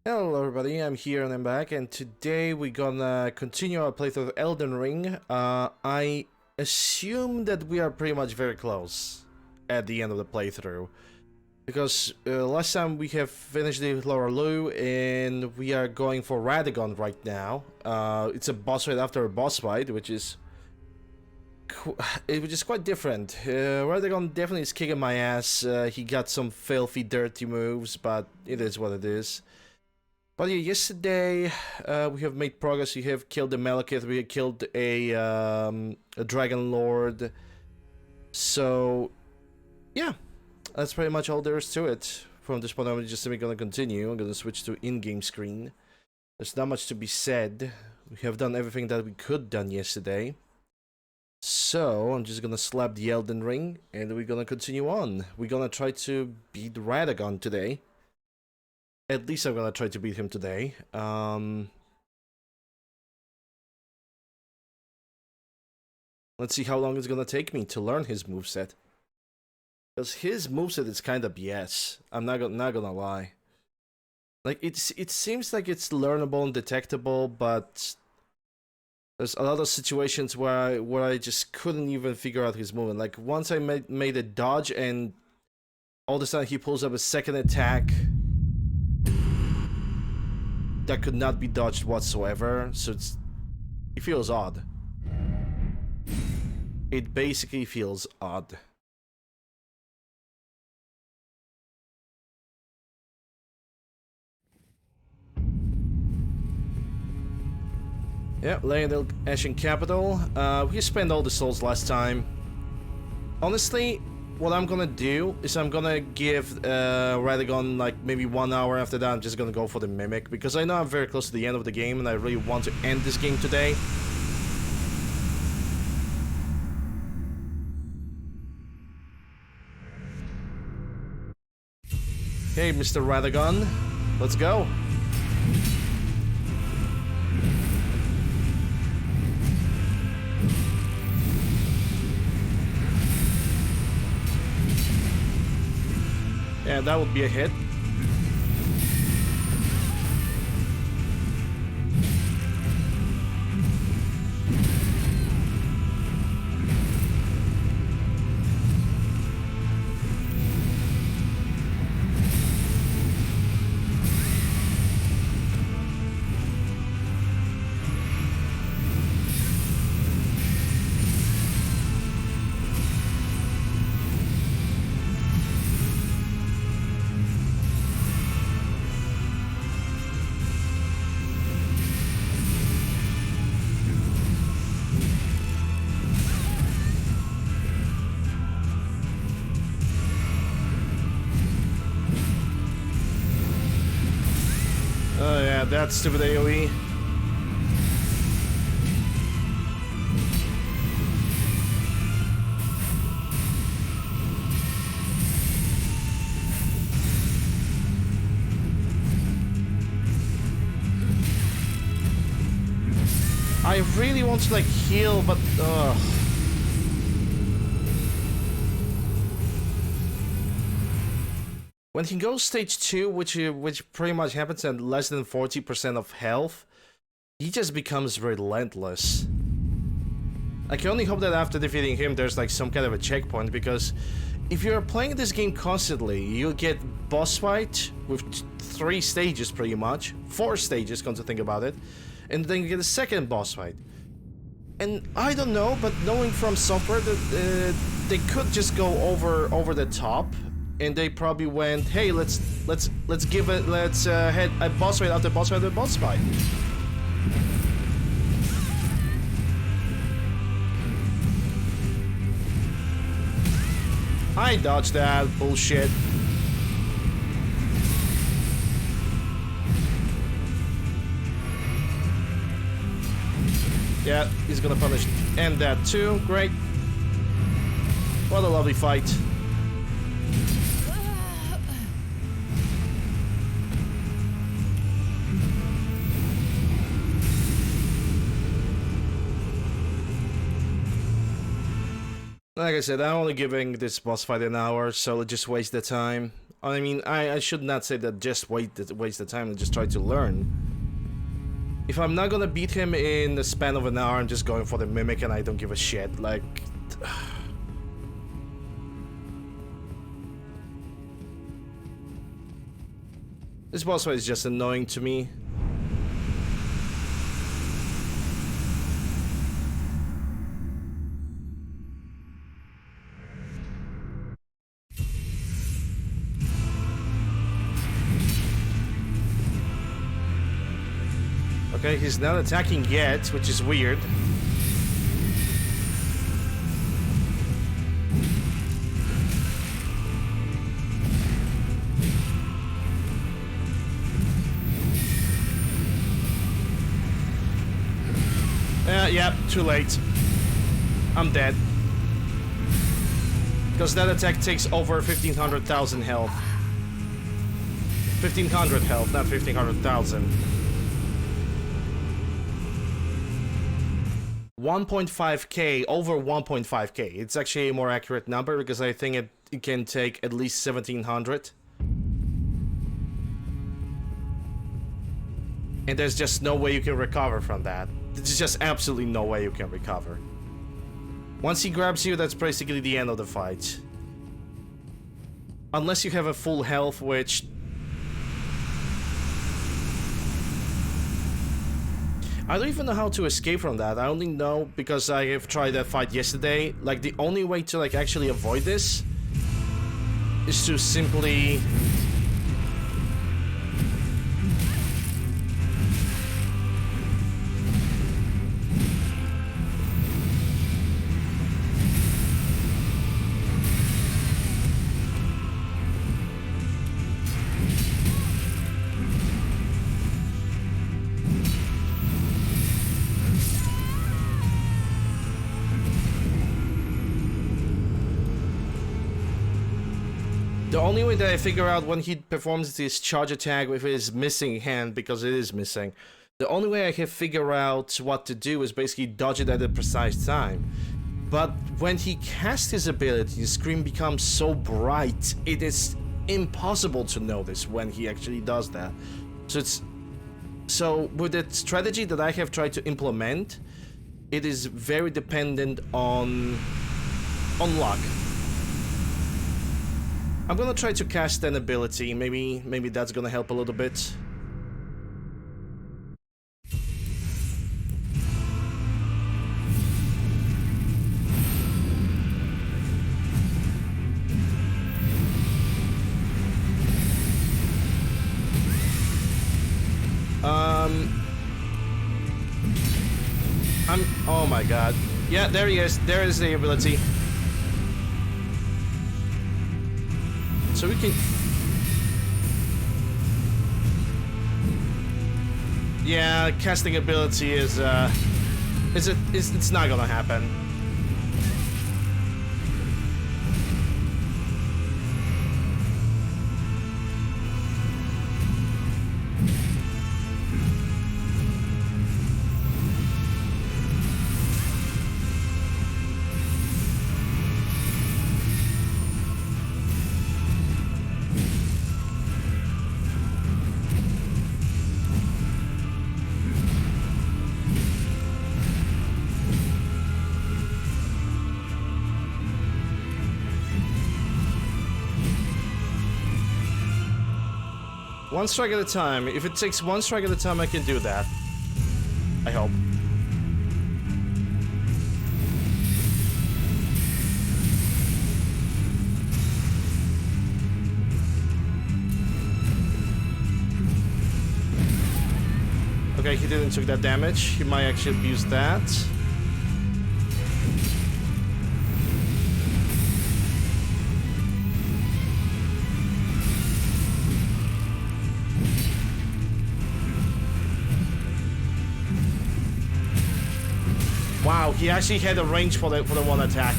Hello everybody, I'm here and I'm back, and today we're gonna continue our playthrough of Elden Ring. I assume that we are pretty much very close at the end of the playthrough, because last time we have finished the Laura Lu, and we are going for Radagon right now. It's a boss fight after a boss fight, which is quite different. Radagon definitely is kicking my ass. He got some filthy, dirty moves, but it is what it is. But yeah, yesterday we have made progress. We have killed the Malekith. We have killed a Dragon Lord. So yeah, that's pretty much all there is to it. From this point on, I'm just simply gonna continue. I'm gonna switch to in-game screen. There's not much to be said. We have done everything that we could done yesterday. So I'm just gonna slap the Elden Ring, and we're gonna continue on. We're gonna try to beat Radagon today. At least I'm gonna try to beat him today. Let's see how long it's gonna take me to learn his moveset. Because his moveset is kind of BS. I'm not gonna lie. Like, it seems like it's learnable and detectable, but there's a lot of situations where I just couldn't even figure out his movement. Like, once I made a dodge, and all of a sudden he pulls up a second attack that could not be dodged whatsoever, so it feels odd. It basically feels odd. Yeah, Leyendell Ashen Capital. We spent all the souls last time. Honestly, what I'm gonna do is I'm gonna give Radagon like maybe 1 hour. After that, I'm just gonna go for the Mimic, because I know I'm very close to the end of the game and I really want to end this game today. Hey, Mr. Radagon, let's go. Yeah, that would be a hit. Oh yeah, that stupid AoE. I really want to like heal, but when he goes stage 2, which pretty much happens at less than 40% of health, he just becomes relentless. I can only hope that after defeating him there's like some kind of a checkpoint, because if you're playing this game constantly, you'll get boss fight with 3 stages pretty much. 4 stages, come to think about it. And then you get a second boss fight. And I don't know, but knowing from software that they could just go over the top, and they probably went, hey, let's head a boss fight after boss fight after boss fight. I dodged that bullshit. Yeah, he's gonna punish and that too. Great. What a lovely fight. Like I said, I'm only giving this boss fight an hour, so let's just waste the time. I mean, I should not say that just waste the time and just try to learn. If I'm not gonna beat him in the span of an hour, I'm just going for the mimic and I don't give a shit. Like... This boss fight is just annoying to me. Okay, he's not attacking yet, which is weird. Yeah, too late. I'm dead. Because that attack takes over 1,500,000 health. 1,500 health, not 1,500,000. 1.5k, over 1.5k. It's actually a more accurate number because I think it can take at least 1,700. And there's just no way you can recover from that. There's just absolutely no way you can recover. Once he grabs you, that's basically the end of the fight. Unless you have a full health, which... I don't even know how to escape from that. I only know because I have tried that fight yesterday. Like, the only way to, like, actually avoid this is to simply... The only way that I figure out when he performs this charge attack with his missing hand, because it is missing, the only way I can figure out what to do is basically dodge it at a precise time. But when he casts his ability, the screen becomes so bright, it is impossible to notice when he actually does that. So with the strategy that I have tried to implement, it is very dependent on luck. I'm gonna try to cast an ability. Maybe that's gonna help a little bit. Oh my god. Yeah, there he is. There is the ability. So we can... Yeah, casting ability is it's not gonna happen. One strike at a time. If it takes one strike at a time, I can do that. I hope. Okay, he didn't take that damage. He might actually abuse that. Wow, he actually had a range for the one attack.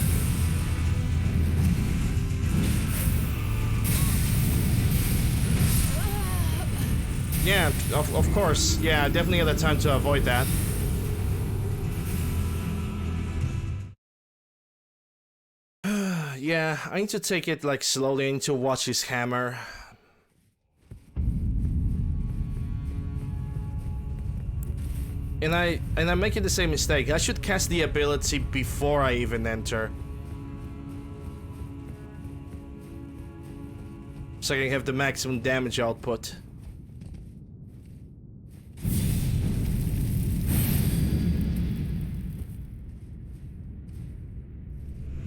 Yeah, of course. Yeah, definitely had the time to avoid that. Yeah, I need to take it like slowly. I need to watch his hammer. And I'm making the same mistake. I should cast the ability before I even enter. So I can have the maximum damage output.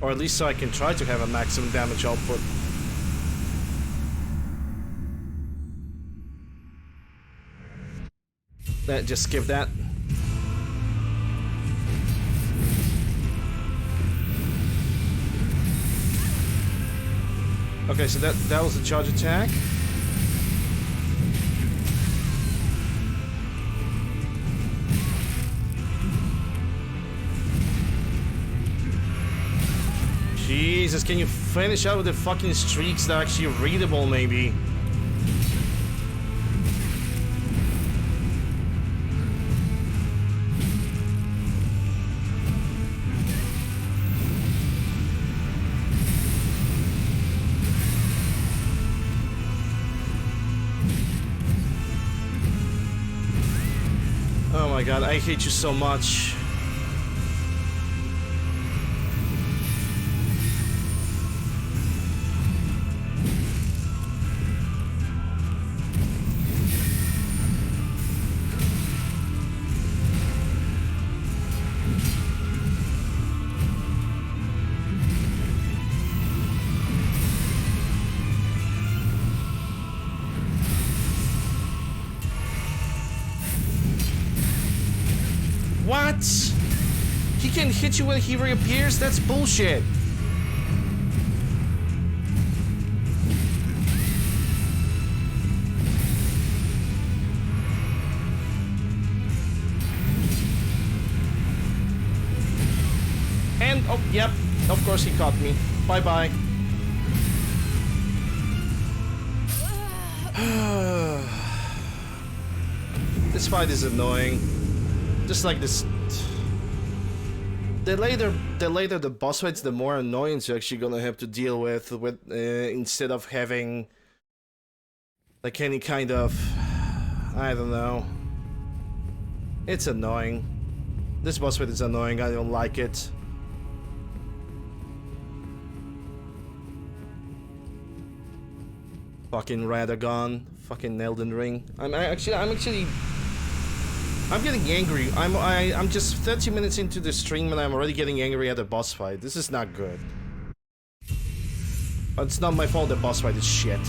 Or at least so I can try to have a maximum damage output. Just skip that. Okay, so that was the charge attack. Jesus, can you finish out with the fucking streaks that are actually readable, maybe? Oh my god, I hate you so much. What? He can hit you when he reappears? That's bullshit. And, oh, yep, of course he caught me. Bye-bye. This fight is annoying. Just like this. The later the boss fights, the more annoyance you're actually gonna have to deal with instead of having like any kind of, I don't know. It's annoying. This boss fight is annoying. I don't like it. Fucking Radagon, fucking Elden Ring. I'm getting angry. I'm just 30 minutes into the stream and I'm already getting angry at the boss fight. This is not good. But it's not my fault the boss fight is shit.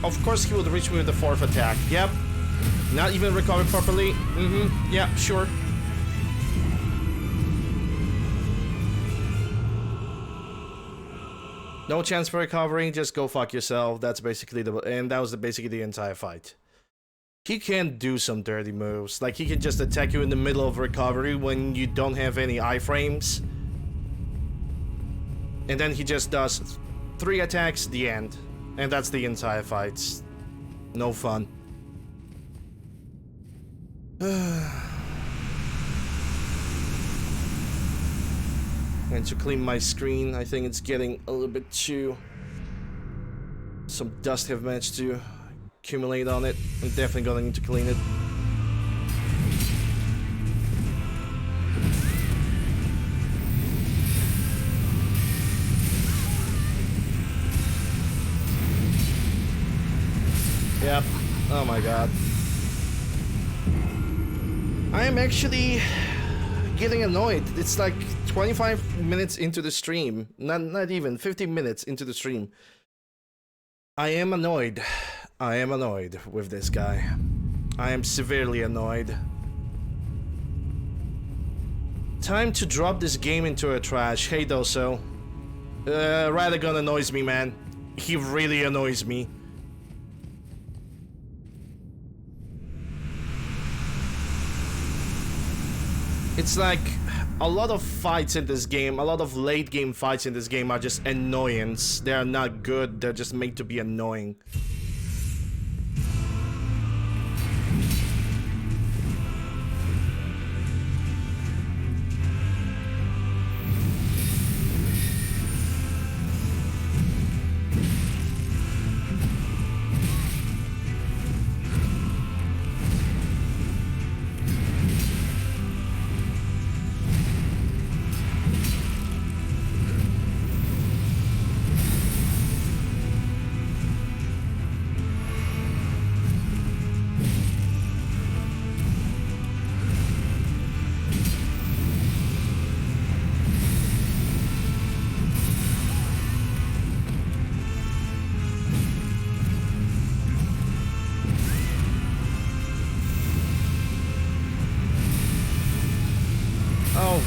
Of course he would reach me with the fourth attack. Yep. Not even recover properly. Yeah, sure. No chance for recovering, just go fuck yourself. That's basically that was basically the entire fight. He can do some dirty moves. Like, he can just attack you in the middle of recovery when you don't have any iframes. And then he just does 3 attacks, the end. And that's the entire fight. No fun. And to clean my screen, I think it's getting a little bit too... Some dust have managed to accumulate on it. I'm definitely gonna need to clean it. Yep. Oh my god. I am actually getting annoyed. It's like 25 minutes into the stream. Not even 15 minutes into the stream. I am annoyed. I am annoyed with this guy. I am severely annoyed. Time to drop this game into a trash. Hey Doso. Radagon annoys me, man. He really annoys me. It's like a lot of fights in this game, a lot of late game fights in this game are just annoyance. They are not good, they're just made to be annoying.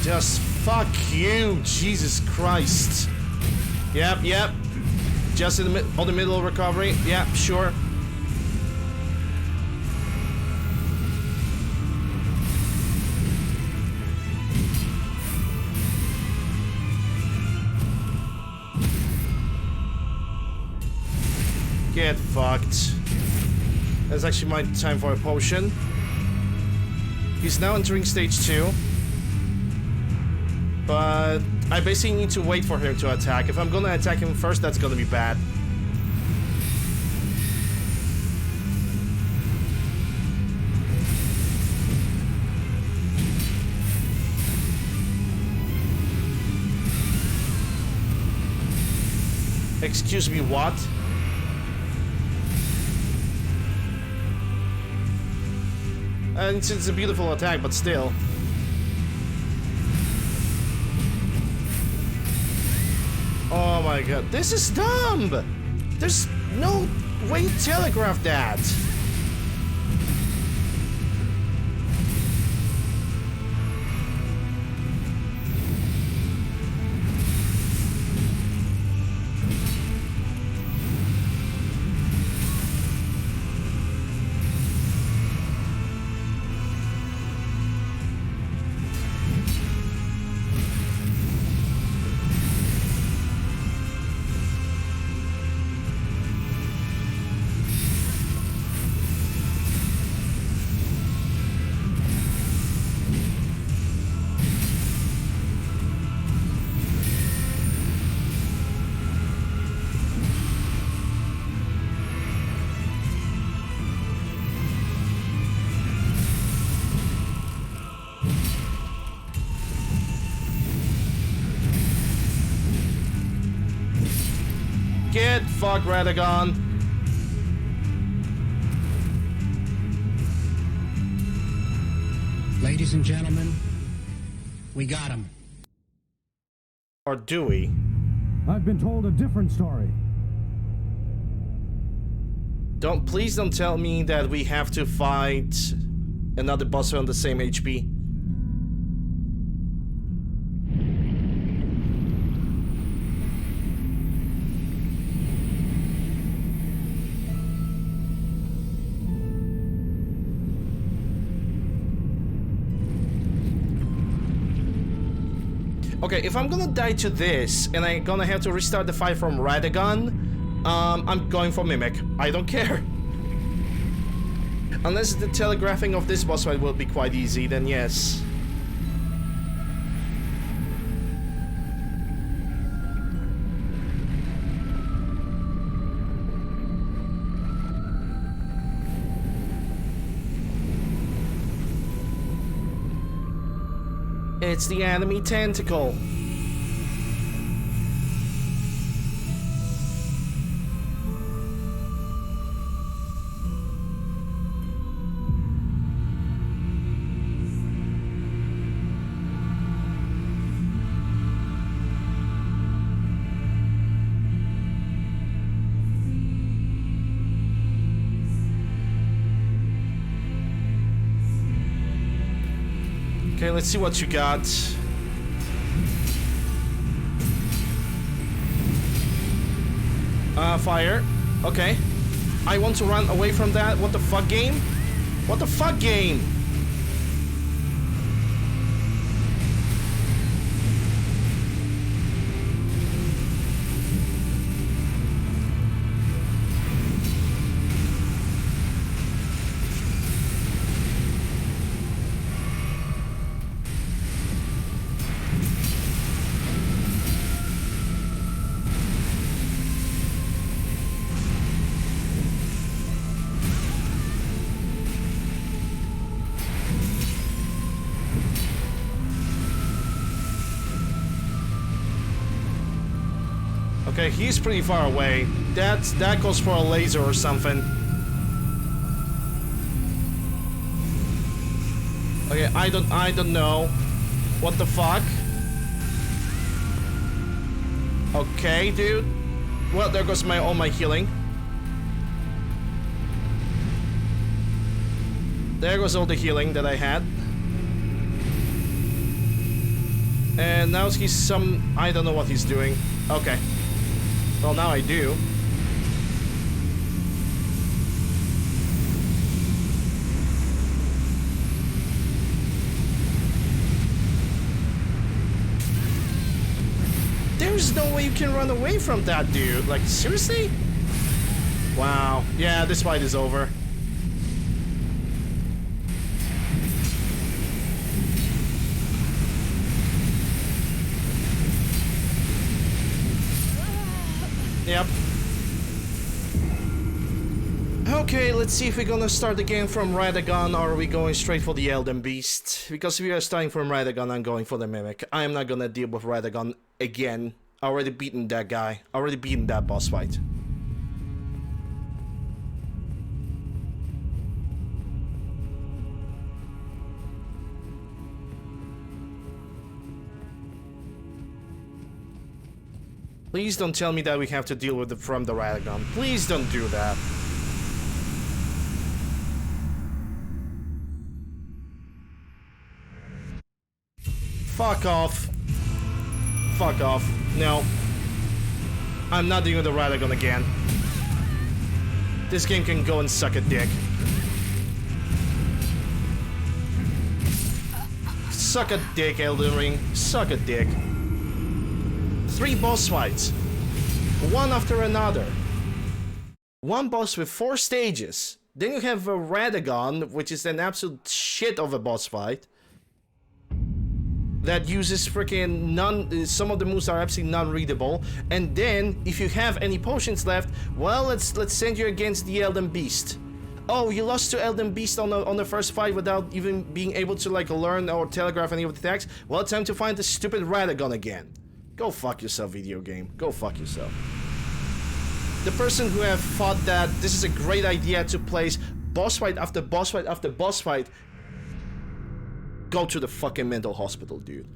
Just fuck you, Jesus Christ. Yep. Just in the middle of recovery. Yep, sure. Get fucked. That's actually my time for a potion. He's now entering stage 2. But I basically need to wait for him to attack. If I'm gonna attack him first, that's gonna be bad. Excuse me, what? And it's a beautiful attack, but still. Oh my god, this is dumb! There's no way to telegraph that! Get fucked, Radagon. Ladies and gentlemen, we got him. Or do we? I've been told a different story. Please don't tell me that we have to fight another boss on the same HP. Okay, if I'm gonna die to this, and I'm gonna have to restart the fight from Radagon, I'm going for Mimic. I don't care. Unless the telegraphing of this boss fight will be quite easy, then yes. It's the enemy tentacle. Okay, let's see what you got. Fire. Okay. I want to run away from that. What the fuck, game? What the fuck, game? Okay, he's pretty far away. That goes for a laser or something. Okay, I don't know. What the fuck? Okay, dude. Well, there goes all my healing. There goes all the healing that I had. And now he's I don't know what he's doing. Okay. Well, now I do. There's no way you can run away from that, dude. Like, seriously? Wow. Yeah, this fight is over. Yep. Okay, let's see if we're gonna start the game from Radagon or are we going straight for the Elden Beast. Because if we are starting from Radagon, I'm going for the Mimic. I am not gonna deal with Radagon again. I already beaten that guy. I already beaten that boss fight. Please don't tell me that we have to deal with it from the Radagon. Please don't do that. Fuck off. Fuck off. No. I'm not doing the Radagon again. This game can go and suck a dick. Suck a dick, Elden Ring. Suck a dick. 3 boss fights, one after another. One boss with 4 stages. Then you have a Radagon, which is an absolute shit of a boss fight. That uses freaking some of the moves are absolutely non-readable. And then, if you have any potions left, well, let's send you against the Elden Beast. Oh, you lost to Elden Beast on the first fight without even being able to like learn or telegraph any of the attacks. Well, time to find the stupid Radagon again. Go fuck yourself, video game. Go fuck yourself. The person who have thought that this is a great idea to place boss fight after boss fight after boss fight, go to the fucking mental hospital, dude.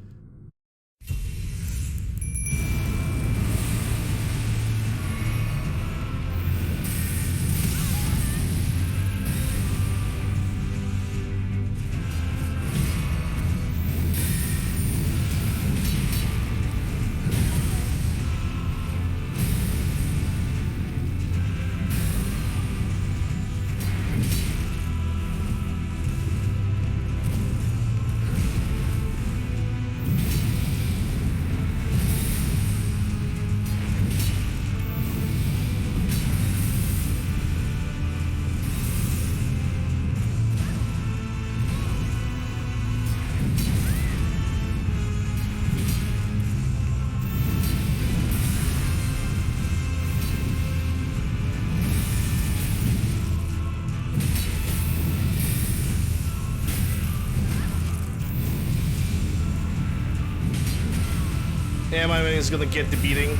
Yeah, my man is gonna get the beating.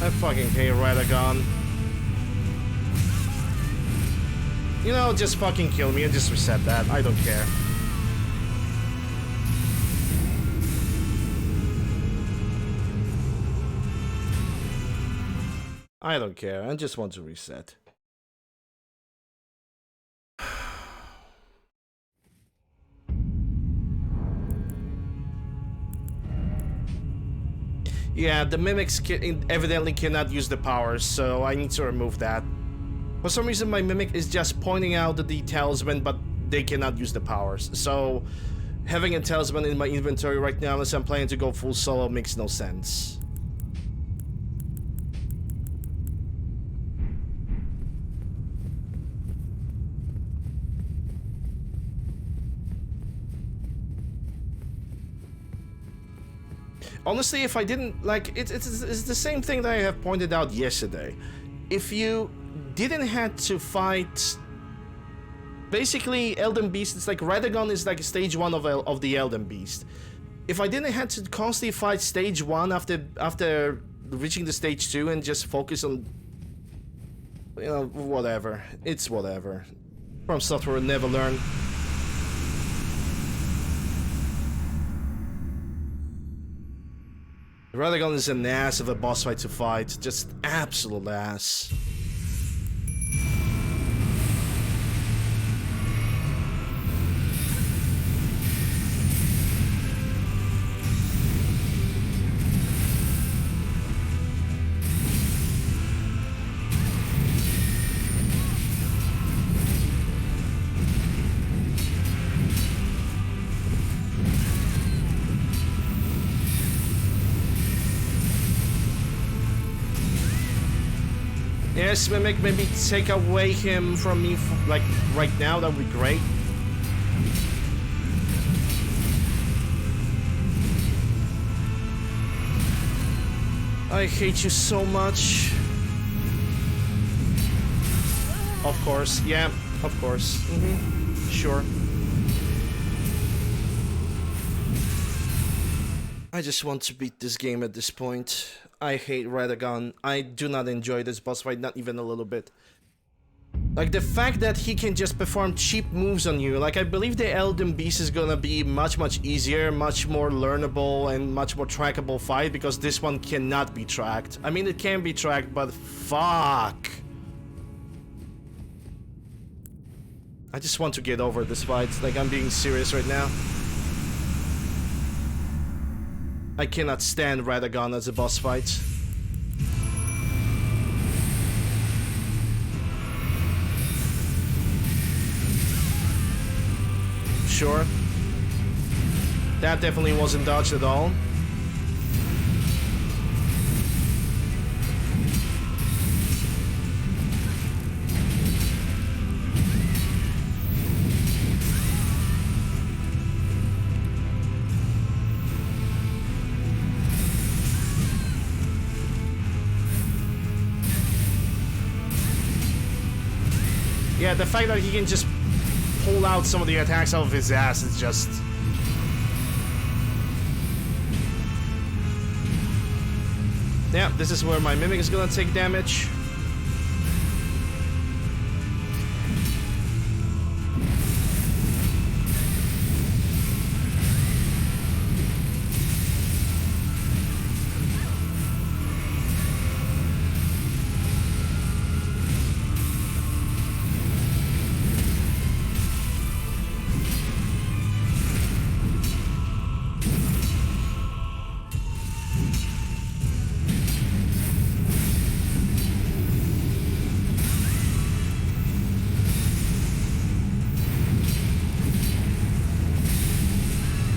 I fucking hate Radagon. You know, just fucking kill me and just reset that. I don't care. I don't care. I just want to reset. Yeah, the mimics evidently cannot use the powers, so I need to remove that. For some reason, my mimic is just pointing out the talisman, but they cannot use the powers. So, having a talisman in my inventory right now, unless I'm planning to go full solo, makes no sense. Honestly, if I didn't, like, it's the same thing that I have pointed out yesterday. If you didn't have to fight... Basically, Elden Beast, it's like Radagon is like stage 1 of the Elden Beast. If I didn't have to constantly fight stage 1 after reaching the stage 2 and just focus on... You know, whatever. It's whatever. From Software will never learn. Radagon is an ass of a boss fight to fight. Just absolute ass. Yes, Mimic, maybe take away him from me, like, right now, that would be great. I hate you so much. Of course, yeah, of course. Sure. I just want to beat this game at this point. I hate Radagon. I do not enjoy this boss fight, not even a little bit. Like, the fact that he can just perform cheap moves on you, like, I believe the Elden Beast is gonna be much easier, much more learnable, and much more trackable fight, because this one cannot be tracked. I mean, it can be tracked, but fuck. I just want to get over this fight, like, I'm being serious right now. I cannot stand Radagon as a boss fight. Sure. That definitely wasn't dodged at all. Yeah, the fact that he can just pull out some of the attacks out of his ass is just... Yeah, this is where my Mimic is gonna take damage.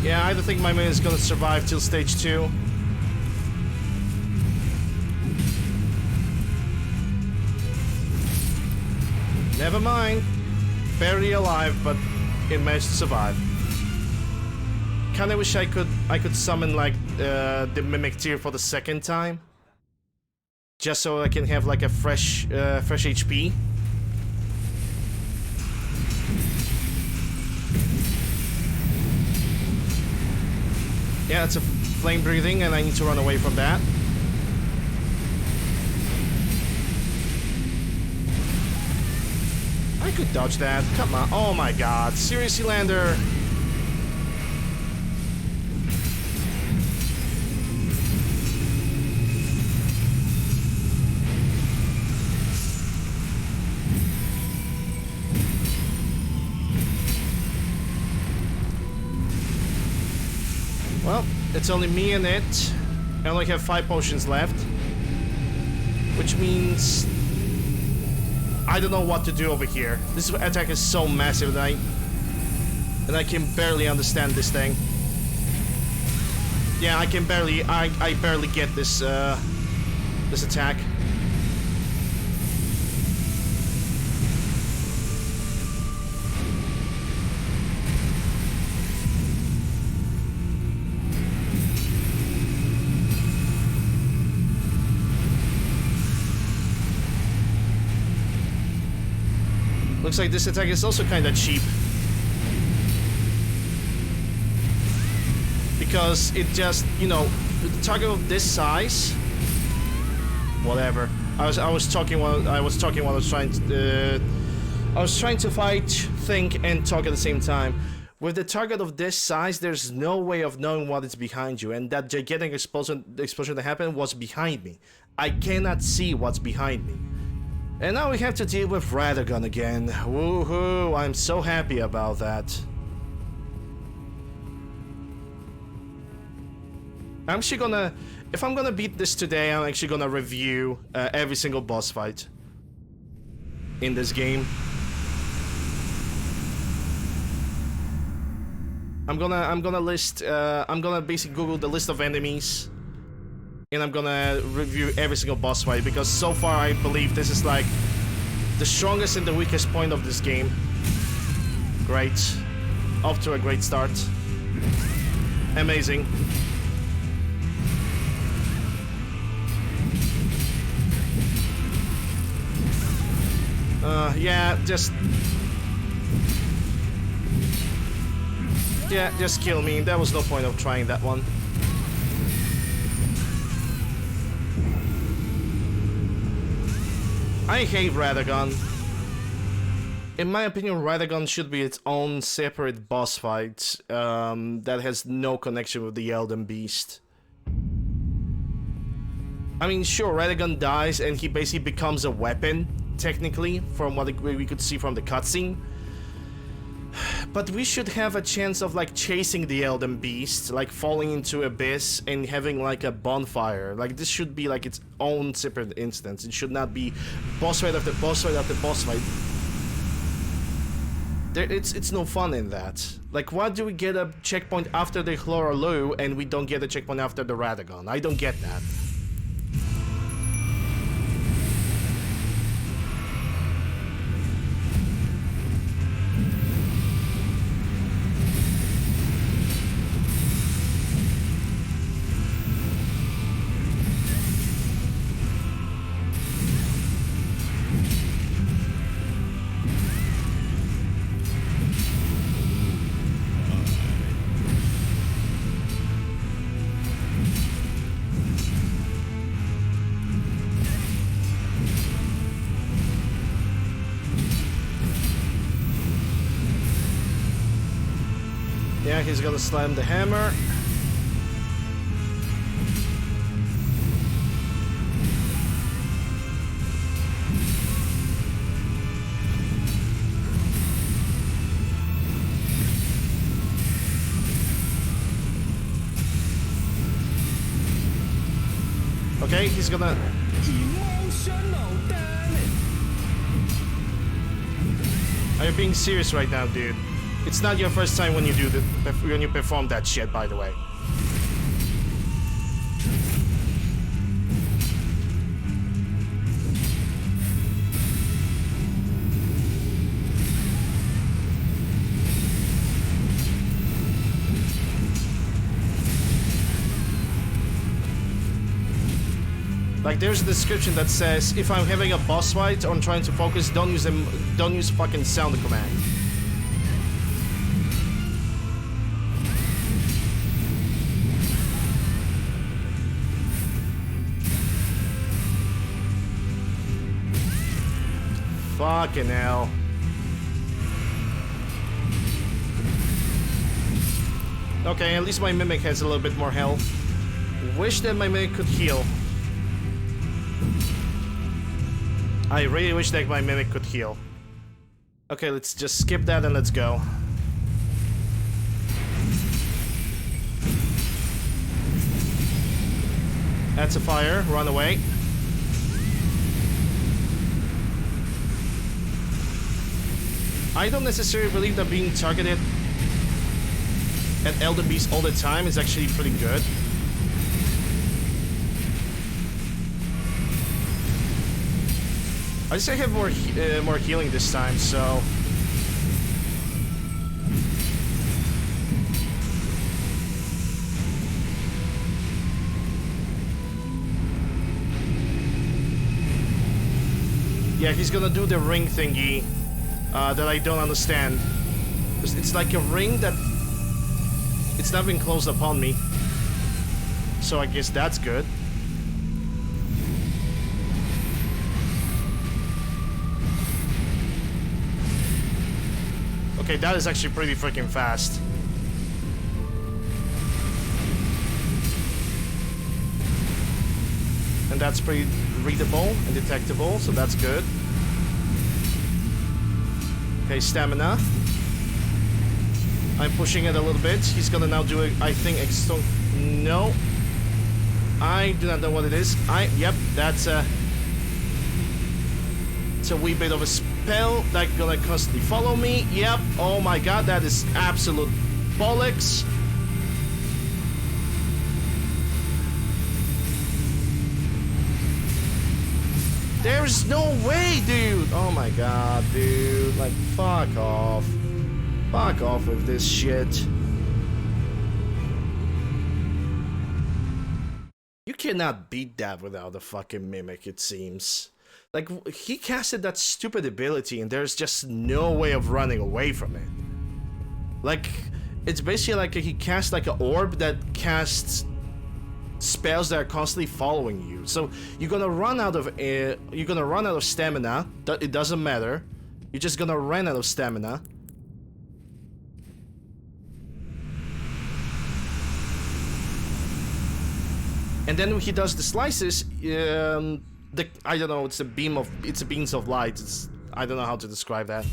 Yeah, I don't think my Mimic is gonna survive till stage 2. Never mind. Barely alive, but it managed to survive. Kinda wish I could summon like the Mimic tier for the second time. Just so I can have like a fresh HP. Yeah, it's a flame breathing and I need to run away from that. could dodge that. Come on. Oh my god. Seriously, Lander? Well, it's only me and it. I only have 5 potions left. Which means I don't know what to do over here. This attack is so massive that I can barely understand this thing. Yeah, I barely get this this attack. Looks like this attack is also kinda cheap. Because it just, you know, with the target of this size... Whatever. I was talking while I was trying to... I was trying to fight, think, and talk at the same time. With the target of this size, there's no way of knowing what is behind you, and that gigantic explosion that happened was behind me. I cannot see what's behind me. And now we have to deal with Radagon again. Woohoo! I'm so happy about that. I'm actually gonna... If I'm gonna beat this today, I'm actually gonna review every single boss fight in this game. I'm gonna basically Google the list of enemies. And I'm gonna review every single boss fight, because so far I believe this is like the strongest and the weakest point of this game. Great. Off to a great start. Amazing. Yeah, just kill me. There was no point of trying that one. I hate Radagon. In my opinion, Radagon should be its own separate boss fight that has no connection with the Elden Beast. I mean, sure, Radagon dies and he basically becomes a weapon, technically, from what we could see from the cutscene. But we should have a chance of like chasing the Elden Beast, like falling into abyss and having like a bonfire. Like this should be like its own separate instance. It should not be boss fight after boss fight after boss fight. It's no fun in that. Like, why do we get a checkpoint after the Chloraloo and we don't get a checkpoint after the Radagon? I don't get that. Yeah, he's gonna slam the hammer. Okay, he's gonna... Emotional damage. Are you being serious right now, dude? It's not your first time when you do when you perform that shit, by the way. Like, there's a description that says, if I'm having a boss fight or I'm trying to focus, don't use fucking sound command. Fucking hell. Okay, at least my Mimic has a little bit more health. Wish that my Mimic could heal. I really wish that my Mimic could heal. Okay, let's just skip that and let's go. That's a fire. Run away. I don't necessarily believe that being targeted at Elden Beast all the time is actually pretty good. I just have more healing this time, so... Yeah, he's gonna do the ring thingy that I don't understand. Because it's like a ring that... It's not been closed upon me. So I guess that's good. Okay, that is actually pretty freaking fast. And that's pretty readable and detectable, so that's good. Okay, stamina. I'm pushing it a little bit. He's gonna now do it, I think, no. I do not know what it is. Yep, that's it's a wee bit of a spell that's gonna constantly follow me. Yep, oh my god, that is absolute bollocks. There's no way, dude! Oh my god, dude. Like, fuck off. Fuck off with this shit. You cannot beat that without a fucking Mimic, it seems. Like, he casted that stupid ability and there's just no way of running away from it. Like, it's basically like he cast like an orb that casts spells that are constantly following you. So you're gonna run out of stamina. It doesn't matter. You're just gonna run out of stamina. And then when he does the slices, I don't know. It's a beams of light. I don't know how to describe that.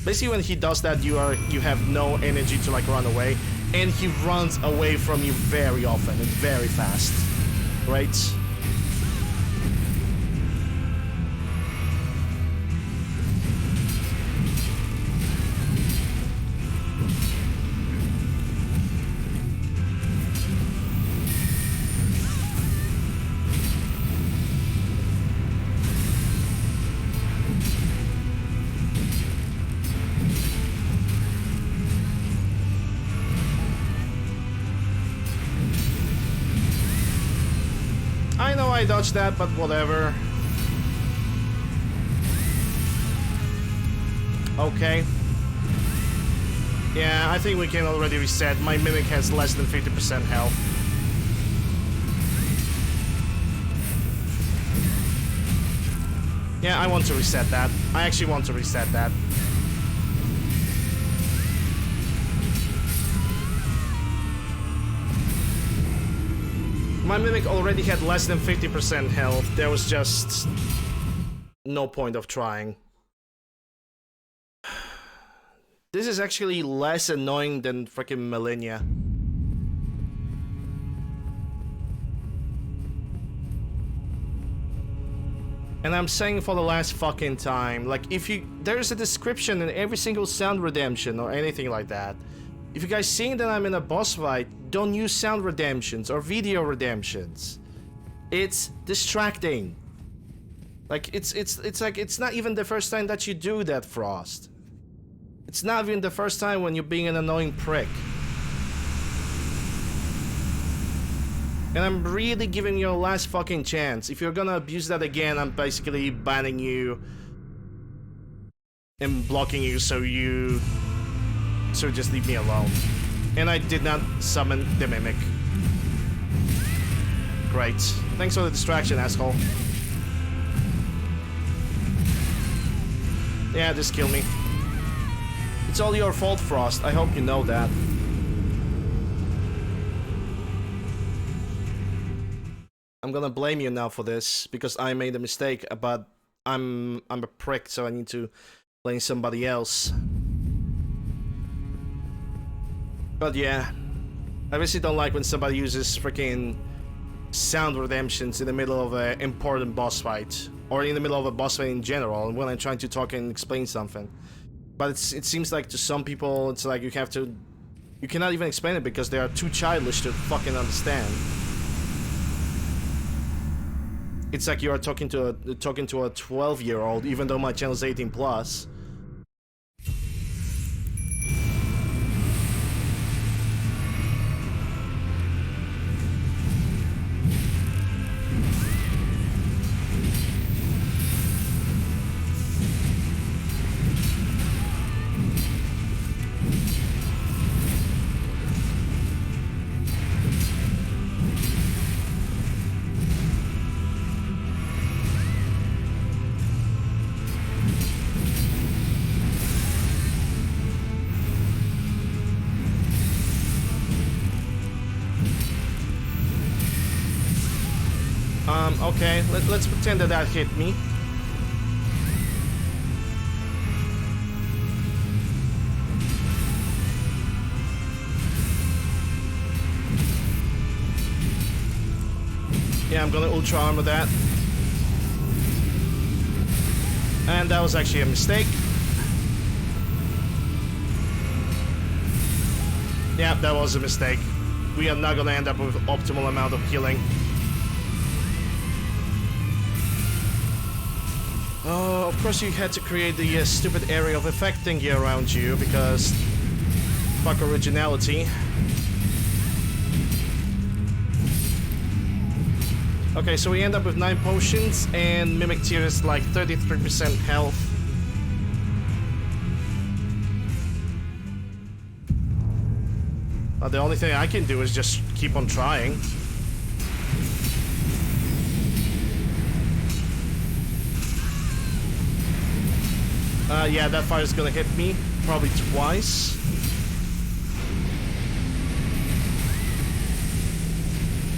Basically, when he does that, you have no energy to like run away, and he runs away from you very often and very fast, right? I know I dodged that, but whatever. Okay. Yeah, I think we can already reset. My Mimic has less than 50% health. Yeah, I want to reset that. I actually want to reset that. My Mimic already had less than 50% health. There was just no point of trying. This is actually less annoying than freaking Millennia. And I'm saying for the last fucking time, like, there's a description in every single sound redemption or anything like that. If you guys seeing that I'm in a boss fight, don't use sound redemptions or video redemptions. It's distracting. Like, it's like, it's not even the first time that you do that, Frost. It's not even the first time when you're being an annoying prick. And I'm really giving you a last fucking chance. If you're gonna abuse that again, I'm basically banning you and blocking you so just leave me alone. And I did not summon the Mimic. Great. Thanks for the distraction, asshole. Yeah, just kill me. It's all your fault, Frost. I hope you know that. I'm gonna blame you now for this because I made a mistake, but I'm a prick, so I need to blame somebody else. But yeah, I basically don't like when somebody uses freaking sound redemptions in the middle of an important boss fight, or in the middle of a boss fight in general, when I'm trying to talk and explain something. But it seems like to some people, it's like you cannot even explain it because they are too childish to fucking understand. It's like you are talking to a 12-year-old, even though my channel is 18 plus. Okay, let's pretend that hit me. Yeah, I'm gonna ultra armor that. And that was actually a mistake. Yeah, that was a mistake. We are not gonna end up with optimal amount of healing. Oh, of course you had to create the stupid area of effect thingy around you, because fuck originality. Okay, so we end up with 9 potions, and Mimic Tear is like 33% health. The only thing I can do is just keep on trying. Yeah, that fire is gonna hit me, probably twice.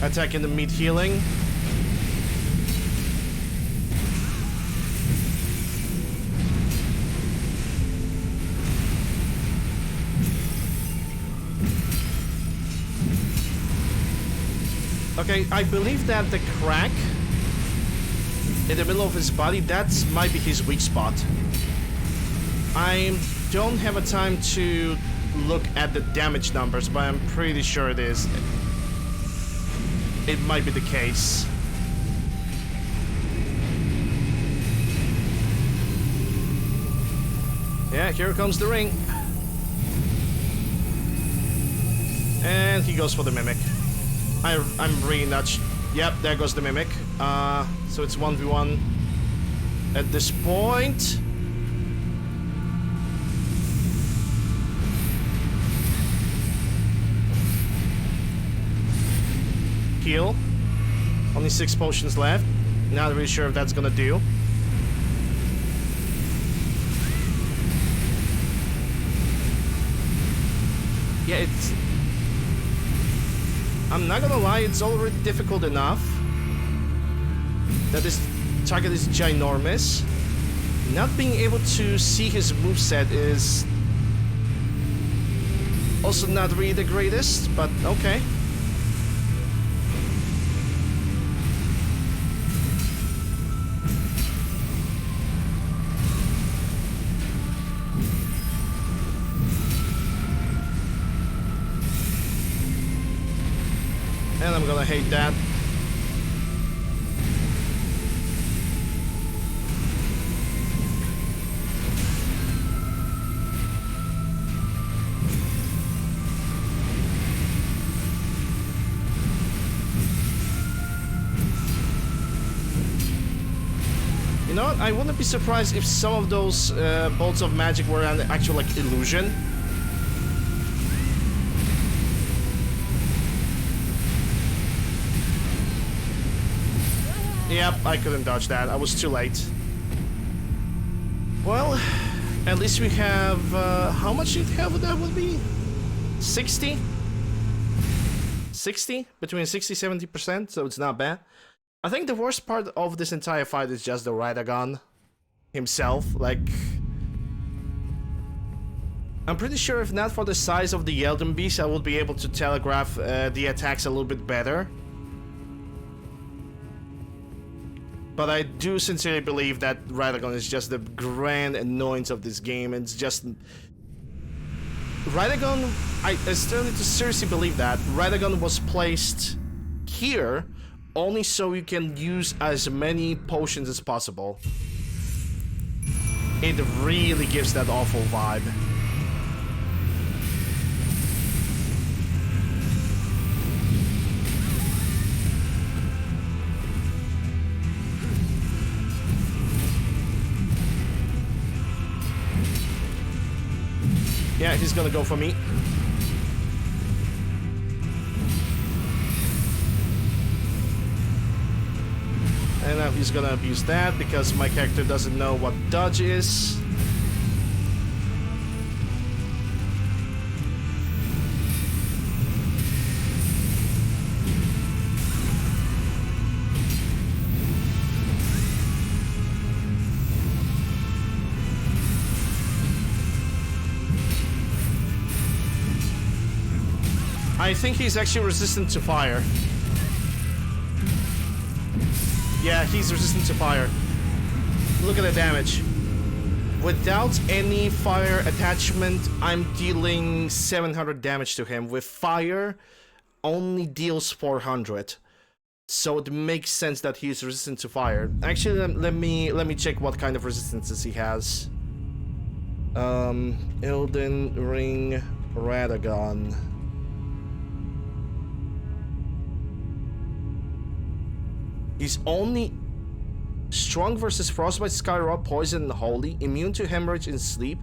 Attacking the meat healing. Okay, I believe that the crack in the middle of his body, that might be his weak spot. I don't have a time to look at the damage numbers, but I'm pretty sure it is. It might be the case. Yeah, here comes the ring. And he goes for the Mimic. I'm really not... Yep, there goes the Mimic. So it's 1v1 at this point. Heal. Only 6 potions left. Not really sure if that's gonna do. Yeah, it's... I'm not gonna lie, it's already difficult enough that this target is ginormous. Not being able to see his moveset is also not really the greatest, but okay. And I'm gonna hate that. You know what? I wouldn't be surprised if some of those bolts of magic were an actual like illusion. Yep, I couldn't dodge that. I was too late. Well, at least we have... how much did have that would be? 60? 60? Between 60-70%, so it's not bad. I think the worst part of this entire fight is just the Radagon himself. Like, I'm pretty sure if not for the size of the Elden Beast, I would be able to telegraph the attacks a little bit better. But I do sincerely believe that Radagon is just the grand annoyance of this game. It's just... Radagon, I still need to seriously believe that Radagon was placed here only so you can use as many potions as possible. It really gives that awful vibe. Yeah, he's gonna go for me. And now he's gonna abuse that because my character doesn't know what dodge is. I think he's actually resistant to fire. Yeah, he's resistant to fire. Look at the damage. Without any fire attachment, I'm dealing 700 damage to him. With fire, only deals 400. So it makes sense that he's resistant to fire. Actually, let me check what kind of resistances he has. Elden Ring Radagon. He's only strong versus frostbite, skyrot, poison, and holy, immune to hemorrhage and sleep.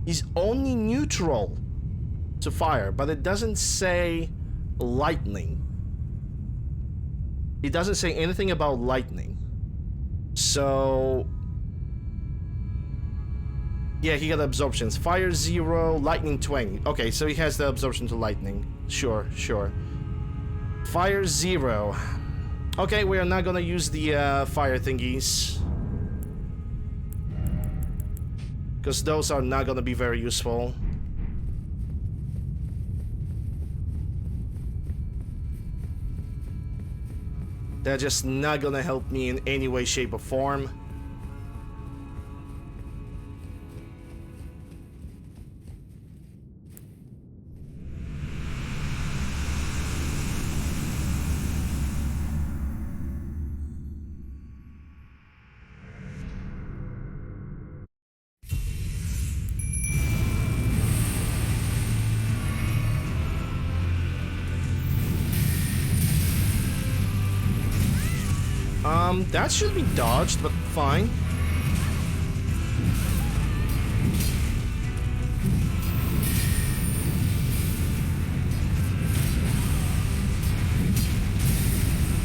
He's only neutral to fire, but it doesn't say lightning. It doesn't say anything about lightning. So yeah, he got absorptions. Fire 0, lightning 20. Okay, so he has the absorption to lightning. Sure. Fire 0. Okay, we are not gonna use the fire thingies, because those are not gonna be very useful. They're just not gonna help me in any way, shape, or form. That should be dodged, but fine.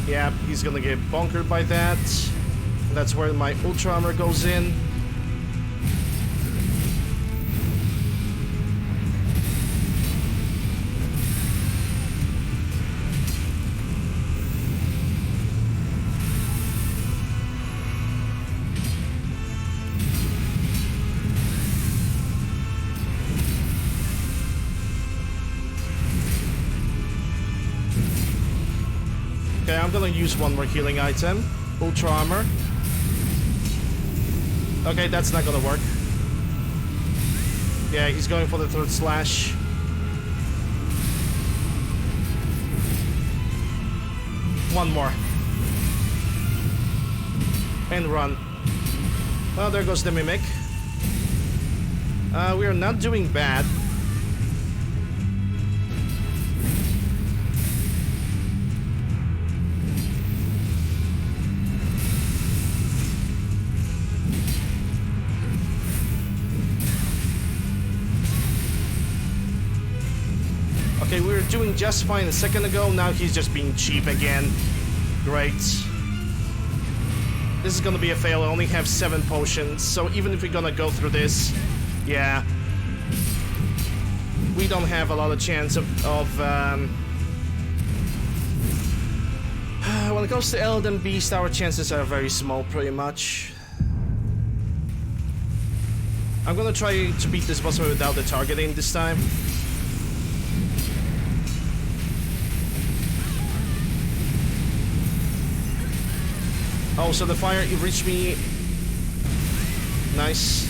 Yeah, he's gonna get bunkered by that. That's where my Ultra Armor goes in. Okay, I'm gonna use one more healing item. Ultra Armor. Okay, that's not gonna work. Yeah, he's going for the third slash. One more. And run. Well, there goes the Mimic. We are not doing bad. Okay, we were doing just fine a second ago, now he's just being cheap again. Great. This is gonna be a fail, I only have 7 potions, so even if we're gonna go through this, yeah. We don't have a lot of chance of When it comes to Elden Beast, our chances are very small, pretty much. I'm gonna try to beat this boss without the targeting this time. Oh, so the fire, it reached me. Nice.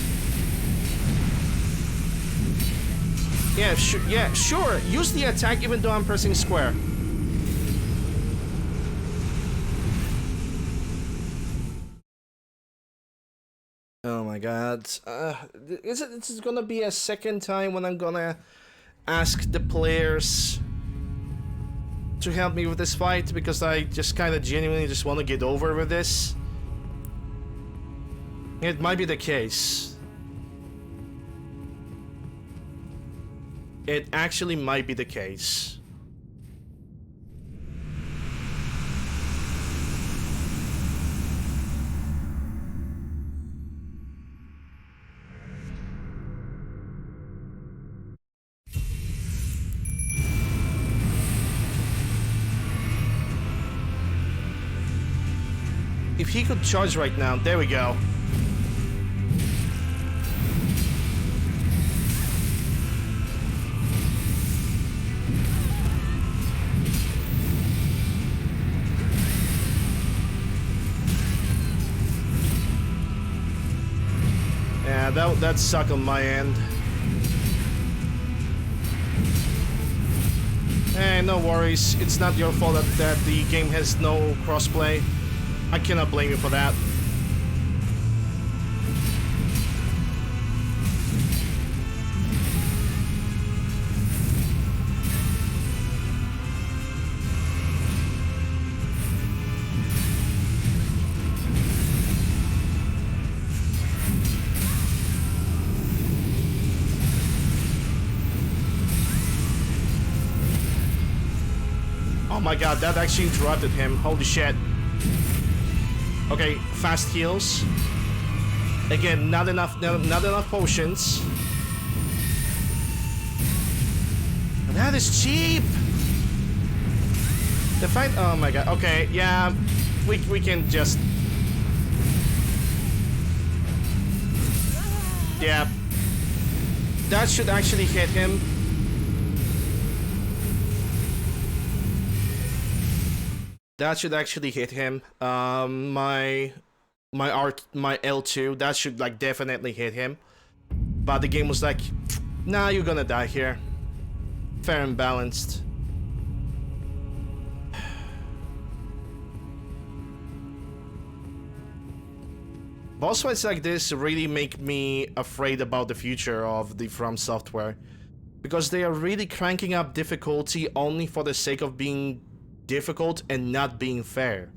Yeah, sure. Use the attack even though I'm pressing square. Oh my god. This is gonna be a second time when I'm gonna ask the players to help me with this fight, because I just kind of genuinely just want to get over with this. It might be the case. It actually might be the case. If he could charge right now, there we go. Yeah, that sucked on my end. Hey, no worries. It's not your fault that the game has no crossplay. I cannot blame you for that. Oh my god, that actually interrupted him. Holy shit. Okay, fast heals. Again, not enough potions. That is cheap. The fight. Oh my god. Okay, yeah, we can just. Yeah, that should actually hit him. That should actually hit him. My L2, that should like definitely hit him. But the game was like, nah, you're gonna die here. Fair and balanced. Boss fights like this really make me afraid about the future of the From Software, because they are really cranking up difficulty only for the sake of being difficult and not being fair.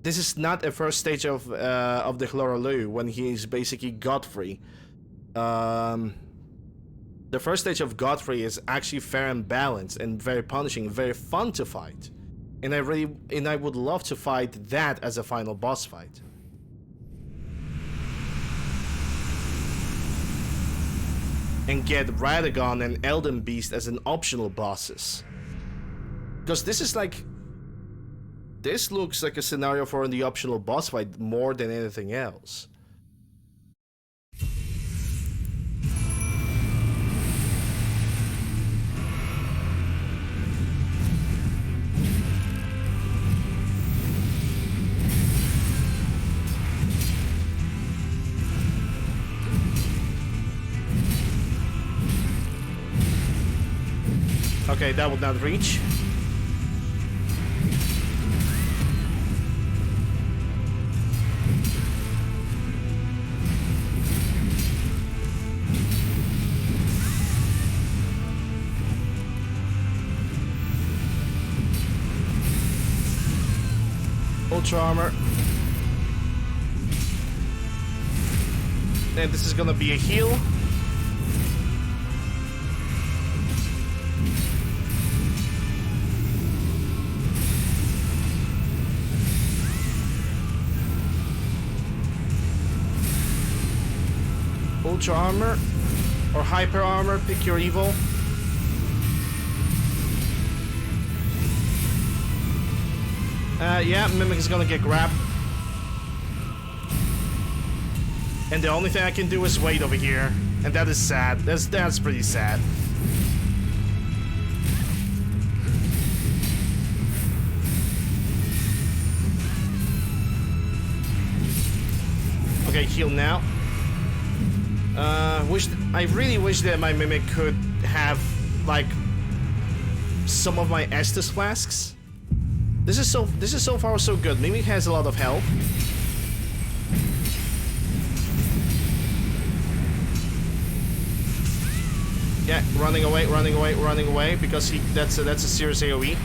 This is not a first stage of the Hloraloo when he's basically Godfrey. The first stage of Godfrey is actually fair and balanced and very punishing, very fun to fight. And I would love to fight that as a final boss fight. And get Radagon and Elden Beast as an optional bosses. Because this is like... This looks like a scenario for the optional boss fight more than anything else. Okay, that would not reach. Ultra armor. And this is gonna be a heal. Ultra armor or hyper armor, pick your evil. Yeah, Mimic is gonna get grabbed. And the only thing I can do is wait over here. And that is sad. That's pretty sad. Okay, heal now. I really wish that my Mimic could have, like, some of my Estus flasks. This is so far so good. Mimic has a lot of health. Yeah, running away, because that's a serious AoE.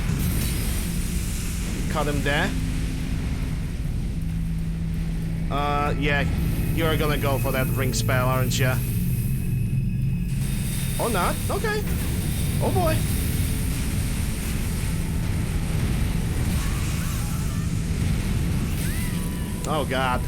Cut him there. Yeah, you're gonna go for that ring spell, aren't ya? Or not? Okay. Oh boy. Oh god.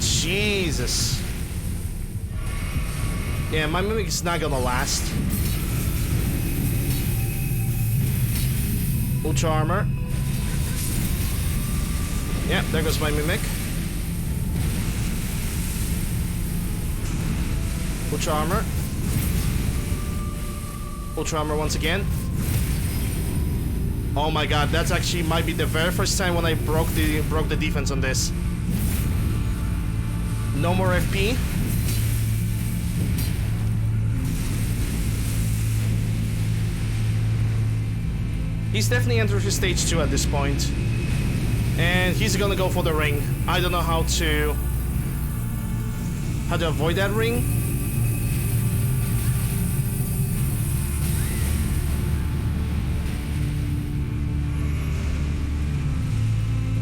Jesus. Yeah, my Mimic is not gonna last. Ultra armor. Yeah, there goes my Mimic. Ultra armor. Ultra armor once again. Oh my god, that's actually might be the very first time when I broke the defense on this. No more FP. He's definitely entered his stage 2 at this point. And he's gonna go for the ring. I don't know how to avoid that ring.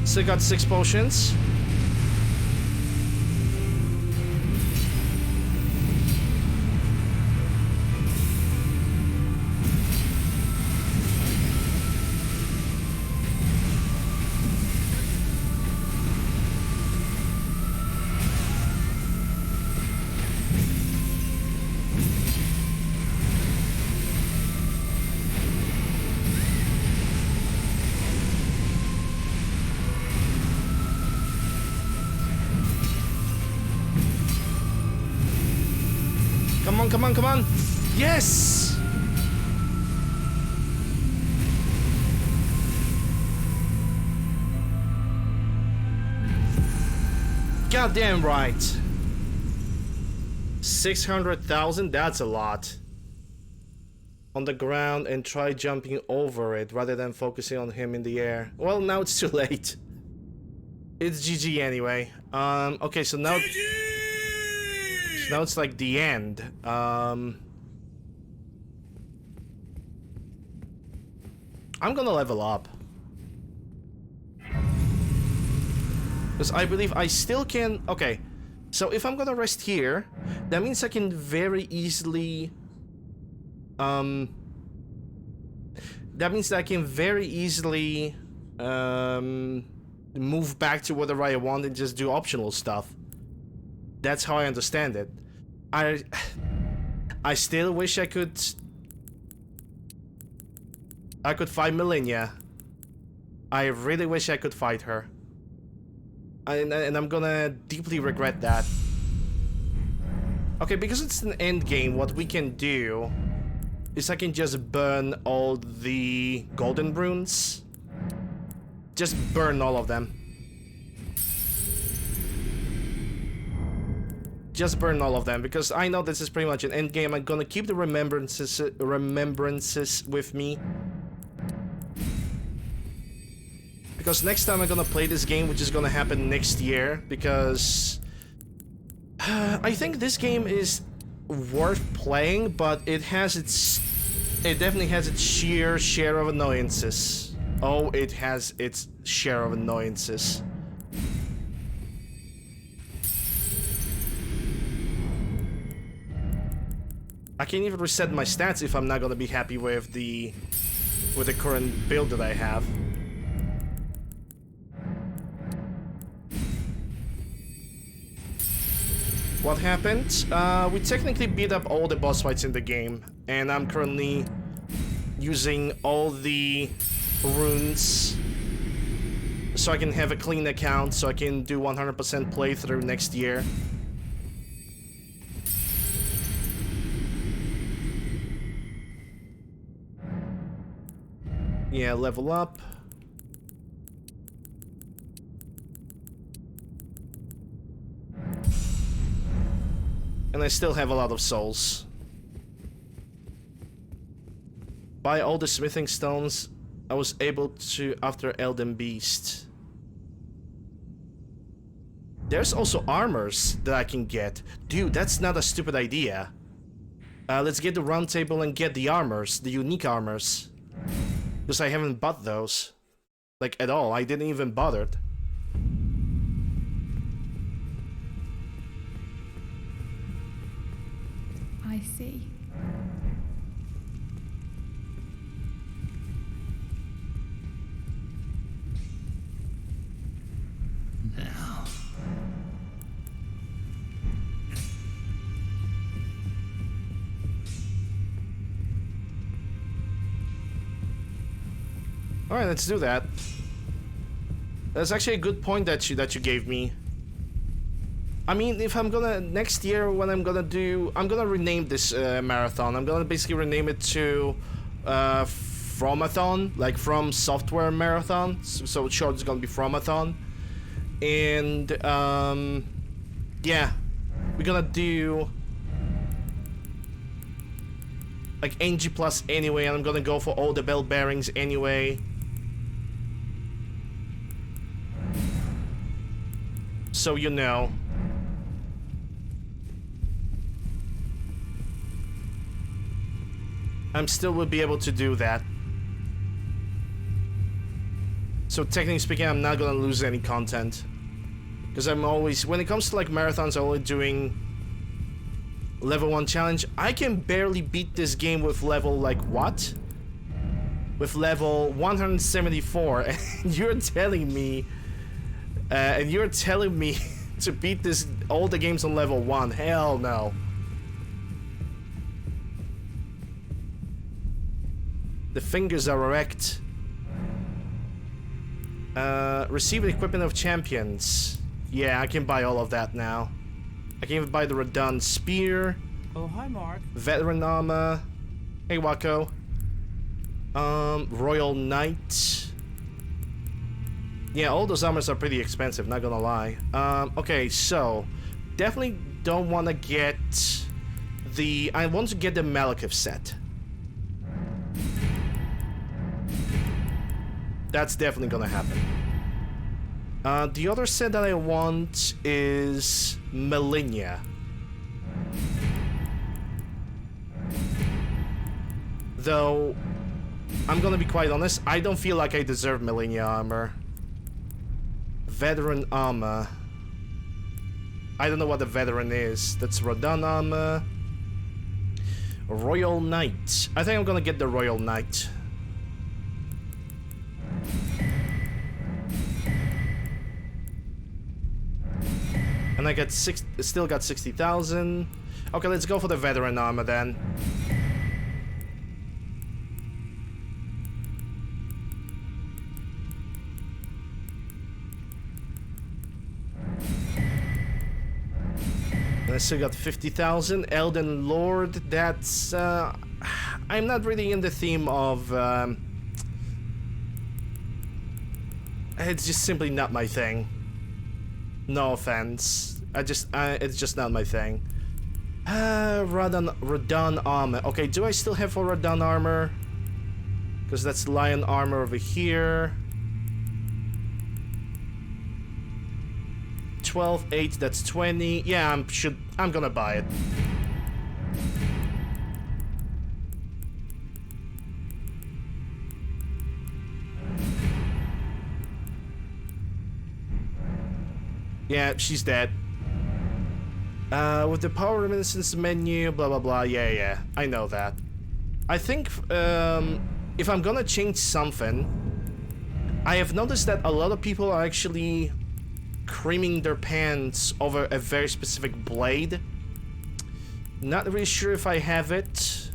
Still got 6 potions. Come on. Yes! Goddamn right. 600,000, that's a lot. On the ground and try jumping over it rather than focusing on him in the air. Well, now it's too late. It's GG anyway. Okay, so now... Now it's like the end. I'm gonna level up. Because I believe I still can... Okay, so if I'm gonna rest here, that means I can very easily... That means that I can very easily... move back to whatever I want and just do optional stuff. That's how I understand it. I still wish I could fight Millennia. I really wish I could fight her. And I'm gonna deeply regret that. Okay, because it's an end game, what we can do is I can just burn all the golden runes. Just burn all of them. Just burn all of them, because I know this is pretty much an end game. I'm gonna keep the remembrances with me. Because next time I'm gonna play this game, which is gonna happen next year, because I think this game is worth playing, but it definitely has its sheer share of annoyances. Oh, it has its share of annoyances. I can't even reset my stats if I'm not gonna be happy with the current build that I have. what happened? We technically beat up all the boss fights in the game, and I'm currently using all the runes so I can have a clean account, so I can do 100% playthrough next year. Yeah, level up. And I still have a lot of souls. Buy all the smithing stones I was able to after Elden Beast. There's also armors that I can get. Dude, that's not a stupid idea. Let's get the round table and get the armors, the unique armors. Because I haven't bought those. Like, at all. I didn't even bother. I see. Now. Alright, let's do that. That's actually a good point that you gave me. I mean, if I'm gonna next year, when I'm gonna rename this marathon. I'm gonna basically rename it to Fromathon, like From Software Marathon. So short, it's gonna be Fromathon. And yeah, we're gonna do like NG plus anyway, and I'm gonna go for all the bell bearings anyway. So you know. I'm still will be able to do that. So technically speaking, I'm not gonna lose any content. Because I'm always, when it comes to like marathons, I'm only doing level 1 challenge. I can barely beat this game with level like what? With level 174, and you're telling me to beat this all the games on level 1. Hell no. The fingers are erect. Receive the equipment of champions. Yeah, I can buy all of that now. I can even buy the Radon Spear. Oh, hi, Mark. Veteran Armor. Hey, Wako. Royal Knight. Yeah, all those armors are pretty expensive, not gonna lie. Okay, so definitely don't want to get the... I want to get the Malekith set. That's definitely gonna happen. The other set that I want is Malenia. Though, I'm gonna be quite honest, I don't feel like I deserve Malenia armor. Veteran armor. I don't know what the veteran is. That's Radon armor. Royal Knight. I think I'm gonna get the Royal Knight. And I still got 60,000. Okay, let's go for the veteran armor then. And I still got 50,000. Elden Lord, that's... I'm not really in the theme of... it's just simply not my thing. No offense. It's just not my thing. Radon armor. Okay, do I still have for Radon armor? Because that's lion armor over here. 12, 8, that's 20. Yeah, I'm gonna buy it. Yeah, she's dead. With the power reminiscence menu, blah blah blah. Yeah, I know that. I think if I'm gonna change something, I have noticed that a lot of people are actually creaming their pants over a very specific blade. Not really sure if I have it.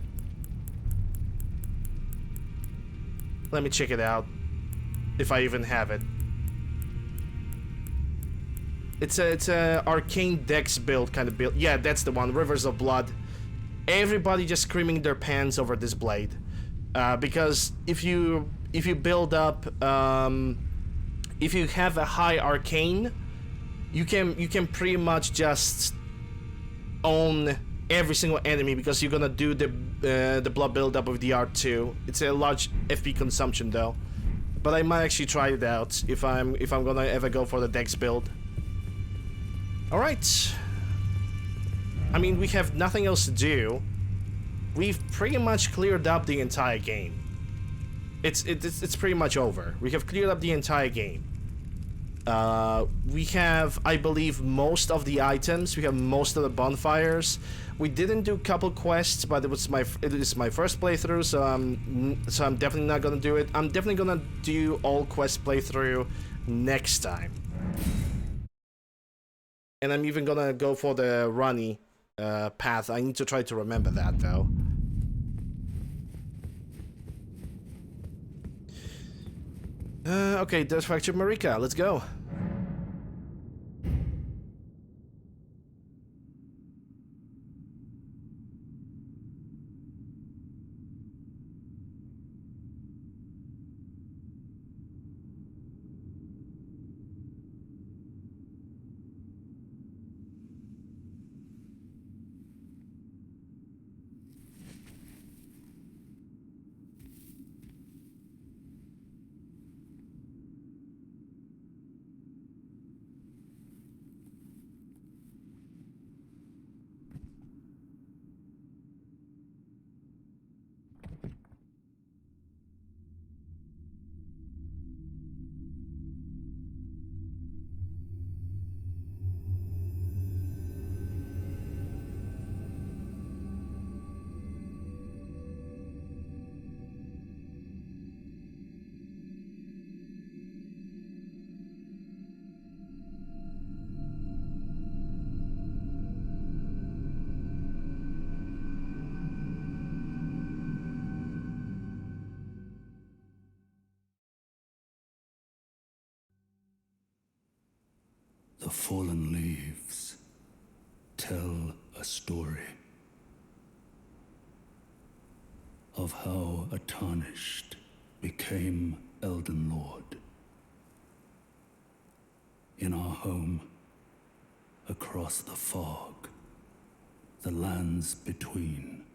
Let me check it out. If I even have it. It's a arcane dex build kind of build. Yeah, that's the one. Rivers of Blood. Everybody just screaming their pants over this blade, because if you build up, if you have a high arcane, you can pretty much just own every single enemy, because you're gonna do the blood build up with the R2. It's a large FP consumption though, but I might actually try it out if I'm gonna ever go for the dex build. All right. I mean, we have nothing else to do. We've pretty much cleared up the entire game. It's pretty much over. We have cleared up the entire game. We have, I believe, most of the items. We have most of the bonfires. We didn't do a couple quests, but it is my first playthrough, so I'm definitely not gonna do it. I'm definitely gonna do all quest playthrough next time. And I'm even gonna go for the runny path. I need to try to remember that though. Okay, there's Fractured Marika. Let's go. The fallen leaves tell a story of how a tarnished became Elden Lord. In our home, across the fog, the lands between.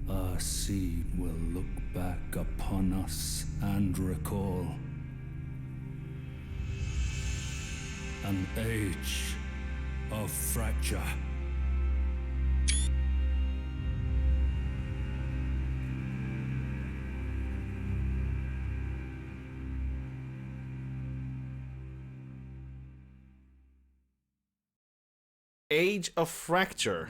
Our seed will look back upon us and recall an age of fracture. Age of Fracture.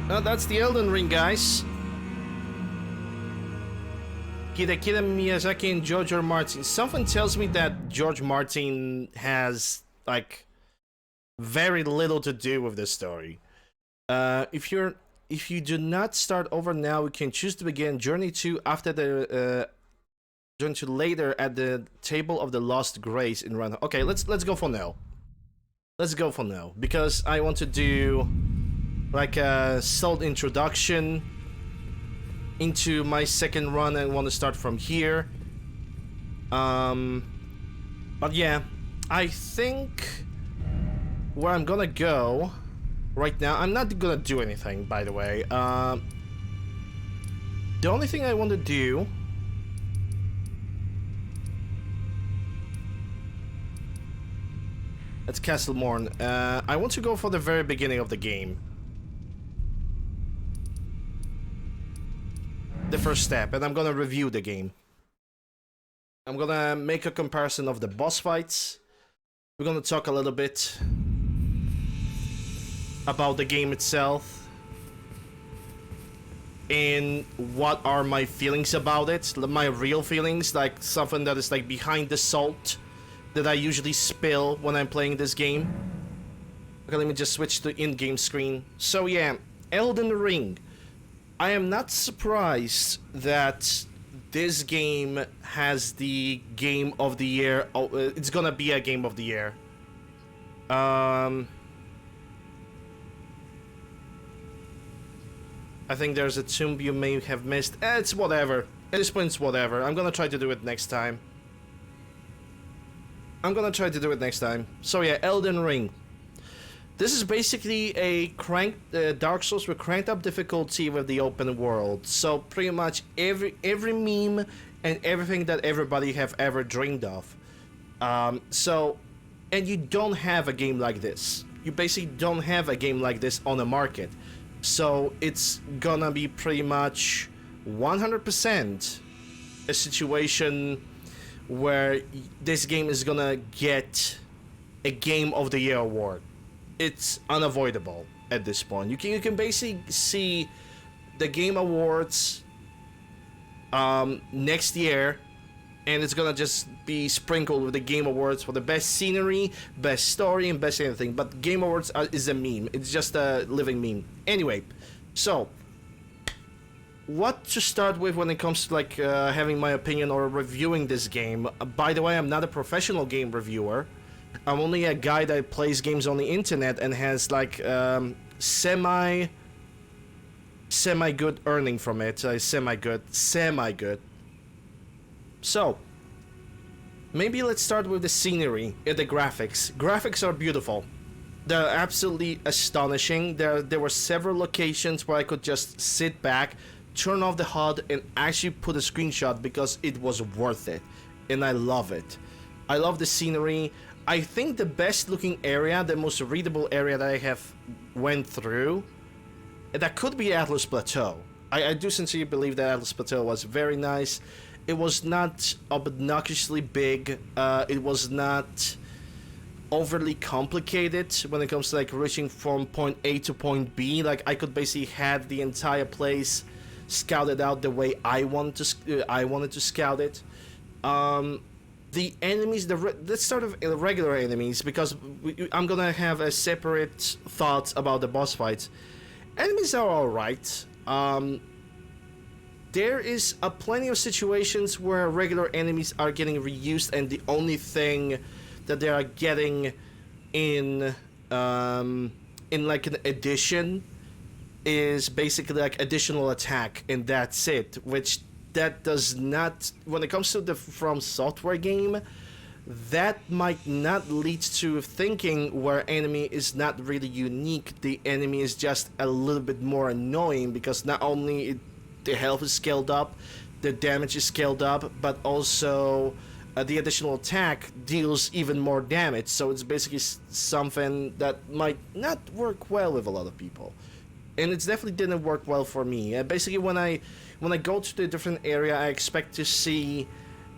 Oh, that's the Elden Ring, guys. Hideki Miyazaki and George R. Martin. Something tells me that George Martin has, like, very little to do with this story. If you do not start over now, you can choose to begin Journey 2 after the Journey 2 later at the Table of the Lost Grace in Run. Okay, let's go for now. Let's go for now, because I want to do like a solid introduction into my second run. I want to start from here. But yeah, I think where I'm gonna go right now, I'm not gonna do anything, by the way. The only thing I want to do at Castle Morn, I want to go for the very beginning of the game. The first step, and I'm gonna review the game. I'm gonna make a comparison of the boss fights. We're gonna talk a little bit about the game itself. in what are my feelings about it, my real feelings, like something that is like behind the salt that I usually spill when I'm playing this game. Okay, let me just switch to in-game screen. So yeah, Elden Ring. I am not surprised that this game has the Game of the Year. Oh, it's gonna be a Game of the Year. I think there's a tomb you may have missed. It's whatever. At this point, it's whatever. I'm gonna try to do it next time. So yeah, Elden Ring. This is basically a Dark Souls with cranked up difficulty with the open world. So pretty much every meme and everything that everybody have ever dreamed of. And you don't have a game like this. You basically don't have a game like this on the market. So it's gonna be pretty much 100% a situation where this game is gonna get a Game of the Year award. It's unavoidable at this point. You can basically see the Game Awards next year, and it's gonna just be sprinkled with the Game Awards for the best scenery, best story, and best anything. But Game Awards is a meme. It's just a living meme. Anyway, so what to start with when it comes to like having my opinion or reviewing this game? By the way, I'm not a professional game reviewer. I'm only a guy that plays games on the internet and has like semi good earning from it. Semi good. So maybe let's start with the scenery and the graphics. Graphics are beautiful. They're absolutely astonishing. There were several locations where I could just sit back, turn off the HUD, and actually put a screenshot because it was worth it. And I love it. I love the scenery. I think the best looking area, the most readable area that I have went through, that could be Atlas Plateau. I do sincerely believe that Atlas Plateau was very nice. It was not obnoxiously big. It was not overly complicated when it comes to like reaching from point A to point B. Like I could basically have the entire place scouted out the way I wanted to scout it. The enemies, let's start with regular enemies because I'm gonna have a separate thoughts about the boss fights. Enemies are alright. There is plenty of situations where regular enemies are getting reused, and the only thing that they are getting in like an addition is basically like additional attack, and that's it. Which that does not, when it comes to the From Software game, that might not lead to thinking where enemy is not really unique. The enemy is just a little bit more annoying because not only the health is scaled up, the damage is scaled up, but also the additional attack deals even more damage. So it's basically something that might not work well with a lot of people, and it definitely didn't work well for me. Basically, when I go to the different area, I expect to see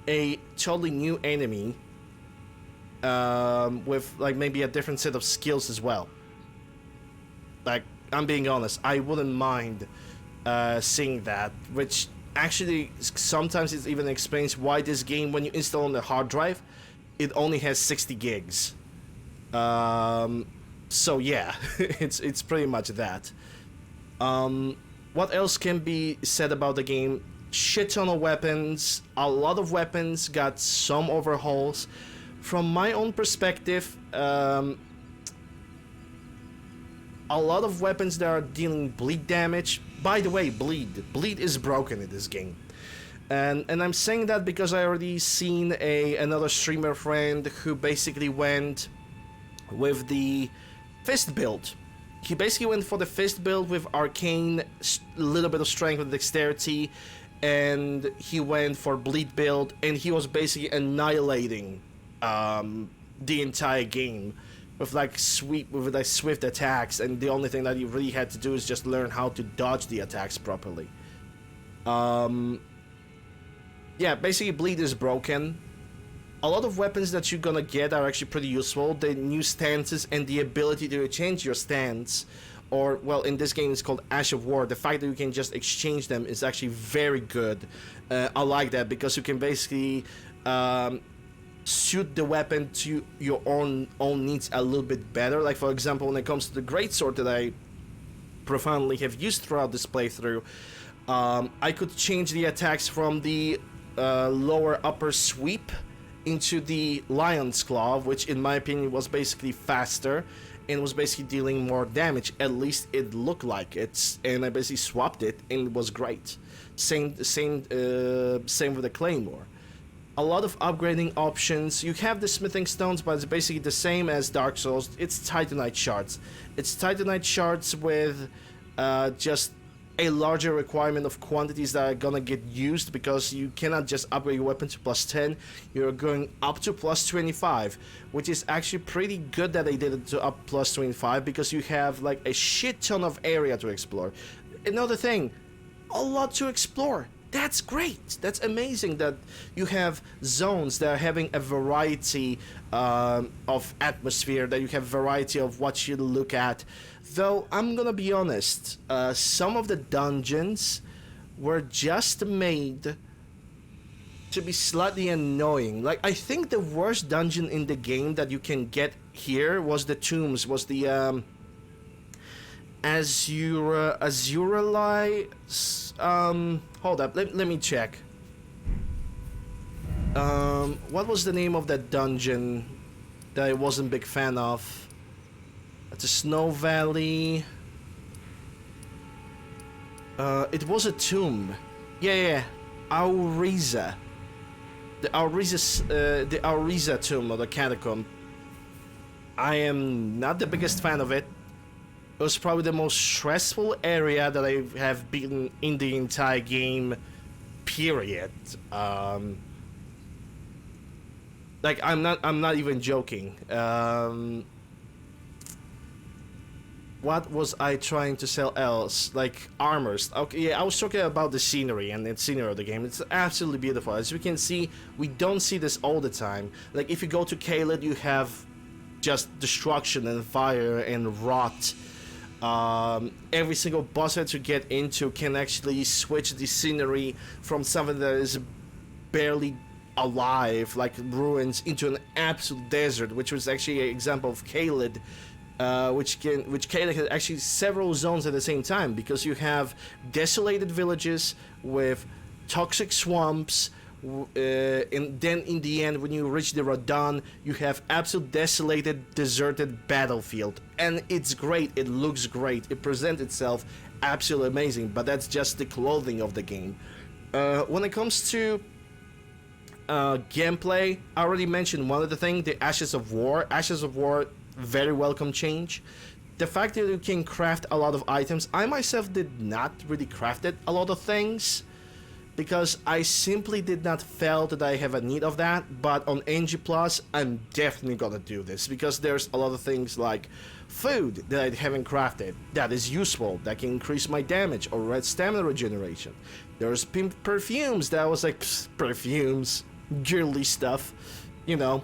a totally new enemy with like maybe a different set of skills as well. Like, I'm being honest, I wouldn't mind seeing that, which actually sometimes it even explains why this game, when you install on the hard drive, it only has 60 gigs. So yeah, it's pretty much that. What else can be said about the game? Shit ton of weapons. A lot of weapons got some overhauls. From my own perspective, a lot of weapons that are dealing bleed damage. By the way, bleed is broken in this game, and I'm saying that because I already seen another streamer friend who basically went with the fist build. He basically went for the fist build with arcane, little bit of strength and dexterity, and he went for bleed build, and he was basically annihilating the entire game with like swift attacks, and the only thing that he really had to do is just learn how to dodge the attacks properly. Yeah, basically bleed is broken. A lot of weapons that you're gonna get are actually pretty useful. The new stances and the ability to change your stance or well, in this game it's called Ash of War. The fact that you can just exchange them is actually very good. I like that because you can basically suit the weapon to your own needs a little bit better. Like for example, when it comes to the greatsword that I profoundly have used throughout this playthrough, I could change the attacks from the lower upper sweep into the Lion's Claw, which in my opinion was basically faster and was basically dealing more damage. At least it looked like it, and I basically swapped it and it was great. Same with the Claymore. A lot of upgrading options. You have the smithing stones, but it's basically the same as Dark Souls. It's Titanite shards. It's Titanite shards with just a larger requirement of quantities that are gonna get used, because you cannot just upgrade your weapon to plus 10. You're going up to plus 25, which is actually pretty good that they did it to up plus 25, because you have like a shit ton of area to explore. Another thing, a lot to explore. That's great. That's amazing that you have zones that are having a variety of atmosphere, that you have variety of what you look at. Though, I'm gonna be honest, some of the dungeons were just made to be slightly annoying. Like, I think the worst dungeon in the game that you can get here was the tombs, was the Azurali. Hold up, let me check. What was the name of that dungeon that I wasn't a big fan of? At the Snow Valley. It was a tomb. Yeah. Auriza. The Auriza tomb, or the catacomb. I am not the biggest fan of it. It was probably the most stressful area that I have been in the entire game, period. Like, I'm not even joking. What was I trying to sell else? Like, armors. Okay, yeah, I was talking about the scenery and the scenery of the game. It's absolutely beautiful. As we can see, we don't see this all the time. Like, if you go to Caelid, you have just destruction and fire and rot. Every single boss that you get into can actually switch the scenery from something that is barely alive, like ruins, into an absolute desert, which was actually an example of Caelid. Which Caelid has actually several zones at the same time, because you have desolated villages with toxic swamps, and then in the end, when you reach the Radon, you have absolute desolated, deserted battlefield, and it's great. It looks great. It presents itself absolutely amazing. But that's just the clothing of the game. When it comes to gameplay, I already mentioned one of the things: the Ashes of War. Ashes of War. Very welcome change. The fact that you can craft a lot of items. I myself did not really craft a lot of things, because I simply did not feel that I have a need of that. But on NG Plus, I'm definitely gonna do this, because there's a lot of things like food that I haven't crafted that is useful, that can increase my damage or red stamina regeneration. There's perfumes that I was like, perfumes, girly stuff, you know.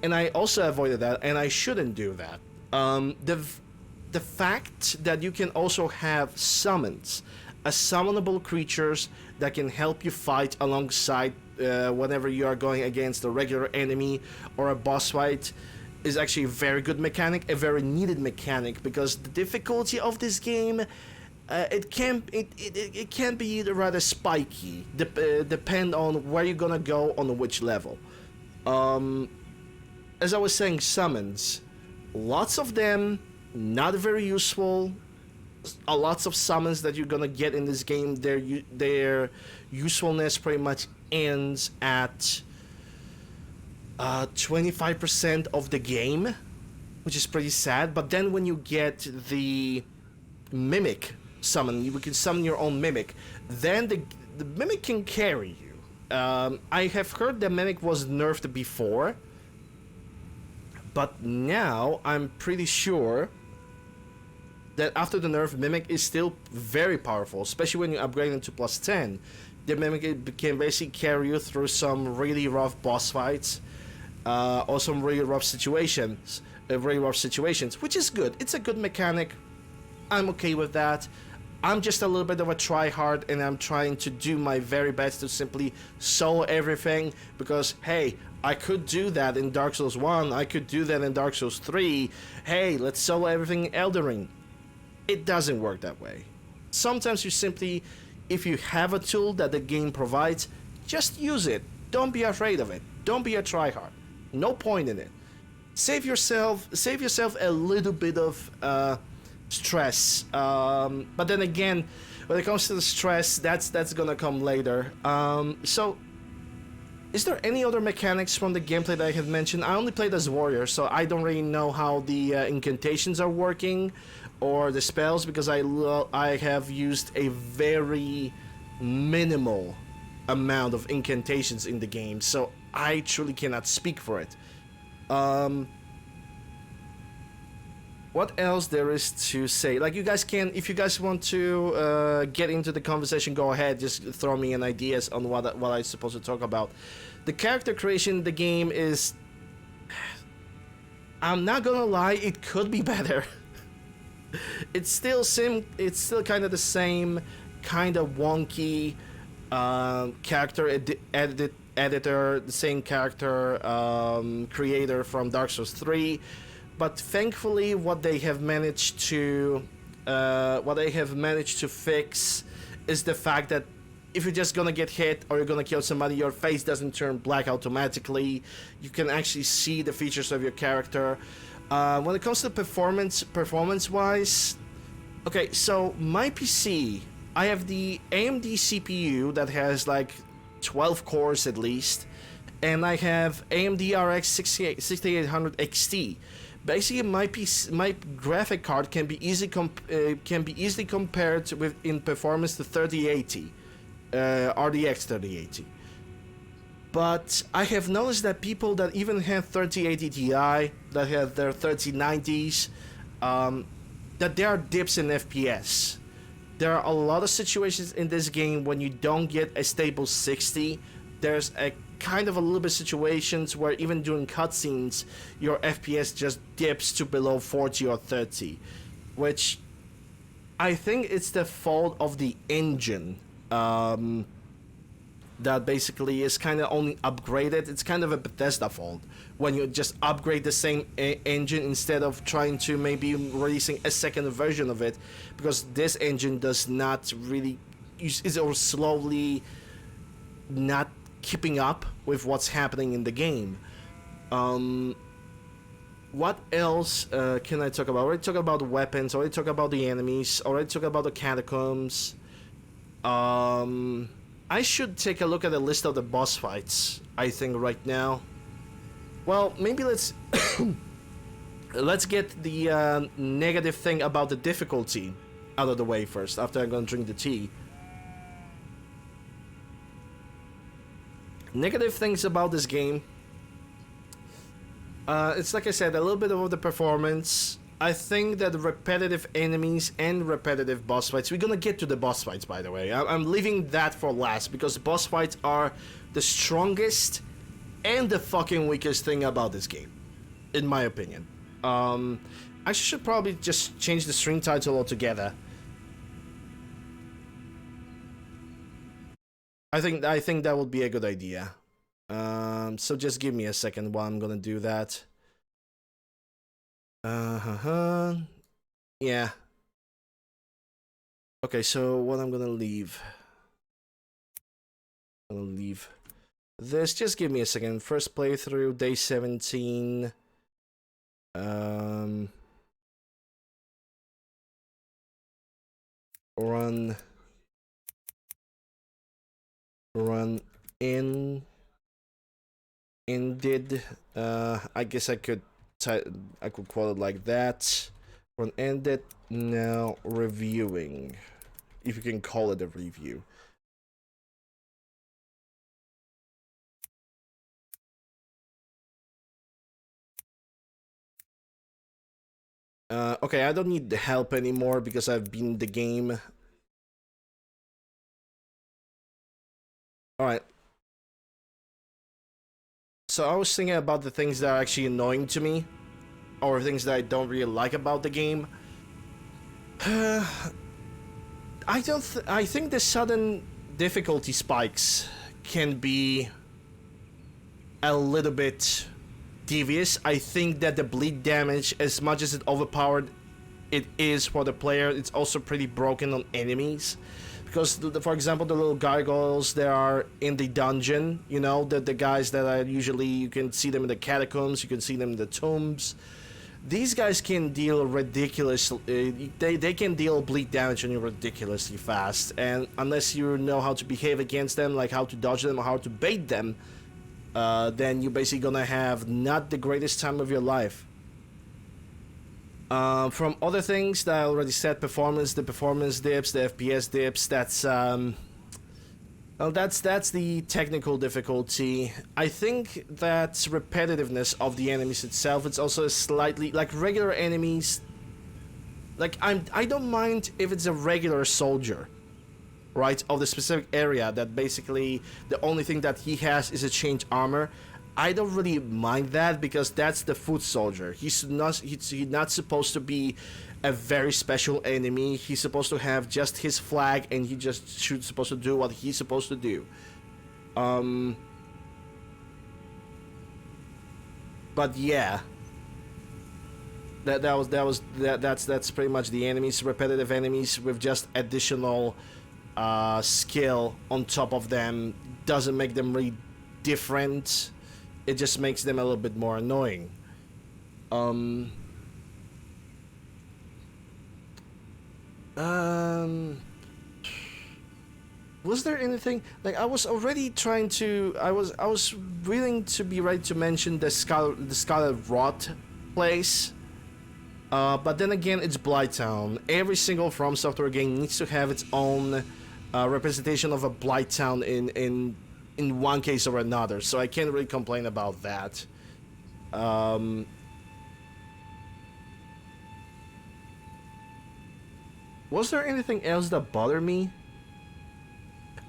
And I also avoided that, and I shouldn't do that. The fact that you can also have summons, summonable creatures that can help you fight alongside whenever you are going against a regular enemy or a boss fight, is actually a very good mechanic, a very needed mechanic, because the difficulty of this game, it can be rather spiky, depend on where you're gonna go on which level. As I was saying, summons, lots of them, not very useful. Lots of summons that you're gonna get in this game, their usefulness pretty much ends at 25% of the game, which is pretty sad. But then when you get the mimic summon, you can summon your own mimic, then the mimic can carry you. I have heard the mimic was nerfed before, but now I'm pretty sure that after the nerf, mimic is still very powerful, especially when you upgrade into plus 10. The mimic can basically carry you through some really rough boss fights, or some really rough situations. very rough situations, which is good. It's a good mechanic. I'm okay with that. I'm just a little bit of a tryhard, and I'm trying to do my very best to simply solo everything, because, hey, I could do that in Dark Souls 1, I could do that in Dark Souls 3, hey, let's solo everything in Elden Ring. It doesn't work that way. Sometimes you simply, if you have a tool that the game provides, just use it. Don't be afraid of it. Don't be a tryhard. No point in it. Save yourself a little bit of stress. But then again, when it comes to the stress, that's gonna come later. So, is there any other mechanics from the gameplay that I had mentioned? I only played as warrior, so I don't really know how the incantations are working or the spells, because I have used a very minimal amount of incantations in the game, so I truly cannot speak for it. What else there is to say? Like, you guys can, if you guys want to get into the conversation, go ahead. Just throw me an ideas on what I'm supposed to talk about. The character creation in the game is, I'm not gonna lie, it could be better. It's still kind of the same kind of wonky character editor, the same character creator from Dark Souls 3. But thankfully, what they have managed to fix is the fact that if you're just gonna get hit or you're gonna kill somebody, your face doesn't turn black automatically. You can actually see the features of your character. When it comes to performance-wise, okay, so my PC, I have the AMD CPU that has like 12 cores at least, and I have AMD RX 6800 XT. Basically, my graphic card can be easily compared with in performance to 3080, RDX 3080. But I have noticed that people that even have 3080 Ti, that have their 3090s, that there are dips in FPS. There are a lot of situations in this game when you don't get a stable 60. There's a kind of a little bit situations where even during cutscenes, your FPS just dips to below 40 or 30, which I think it's the fault of the engine. That basically is kind of only upgraded. It's kind of a Bethesda fault when you just upgrade the same engine instead of trying to maybe releasing a second version of it, because this engine does not really is or slowly not keeping up with what's happening in the game. What else can I talk about? I already talked about the weapons, I already talked about the enemies, I already talked about the catacombs. I should take a look at the list of the boss fights, I think, right now. Well, maybe let's let's get the negative thing about the difficulty out of the way first, after I'm gonna drink the tea. Negative things about this game. It's like I said, a little bit of the performance. I think that repetitive enemies and repetitive boss fights. We're gonna get to the boss fights, by the way. I'm leaving that for last, because boss fights are the strongest and the fucking weakest thing about this game, in my opinion. I should probably just change the stream title altogether. I think that would be a good idea. So just give me a second while I'm gonna do that. Yeah. Okay, so what I'm gonna leave. I'm gonna leave this. Just give me a second. First playthrough, day 17. Run ended. I guess I could call it like that. Run ended. Now reviewing, if you can call it a review. Okay, I don't need the help anymore because I've beaten the game. Alright. So I was thinking about the things that are actually annoying to me. or things that I don't really like about the game. I think the sudden difficulty spikes can be a little bit devious. I think that the bleed damage, as much as it overpowered it is for the player, it's also pretty broken on enemies. Because, for example, the little gargoyles that are in the dungeon, you know, the guys that are usually, you can see them in the catacombs, you can see them in the tombs. These guys can deal ridiculous, they can deal bleed damage on you ridiculously fast. And unless you know how to behave against them, like how to dodge them or how to bait them, then you're basically gonna have not the greatest time of your life. From other things that I already said, the performance dips, the FPS dips, that's the technical difficulty. I think that repetitiveness of the enemies itself, it's also slightly, like regular enemies, like I don't mind if it's a regular soldier, right, of the specific area that basically the only thing that he has is a changed armor. I don't really mind that because that's the foot soldier. He's not supposed to be a very special enemy. He's supposed to have just his flag and he just supposed to do what he's supposed to do. But yeah, that's pretty much the enemies, repetitive enemies with just additional skill on top of them. Doesn't make them really different. It just makes them a little bit more annoying. Was there anything, like, I was already trying to, I was willing to be ready to mention the Scarlet Rot place, but then again, it's Blighttown. Every single From Software game needs to have its own representation of a Blighttown in one case or another, so I can't really complain about that. Was there anything else that bothered me?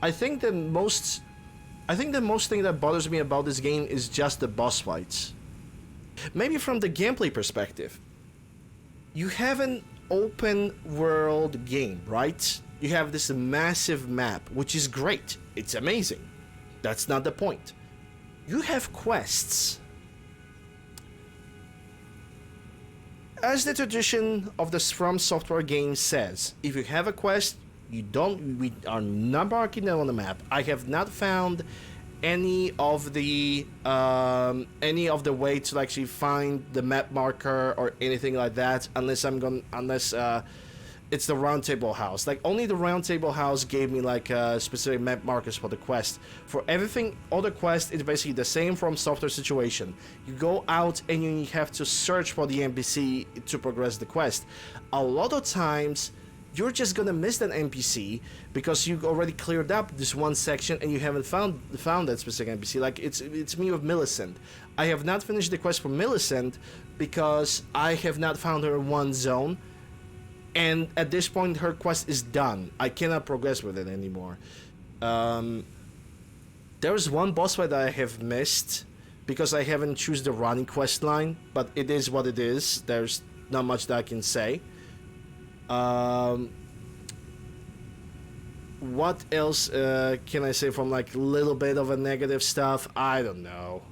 I think the most thing that bothers me about this game is just the boss fights. Maybe from the gameplay perspective. You have an open world game, right? You have this massive map, which is great. It's amazing. That's not the point. You have quests. As the tradition of the From Software game says, if you have a quest, we are not marking them on the map. I have not found any of the way to actually find the map marker or anything like that, unless it's the Round Table House. Like, only the Round Table House gave me like specific map markers for the quest. For everything other quest, it's basically the same From Software situation. You go out and you have to search for the NPC to progress the quest. A lot of times, you're just gonna miss that NPC because you already cleared up this one section and you haven't found that specific NPC. Like, it's me with Millicent. I have not finished the quest for Millicent because I have not found her in one zone. And at this point, her quest is done. I cannot progress with it anymore. There is one boss fight that I have missed because I haven't choose the running quest line, but it is what it is. There's not much that I can say. What else can I say from like a little bit of a negative stuff? I don't know.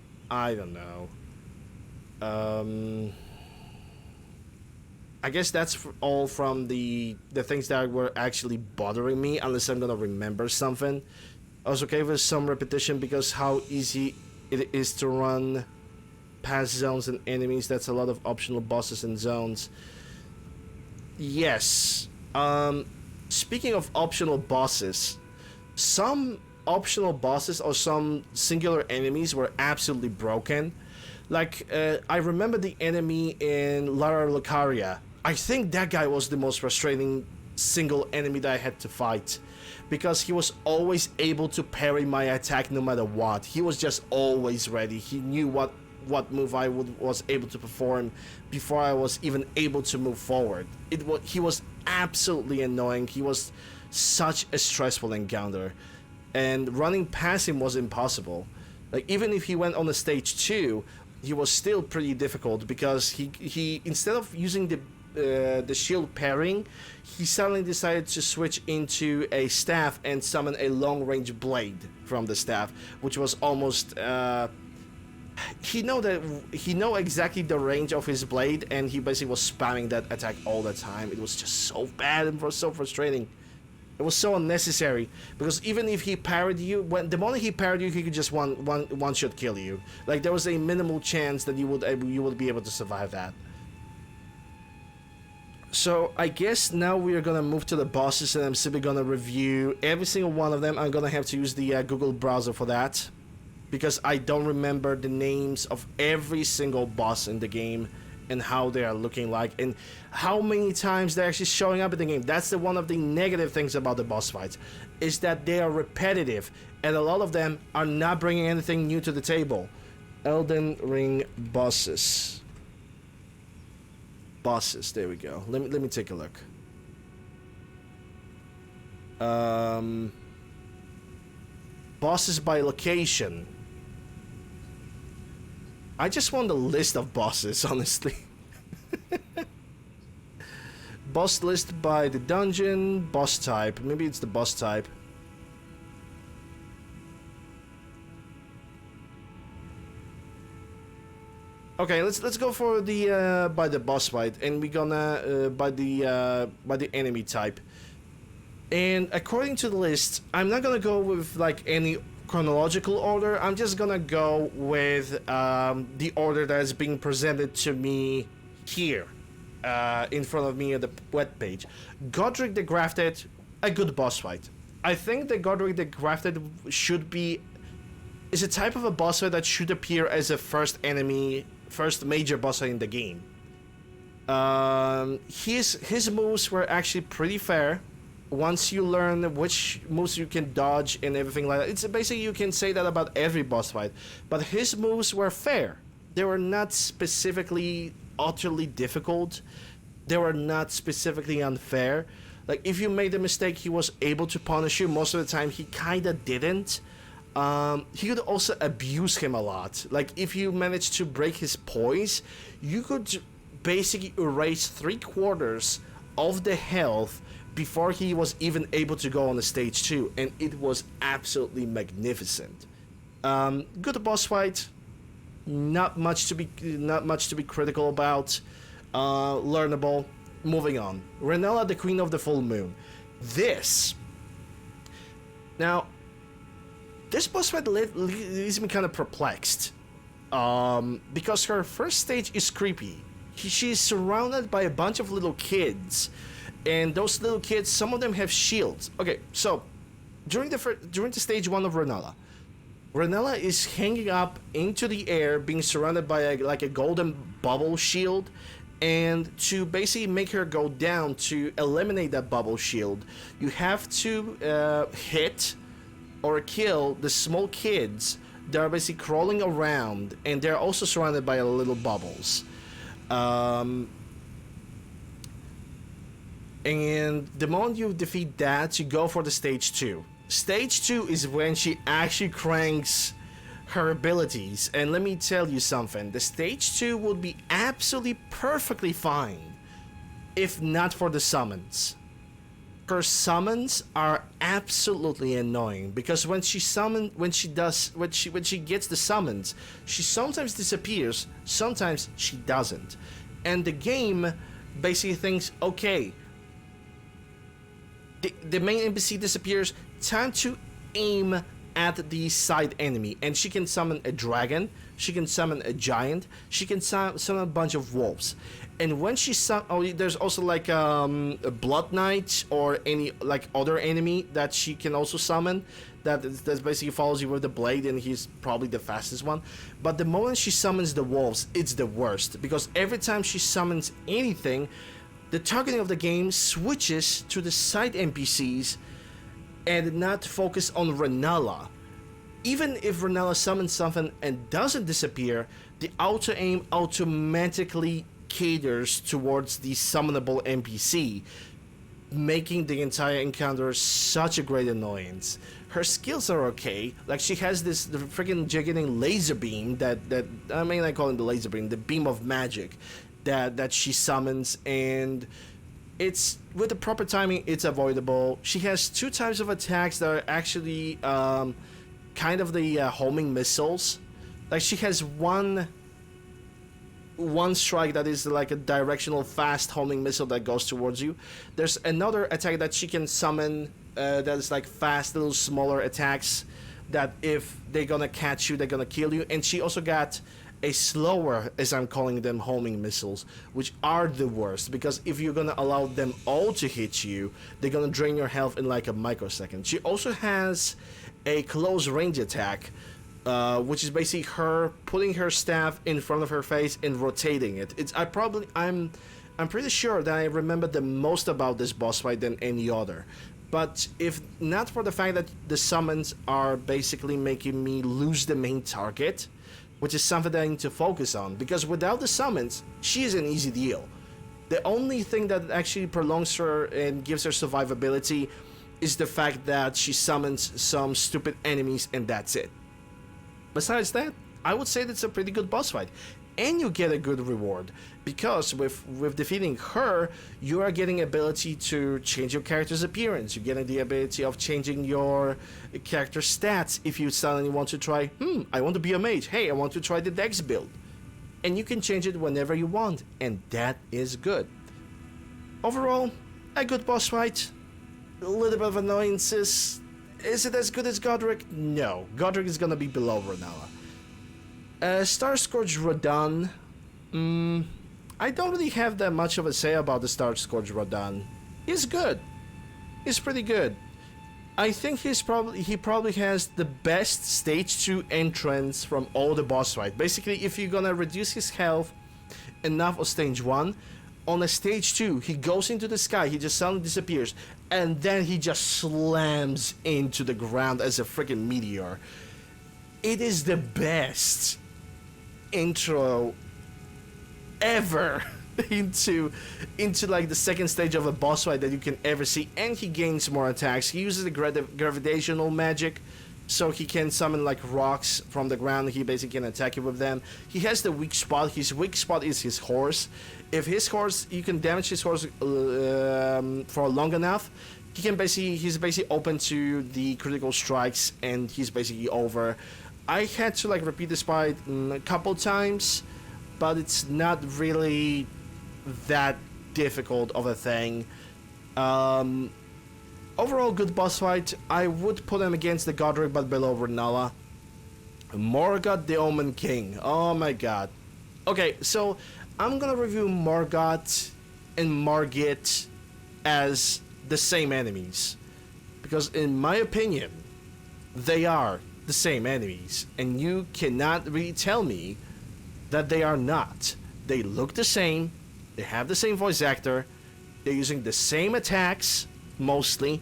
I guess that's all from the things that were actually bothering me, unless I'm gonna remember something. I was okay with some repetition because how easy it is to run past zones and enemies. That's a lot of optional bosses and zones. Yes. Speaking of optional bosses, some optional bosses or some singular enemies were absolutely broken. Like, I remember the enemy in Lara Lucaria. I think that guy was the most frustrating single enemy that I had to fight, because he was always able to parry my attack no matter what. He was just always ready. He knew what move I was able to perform before I was even able to move forward. He was absolutely annoying. He was such a stressful encounter, and running past him was impossible. Like, even if he went on the stage 2, he was still pretty difficult because he instead of using the shield parrying, he suddenly decided to switch into a staff and summon a long range blade from the staff, which was almost he know exactly the range of his blade, and he basically was spamming that attack all the time. It was just so bad and so frustrating. It was so unnecessary, because even if he parried you, the moment he parried you, he could just one shot kill you. Like, there was a minimal chance that you would be able to survive that. So I guess now we are gonna move to the bosses, and I'm simply gonna review every single one of them. I'm gonna have to use the Google browser for that, because I don't remember the names of every single boss in the game and how they are looking like and how many times they're actually showing up in the game. That's one of the negative things about the boss fights, is that they are repetitive, and a lot of them are not bringing anything new to the table. Elden Ring bosses. There we go. Let me take a look. Bosses by location. I just want a list of bosses, honestly. Boss list by the dungeon, boss type. Maybe it's the boss type. Okay, let's go for the by the boss fight, and we're gonna by the enemy type. And according to the list, I'm not gonna go with like any chronological order. I'm just gonna go with the order that is being presented to me here in front of me at the web page. Godric the Grafted, a good boss fight. I think that Godric the Grafted is a type of a boss fight that should appear as a first major boss fight in the game. His moves were actually pretty fair. Once you learn which moves you can dodge and everything like that, it's basically, you can say that about every boss fight. But his moves were fair. They were not specifically utterly difficult. They were not specifically unfair. Like, if you made a mistake, he was able to punish you. Most of the time, he kinda didn't. He could also abuse him a lot. Like, if you managed to break his poise, you could basically erase 3/4 of the health before he was even able to go on the stage 2, and it was absolutely magnificent. Good boss fight, not much to be critical about. Learnable. Moving on. Renella, the Queen of the Full Moon. This boss fight leaves me kind of perplexed, because her first stage is creepy. She's surrounded by a bunch of little kids. And those little kids, some of them have shields. Okay, so during the stage 1 of Renella is hanging up into the air, being surrounded by a golden bubble shield. And to basically make her go down, to eliminate that bubble shield, you have to hit or kill the small kids that are basically crawling around, and they're also surrounded by little bubbles. And the moment you defeat that, you go for the stage 2. Stage 2 is when she actually cranks her abilities. And let me tell you something. The stage 2 would be absolutely perfectly fine if not for the summons. Her summons are absolutely annoying, because when she gets the summons, she sometimes disappears, sometimes she doesn't. And the game basically thinks, okay, the main NPC disappears, time to aim at the side enemy, and she can summon a dragon, she can summon a giant, she can summon a bunch of wolves. And when she there's also like a Blood Knight or any like other enemy that she can also summon that basically follows you with the blade, and he's probably the fastest one. But the moment she summons the wolves, it's the worst, because every time she summons anything, the targeting of the game switches to the side NPCs and not focus on Renella. Even if Renella summons something and doesn't disappear, the auto aim automatically caters towards the summonable NPC. making the entire encounter such a great annoyance. Her skills are okay. Like, she has the freaking gigantic laser beam that I mean, I call it the laser beam, the beam of magic that she summons, and it's with the proper timing, it's avoidable. She has 2 types of attacks that are actually kind of the homing missiles. Like, she has one strike that is like a directional fast homing missile that goes towards you. There's another attack that she can summon that is like fast little smaller attacks that if they're gonna catch you, they're gonna kill you. And she also got a slower, as I'm calling them, homing missiles, which are the worst, because if you're gonna allow them all to hit you, they're gonna drain your health in like a microsecond. She also has a close range attack, which is basically her putting her staff in front of her face and rotating it. I'm pretty sure that I remember the most about this boss fight than any other. But if not for the fact that the summons are basically making me lose the main target, which is something that I need to focus on, because without the summons, she is an easy deal. The only thing that actually prolongs her and gives her survivability is the fact that she summons some stupid enemies, and that's it. Besides that, I would say that's a pretty good boss fight. And you get a good reward, because with defeating her, you are getting ability to change your character's appearance. You're getting the ability of changing your character stats if you suddenly want to try, I want to be a mage. Hey, I want to try the dex build. And you can change it whenever you want, and that is good. Overall, a good boss fight. A little bit of annoyances. Is it as good as Godric? No. Godric is gonna be below Renala. Star-Scourge Rodan. I don't really have that much of a say about the Star-Scourge Rodan. He's good. He's pretty good. I think he probably has the best stage 2 entrance from all the boss fights. Basically, if you're gonna reduce his health enough on stage 1, on a stage 2, he goes into the sky, he just suddenly disappears, and then he just slams into the ground as a freaking meteor. It is the best intro ever into like the second stage of a boss fight that you can ever see. And he gains more attacks. He uses the gravitational magic, so he can summon like rocks from the ground. He basically can attack you with them. He has the weak spot. His weak spot is his horse. If his horse, you can damage his horse for long enough, he's basically open to the critical strikes, and he's basically over. I had to like repeat this fight a couple times, but it's not really that difficult of a thing. Overall, good boss fight. I would put him against the Godric, but below Renala. Morgoth the Omen King. Oh my god. Okay, so I'm gonna review Morgoth and Margit as the same enemies, because in my opinion, they are the same enemies, and you cannot really tell me that they are not. They look the same, they have the same voice actor, they're using the same attacks, mostly,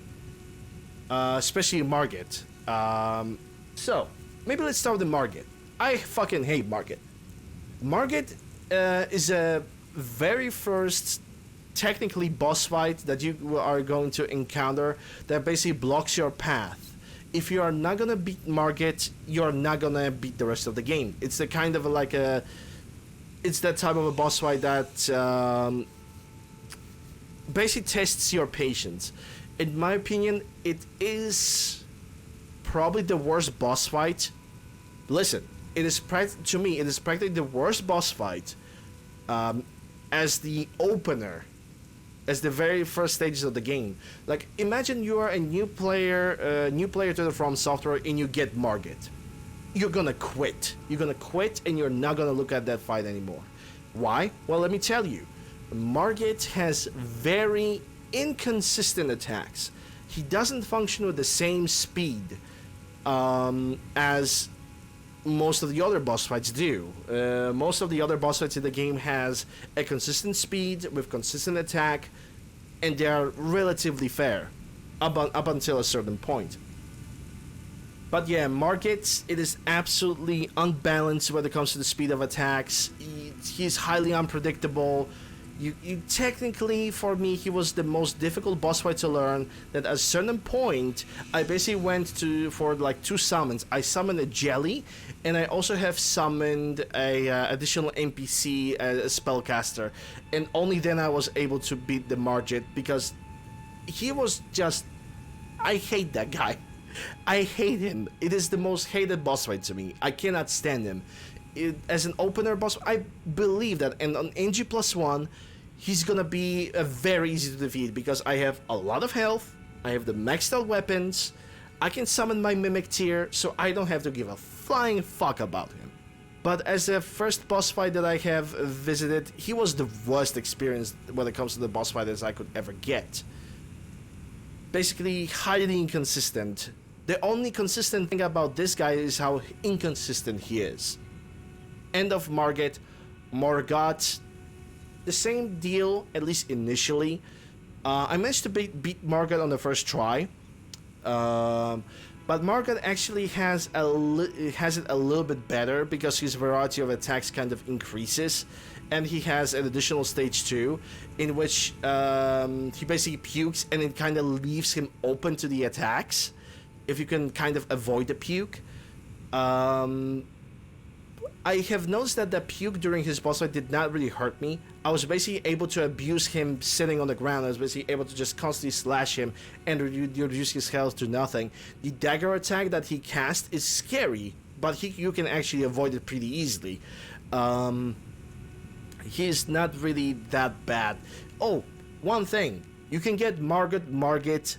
especially Margit. So, maybe let's start with Margit. I fucking hate Margit. Margit is a very first technically boss fight that you are going to encounter that basically blocks your path. If you are not gonna beat Margit, you're not gonna beat the rest of the game. It's the kind of like a, it's that type of a boss fight that basically tests your patience. In my opinion, it is probably the worst boss fight. Listen, to me, it is practically the worst boss fight as the opener, as the very first stages of the game. Like, imagine you are a new player to the From Software, and you get Margit. You're gonna quit. You're gonna quit, and you're not gonna look at that fight anymore. Why? Well, let me tell you. Margit has very inconsistent attacks. He doesn't function with the same speed as most of the other boss fights do. Most of the other boss fights in the game has a consistent speed with consistent attack, and they are relatively fair up until a certain point. But yeah, Margit, it is absolutely unbalanced when it comes to the speed of attacks. He's highly unpredictable. You technically, for me, he was the most difficult boss fight to learn. That at a certain point, I basically went for like 2 summons. I summoned a jelly, and I also have summoned a additional NPC as a spellcaster, and only then I was able to beat the Margit, because he was just... I hate that guy. I hate him. It is the most hated boss fight to me. I cannot stand him. As an opener boss, I believe that, and on NG+1, he's gonna be very easy to defeat, because I have a lot of health, I have the maxed out weapons, I can summon my Mimic tier, so I don't have to give a flying fuck about him. But as a first boss fight that I have visited, he was the worst experience when it comes to the boss fighters I could ever get. Basically, highly inconsistent. The only consistent thing about this guy is how inconsistent he is. End of Margit, Morgott, the same deal, at least initially. I managed to beat Margit on the first try, but Margit actually has it a little bit better, because his variety of attacks kind of increases, and he has an additional stage 2 in which he basically pukes and it kind of leaves him open to the attacks if you can kind of avoid the puke. I have noticed that the puke during his boss fight did not really hurt me. I was basically able to abuse him sitting on the ground. I was basically able to just constantly slash him and reduce his health to nothing. The dagger attack that he cast is scary, but you can actually avoid it pretty easily. He's not really that bad. Oh, one thing. You can get Margit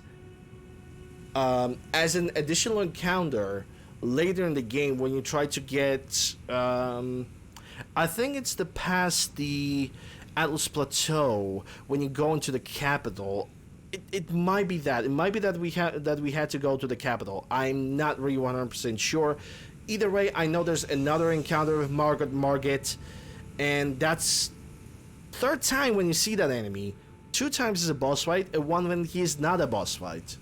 as an additional encounter later in the game when you try to get I think it's past the Atlas Plateau, when you go into the capital. It might be that. It might be that we had to go to the capital. I'm not really 100% sure. Either way, I know there's another encounter with Margit, and that's 3rd time when you see that enemy. 2 times is a boss fight, and 1 when he is not a boss fight,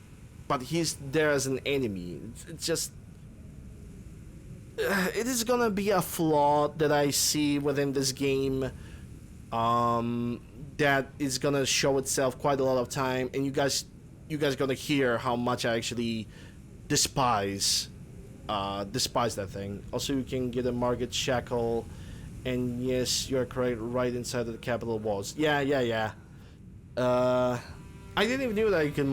but he's there as an enemy. It's just... it is gonna be a flaw that I see within this game, that is gonna show itself quite a lot of time, and you guys gonna hear how much I actually despise that thing. Also, you can get a Margit shackle, and yes, you're correct, right inside of the capital walls. Yeah. I didn't even know that you can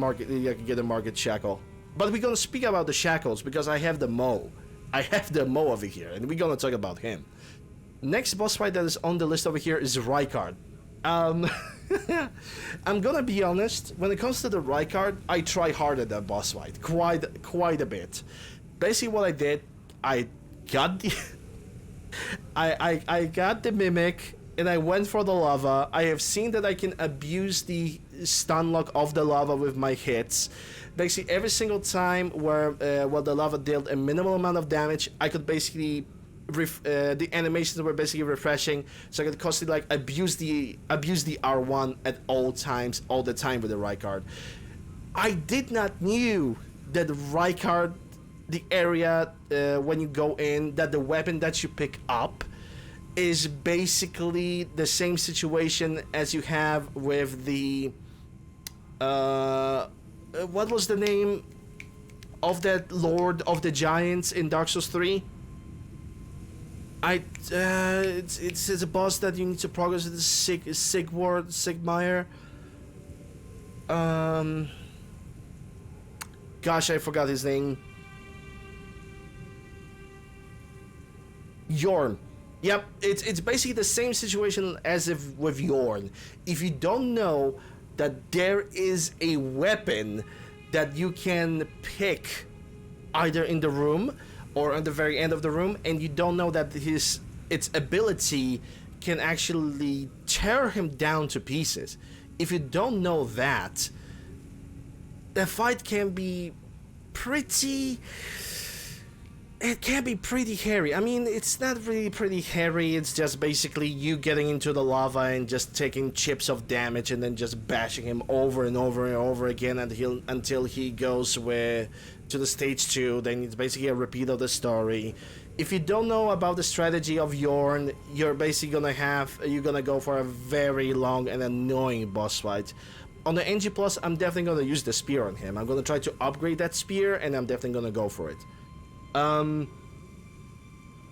get a Margit shackle. But we're gonna speak about the shackles, because I have the Mo. I have the Mo over here, and we're gonna talk about him. Next boss fight that is on the list over here is Rykard. I'm gonna be honest, when it comes to the Rykard, I try hard at that boss fight, quite a bit. Basically what I did, I got the... I got the Mimic, and I went for the lava. I have seen that I can abuse the stun lock of the lava with my hits. Basically, every single time where the lava dealt a minimal amount of damage, I could basically... the animations were basically refreshing, so I could constantly like abuse the R1 at all the time with the Rykard. I did not knew that Rykard, the area when you go in, that the weapon that you pick up is basically the same situation as you have with the what was the name of that Lord of the Giants in Dark Souls 3? It's a boss that you need to progress with, Sigmire. Gosh, I forgot his name. Yorn. Yep, it's basically the same situation as if with Yorn. If you don't know that there is a weapon that you can pick either in the room or at the very end of the room, and you don't know that its ability can actually tear him down to pieces. If you don't know that, the fight can be pretty... It can be pretty hairy. I mean, it's not really pretty hairy, it's just basically you getting into the lava and just taking chips of damage and then just bashing him over and over and over again until he goes to the stage 2. Then it's basically a repeat of the story. if you don't know about the strategy of Yorn, you're basically gonna go for a very long and annoying boss fight. On the NG Plus, I'm definitely gonna use the spear on him. I'm gonna try to upgrade that spear, and I'm definitely gonna go for it.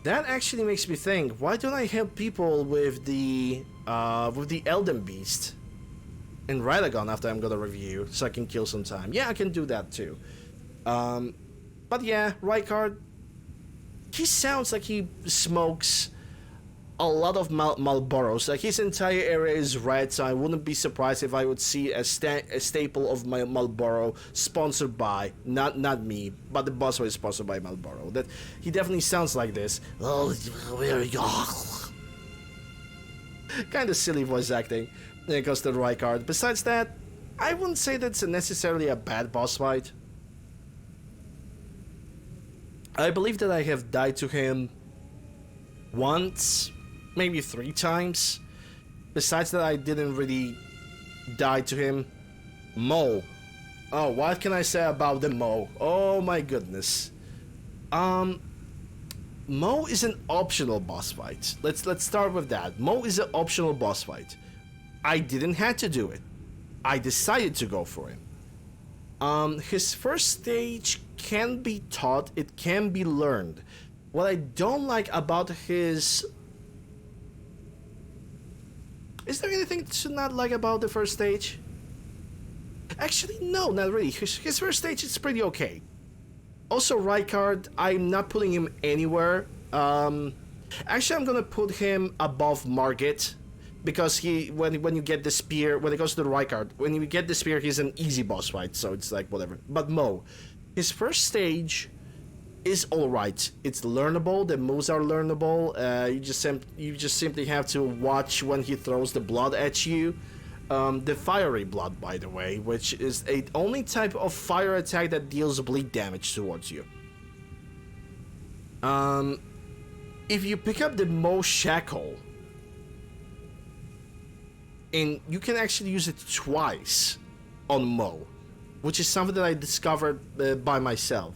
That actually makes me think, why don't I help people with the Elden Beast in Radagon after I'm gonna review, so I can kill some time? Yeah, I can do that too. But yeah, Rykard, he sounds like he smokes a lot of Marlboros. Like, his entire area is red, so I wouldn't be surprised if I would see a staple of my Marlboro sponsored by, not me, but the boss was sponsored by Marlboro. That he definitely sounds like this. Oh, very kind of silly voice acting when it comes to Rykard. Besides that, I wouldn't say that's necessarily a bad boss fight. I believe that I have died to him once, maybe 3 times. Besides that, I didn't really die to him. Mo. Oh, what can I say about the Mo? Oh my goodness. Mo is an optional boss fight. Let's start with that. Mo is an optional boss fight. I didn't have to do it. I decided to go for him. His first stage can be taught, it can be learned. What I don't like about his... Is there anything to not like about the first stage? Actually, no, not really. His first stage is pretty okay. Also, Rykard, I'm not putting him anywhere. Actually, I'm gonna put him above Margit. Because when you get the spear, when it goes to the Rykard, when you get the spear, he's an easy boss fight, so it's like whatever. But Mo, his first stage is alright. It's learnable, the moves are learnable, you just simply have to watch when he throws the blood at you. The fiery blood, by the way, which is the only type of fire attack that deals bleed damage towards you. If you pick up the Mo Shackle, and you can actually use it twice on Mo, which is something that I discovered by myself.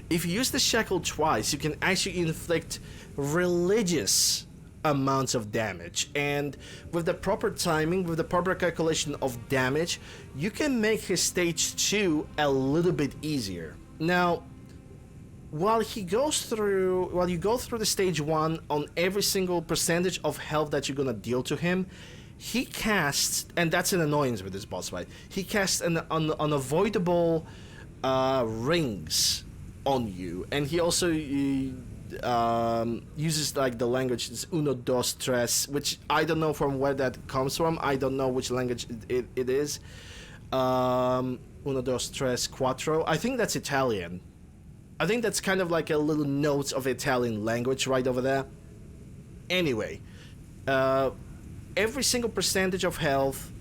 If you use the shackle twice, you can actually inflict religious amounts of damage, and with the proper timing, with the proper calculation of damage, you can make his stage 2 a little bit easier. Now, while you go through the stage 1 on every single percentage of health that you're gonna deal to him, he casts, and that's an annoyance with this boss fight, he casts an unavoidable rings on you, and he also uses like the language it's uno dos tres, which I don't know from where that comes from. I don't know which language it is. Uno dos tres quattro, I think that's Italian. I think that's kind of like a little note of Italian language right over there. Anyway, every single percentage of health,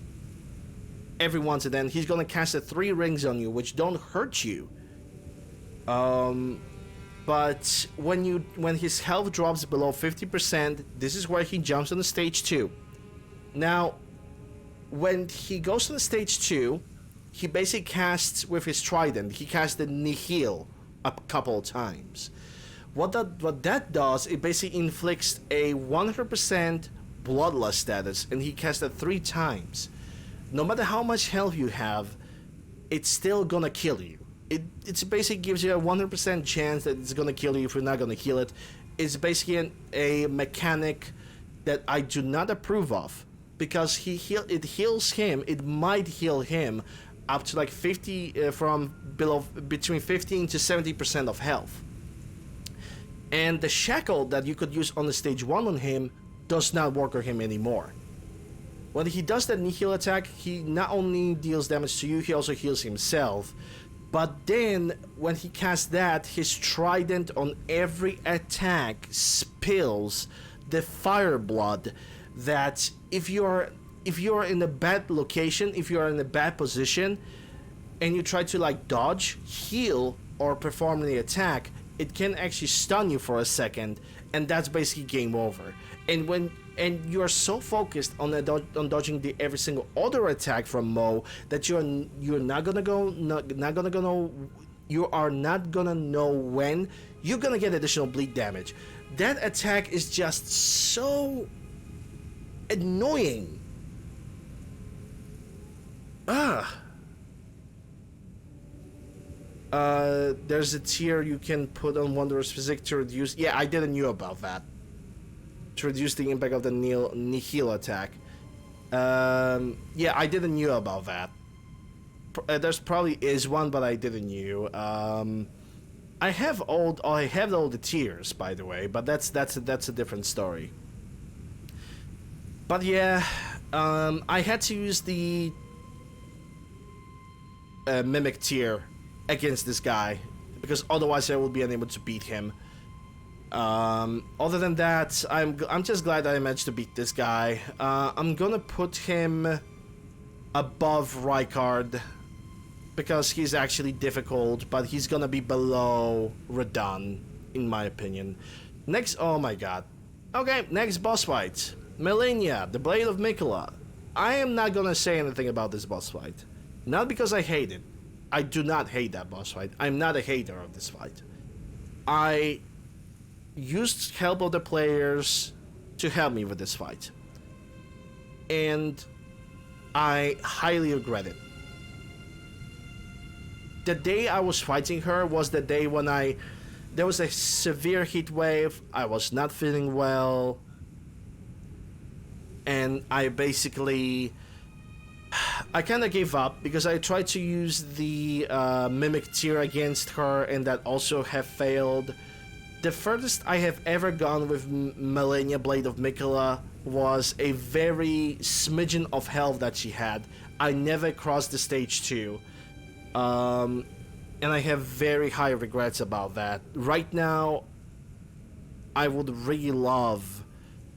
every once and then, he's gonna cast 3 rings on you, which don't hurt you. But when his health drops below 50%, this is where he jumps on the stage 2. Now, when he goes to the stage 2, he basically casts with his trident. He casts the Nihil a couple of times. What that does, it basically inflicts a 100% bloodlust status, and he casts it 3 times. No matter how much health you have, it's still gonna kill you. It basically gives you a 100% chance that it's gonna kill you if you're not gonna heal it. It's basically a mechanic that I do not approve of, because it heals him. It might heal him up to like 50 from below between 15 to 70% of health. And the shackle that you could use on the stage 1 on him does not work on him anymore. When he does that Nihil attack, he not only deals damage to you, he also heals himself. But then when he casts that, his trident on every attack spills the fire blood that if you are in a bad location, if you are in a bad position, and you try to like dodge, heal, or perform the attack, it can actually stun you for a second, and that's basically game over. And you are so focused on dodging every single other attack from Mo that you're not gonna go You are not gonna know when you're gonna get additional bleed damage. That attack is just so annoying. There's a tier you can put on Wondrous Physique to reduce. Yeah, I didn't know about that. To reduce the impact of the Nihil attack. Yeah, I didn't know about that. There's probably is one, but I didn't know. I have all the tiers, by the way, but that's a different story. But yeah, I had to use the Mimic tier against this guy because otherwise I would be unable to beat him. Other than that, I'm just glad that I managed to beat this guy. I'm gonna put him above Rykard because he's actually difficult, but he's gonna be below Radahn, in my opinion. Next, oh my god. Okay, next boss fight. Malenia, the Blade of Miquella. I am not gonna say anything about this boss fight. Not because I hate it. I do not hate that boss fight. I'm not a hater of this fight. I used help of the players to help me with this fight. And I highly regret it. The day I was fighting her was the day when there was a severe heat wave, I was not feeling well, and I kind of gave up because I tried to use the Mimic tier against her and that also have failed. The furthest I have ever gone with Malenia Blade of Miquella was a very smidgen of health that she had. I never crossed the stage 2. And I have very high regrets about that. Right now, I would really love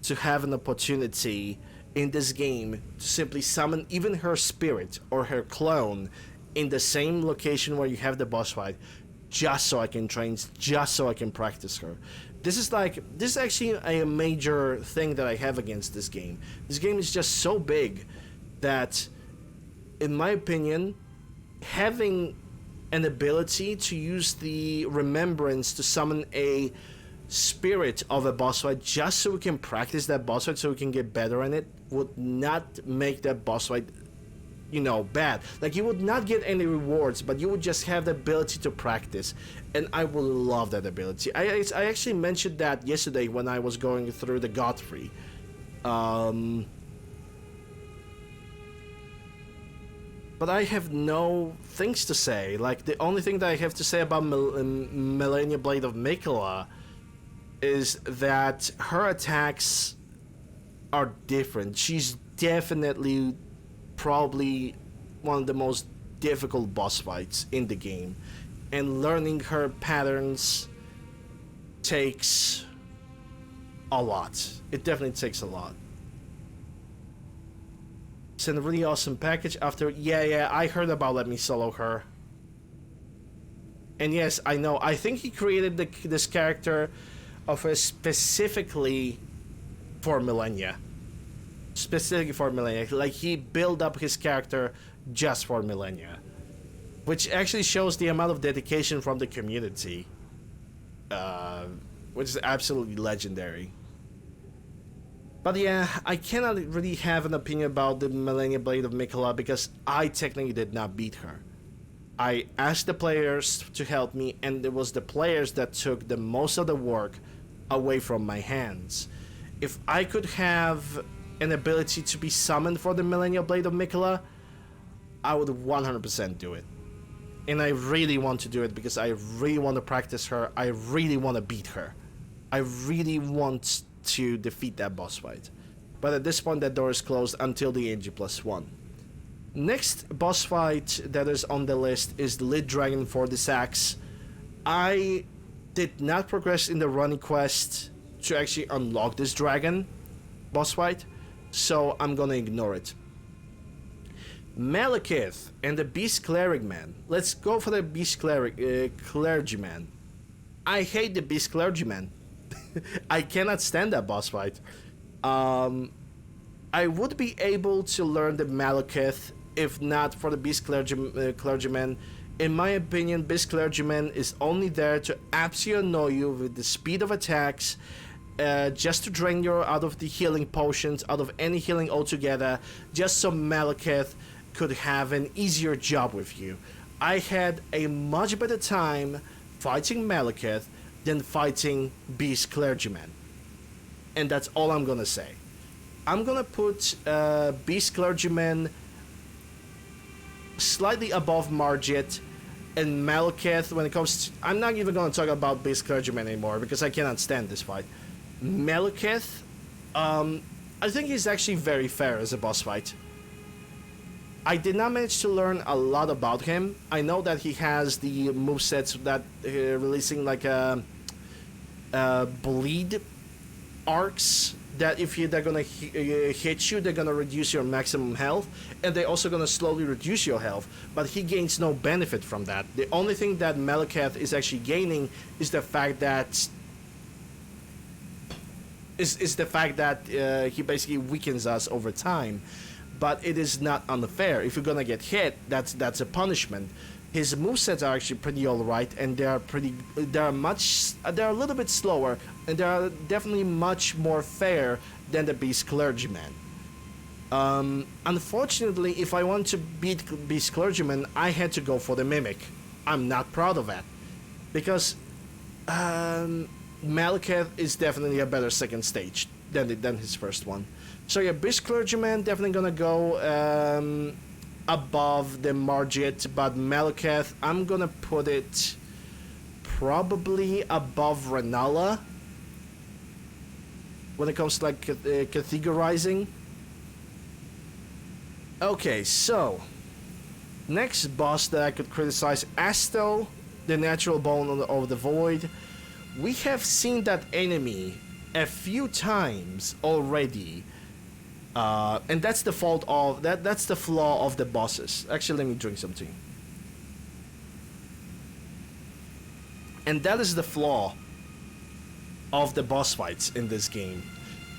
to have an opportunity in this game to simply summon even her spirit or her clone in the same location where you have the boss fight, just so I can train, just so I can practice her. This is actually a major thing that I have against this game. This game is just so big that, in my opinion, having an ability to use the remembrance to summon a spirit of a boss fight just so we can practice that boss fight so we can get better in it would not make that boss fight, bad. Like, you would not get any rewards, but you would just have the ability to practice, and I would love that ability. I actually mentioned that yesterday when I was going through the Godfrey. But I have no things to say. Like, the only thing that I have to say about Malenia Blade of Miquella is that her attacks are different. She's definitely probably one of the most difficult boss fights in the game. And learning her patterns takes a lot. It definitely takes a lot. Send a really awesome package after. Yeah, I heard about Let Me Solo Her. And yes, I know. I think he created this character of her specifically for Malenia. Specifically for Malenia. Like, he built up his character just for Malenia. Which actually shows the amount of dedication from the community. Which is absolutely legendary. But yeah, I cannot really have an opinion about the Malenia Blade of Miquella because I technically did not beat her. I asked the players to help me, and it was the players that took the most of the work away from my hands. If I could have an ability to be summoned for the Malenia Blade of Miquella, I would 100% do it. And I really want to do it because I really want to practice her. I really want to beat her. I really want to defeat that boss fight. But at this point, that door is closed until the NG+1. Next boss fight that is on the list is the Lit Dragon for this axe. I did not progress in the running quest to actually unlock this dragon boss fight, so I'm gonna ignore it. Malekith and the Beast Clergyman. Let's go for the Beast Clergyman. I hate the Beast Clergyman. I cannot stand that boss fight. I would be able to learn the Malekith if not for the Beast Clergyman. In my opinion, Beast Clergyman is only there to absolutely annoy you with the speed of attacks, just to drain you out of the healing potions, out of any healing altogether, just so Malekith could have an easier job with you. I had a much better time fighting Malekith than fighting Beast Clergyman. And that's all I'm gonna say. I'm gonna put Beast Clergyman slightly above Margit, and Malekith when it comes to... I'm not even gonna talk about Beast Clergyman anymore because I cannot stand this fight. Malekith, I think he's actually very fair as a boss fight. I did not manage to learn a lot about him. I know that he has the movesets that releasing like bleed arcs that if they're gonna hit you, they're gonna reduce your maximum health, and they're also gonna slowly reduce your health, but he gains no benefit from that. The only thing that Malekith is actually gaining is the fact that he basically weakens us over time. But it is not unfair. If you're gonna get hit, that's a punishment. His movesets are actually pretty alright, and they're a little bit slower, and they are definitely much more fair than the Beast Clergyman. Unfortunately, if I want to beat Beast Clergyman, I had to go for the Mimic. I'm not proud of that, because Malekith is definitely a better second stage than his first one. So yeah, Beast Clergyman definitely gonna go above the Margit, but Malekith, I'm gonna put it probably above Renala when it comes to like categorizing. Okay, so next boss that I could criticize, Astel, the Natural Bone of the Void. We have seen that enemy a few times already. And that's the fault of that's the flaw of the bosses. Actually, let me drink something. And that is the flaw of the boss fights in this game.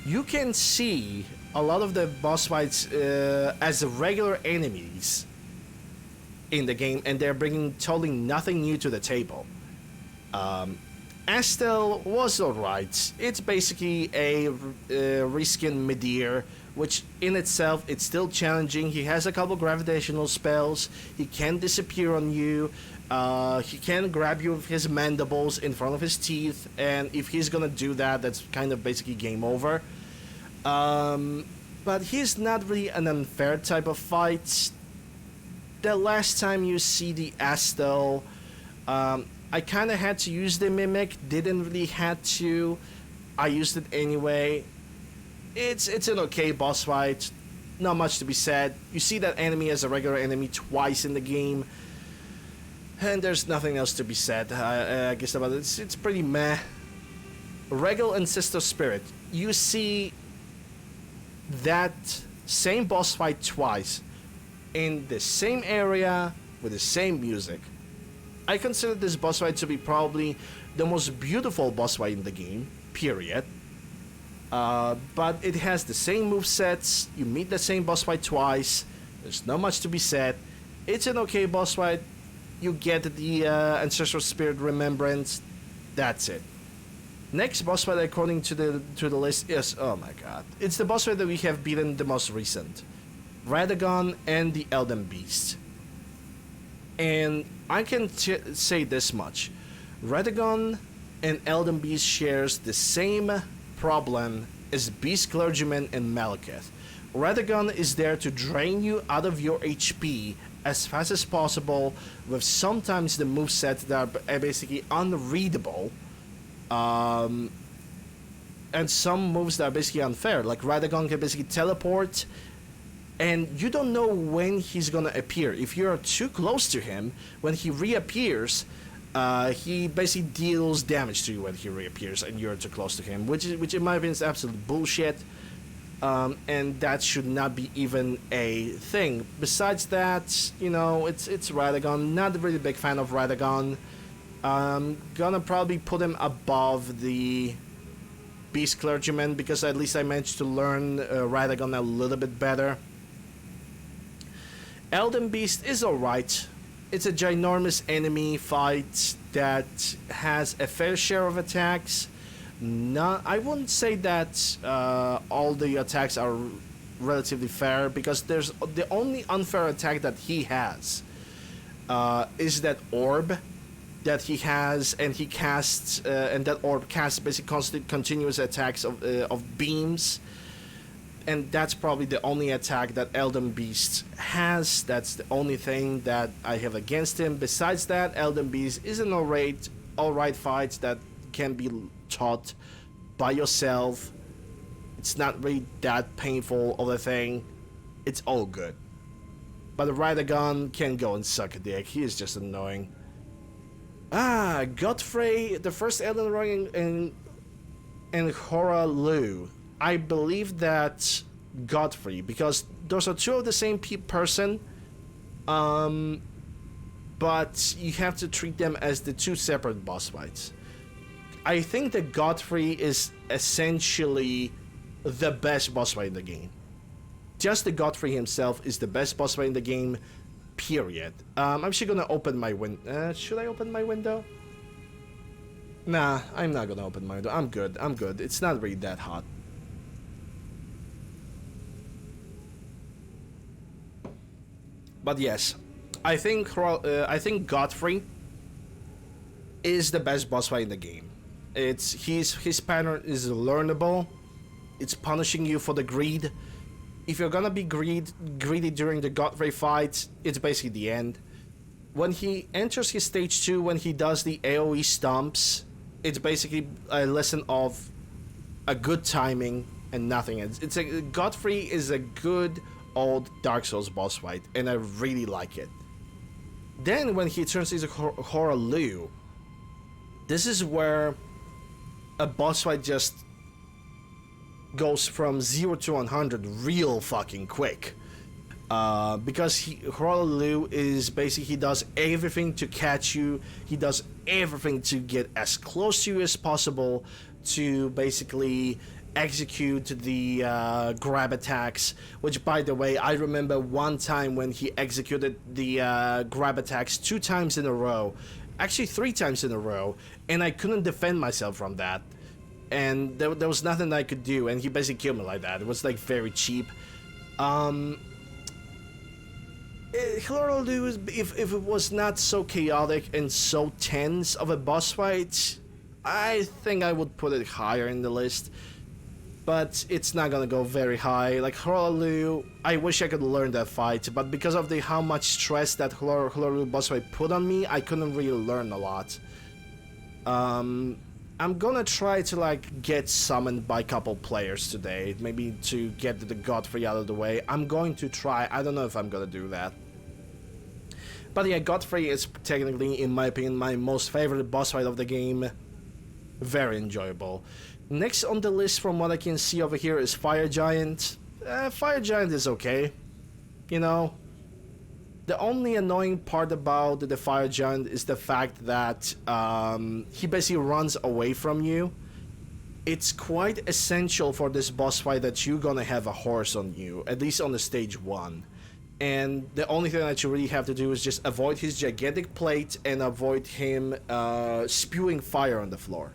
You can see a lot of the boss fights as regular enemies in the game, and they're bringing totally nothing new to the table. Astel was alright. It's basically a reskin Midir, which in itself, it's still challenging. He has a couple gravitational spells. He can disappear on you. He can grab you with his mandibles in front of his teeth, and if he's gonna do that, that's kind of basically game over. But he's not really an unfair type of fight. The last time you see the Astel, I kind of had to use the Mimic, didn't really had to. I used it anyway. It's an okay boss fight, not much to be said. You see that enemy as a regular enemy twice in the game, and there's nothing else to be said, I guess about it. It's pretty meh. Regal and Sister Spirit, you see that same boss fight twice, in the same area, with the same music. I consider this boss fight to be probably the most beautiful boss fight in the game, period. But it has the same movesets, you meet the same boss fight twice, there's not much to be said. It's an okay boss fight, you get the Ancestral Spirit Remembrance, that's it. Next boss fight according to the list is, oh my god, it's the boss fight that we have beaten the most recent. Radagon and the Elden Beast. And I can say this much, Radagon and Elden Beast shares the same problem as Beast Clergyman and Malekith. Radagon is there to drain you out of your HP as fast as possible, with sometimes the movesets that are basically unreadable, and some moves that are basically unfair, like Radagon can basically teleport, and you don't know when he's gonna appear. If you're too close to him, when he reappears, he basically deals damage to you when he reappears and you're too close to him, which in my opinion is absolute bullshit, and that should not be even a thing. Besides that, you know, it's Radagon. Not a really big fan of Radagon. Gonna probably put him above the Beast Clergyman because at least I managed to learn Radagon a little bit better. Elden Beast is alright. it's a ginormous enemy fight that has a fair share of attacks. Not, I wouldn't say that all the attacks are relatively fair, because there's the only unfair attack that he has is that orb that he has, and he casts and that orb casts basically constant continuous attacks of beams, and that's probably the only attack that Elden Beast has. That's the only thing that I have against him. Besides that, Elden Beast is an alright fight that can be taught by yourself. It's not really that painful of a thing. It's all good. But the Rider-Gun can go and suck a dick. He is just annoying. Godfrey, the first Elden Ring in Horaloo. I believe that Godfrey, because those are two of the same person, but you have to treat them as the two separate boss fights. I think that Godfrey is essentially the best boss fight in the game. Just the Godfrey himself is the best boss fight in the game, period. I'm actually gonna open my window. Should I open my window? Nah, I'm not gonna open my window. I'm good. It's not really that hot. But yes, I think Godfrey is the best boss fight in the game. His pattern is learnable. It's punishing you for the greed. If you're gonna be greedy during the Godfrey fight, it's basically the end. When he enters his stage 2, when he does the AoE stomps, it's basically a lesson of a good timing and nothing else. Godfrey is a good old Dark Souls boss fight, and I really like it. Then when he turns into Horaloo, this is where a boss fight just goes from 0 to 100 real fucking quick. Because Horaloo is basically, he does everything to catch you. He does everything to get as close to you as possible, to basically execute the grab attacks, which, by the way, I remember one time when he executed the grab attacks 2 times in a row, actually 3 times in a row, and I couldn't defend myself from that, and there was nothing I could do, and he basically killed me like that. It was like very cheap. Horaloo, if it was not so chaotic and so tense of a boss fight, I think I would put it higher in the list. But it's not gonna go very high. Like Horaloo, I wish I could learn that fight, but because of how much stress that Horaloo boss fight put on me, I couldn't really learn a lot. I'm gonna try to like get summoned by a couple players today, maybe to get the Godfrey out of the way. I'm going to try. I don't know if I'm gonna do that. But yeah, Godfrey is technically, in my opinion, my most favorite boss fight of the game. Very enjoyable. Next on the list, from what I can see over here, is Fire Giant. Fire Giant is okay. You know, the only annoying part about the Fire Giant is the fact that he basically runs away from you. It's quite essential for this boss fight that you're gonna have a horse on you, at least on the stage 1. And the only thing that you really have to do is just avoid his gigantic plate and avoid him spewing fire on the floor.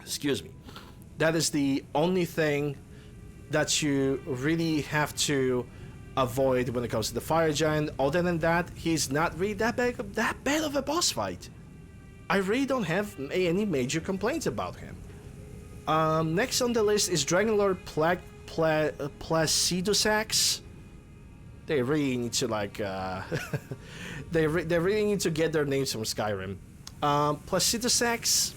Excuse me. That is the only thing that you really have to avoid when it comes to the Fire Giant. Other than that, he's not really that bad of a boss fight. I really don't have any major complaints about him. Next on the list is Dragonlord Placidusax. They really need to like they really need to get their names from Skyrim. Placidusax,